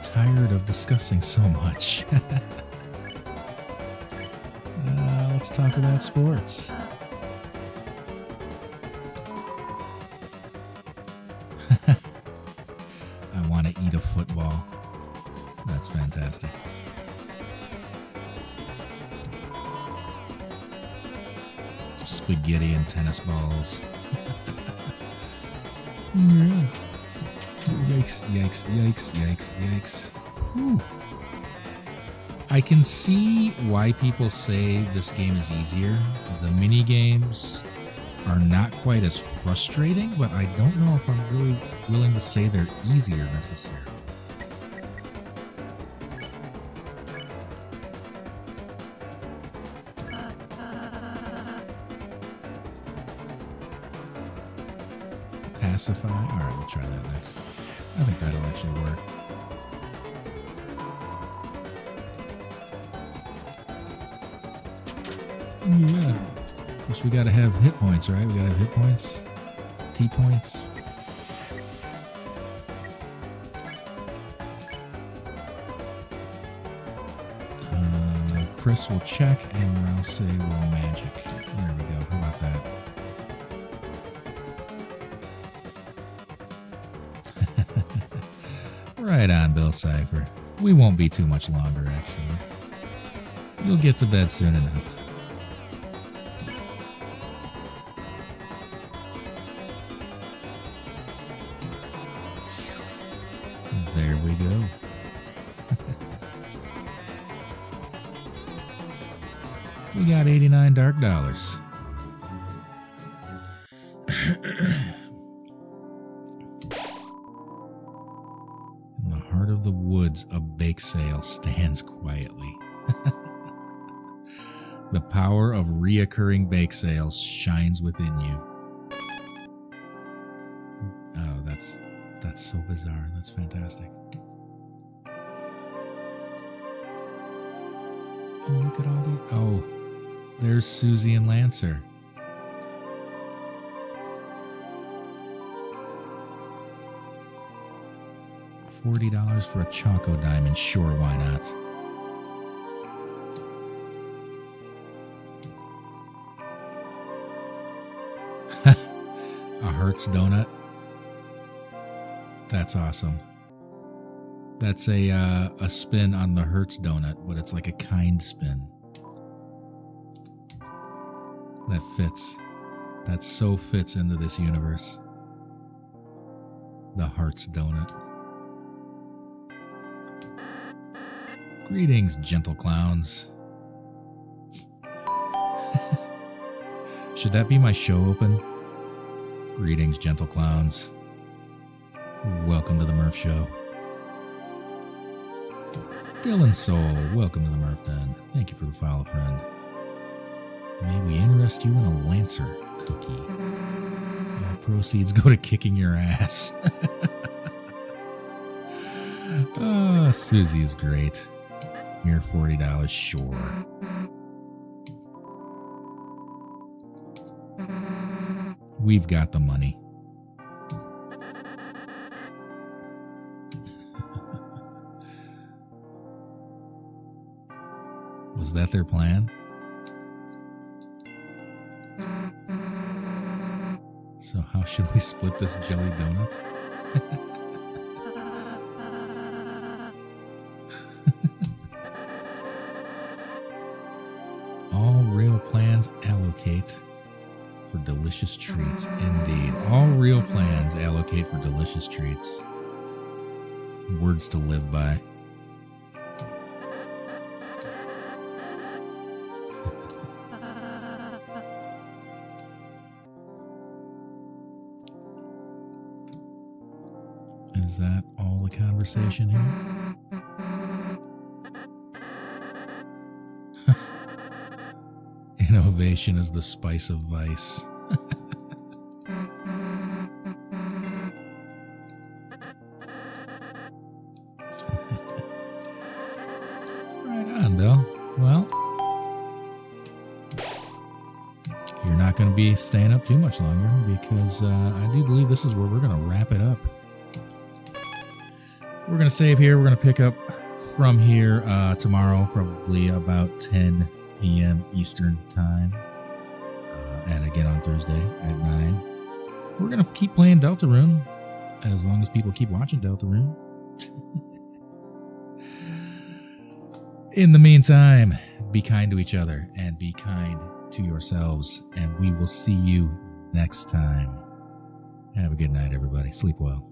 Tired of discussing so much. Let's talk about sports. I want to eat a football. That's fantastic. Spaghetti and tennis balls. Yeah. Yikes, yikes, yikes, yikes, yikes. Whew. I can see why people say this game is easier. The mini games are not quite as frustrating, but I don't know if I'm really willing to say they're easier necessarily. Pacify? Alright, we'll try that next. I think that'll actually work. Yeah. Of course, we gotta have hit points, right? We gotta have hit points. T-points. Chris will check and I'll say roll magic. There we go. How about that? Right on, Bill Cipher. We won't be too much longer, actually. You'll get to bed soon enough. There we go. We got 89 dark dollars. In the heart of the woods, a bake sale stands quietly. The power of reoccurring bake sales shines within you. Oh, that's so bizarre. That's fantastic. Oh, look at all the... Oh, there's Susie and Lancer. $40 for a Choco Diamond. Sure, why not? A Hertz donut. That's awesome. That's a spin on the Hertz donut, but it's like a kind spin. That fits. That so fits into this universe. The Hertz donut. Greetings, gentle clowns. Should that be my show open? Greetings, gentle clowns. Welcome to the Murph Show. Dylan Soul, welcome to the Murph Den. Thank you for the follow, friend. May we interest you in a Lancer cookie. All proceeds go to kicking your ass. Oh, Susie is great. Mere $40, sure. We've got the money. Was that their plan? So how should we split this jelly donut? All real plans allocate for delicious treats. Indeed. All real plans allocate for delicious treats. Words to live by. Is that all the conversation here? Innovation is the spice of vice. Right on, Bill. Well, you're not going to be staying up too much longer because I do believe this is where we're going to wrap it up. We're going to save here. We're going to pick up from here tomorrow, probably about 10 p.m. Eastern time. And again on Thursday at 9. We're going to keep playing Deltarune as long as people keep watching Deltarune. In the meantime, be kind to each other and be kind to yourselves. And we will see you next time. Have a good night, everybody. Sleep well.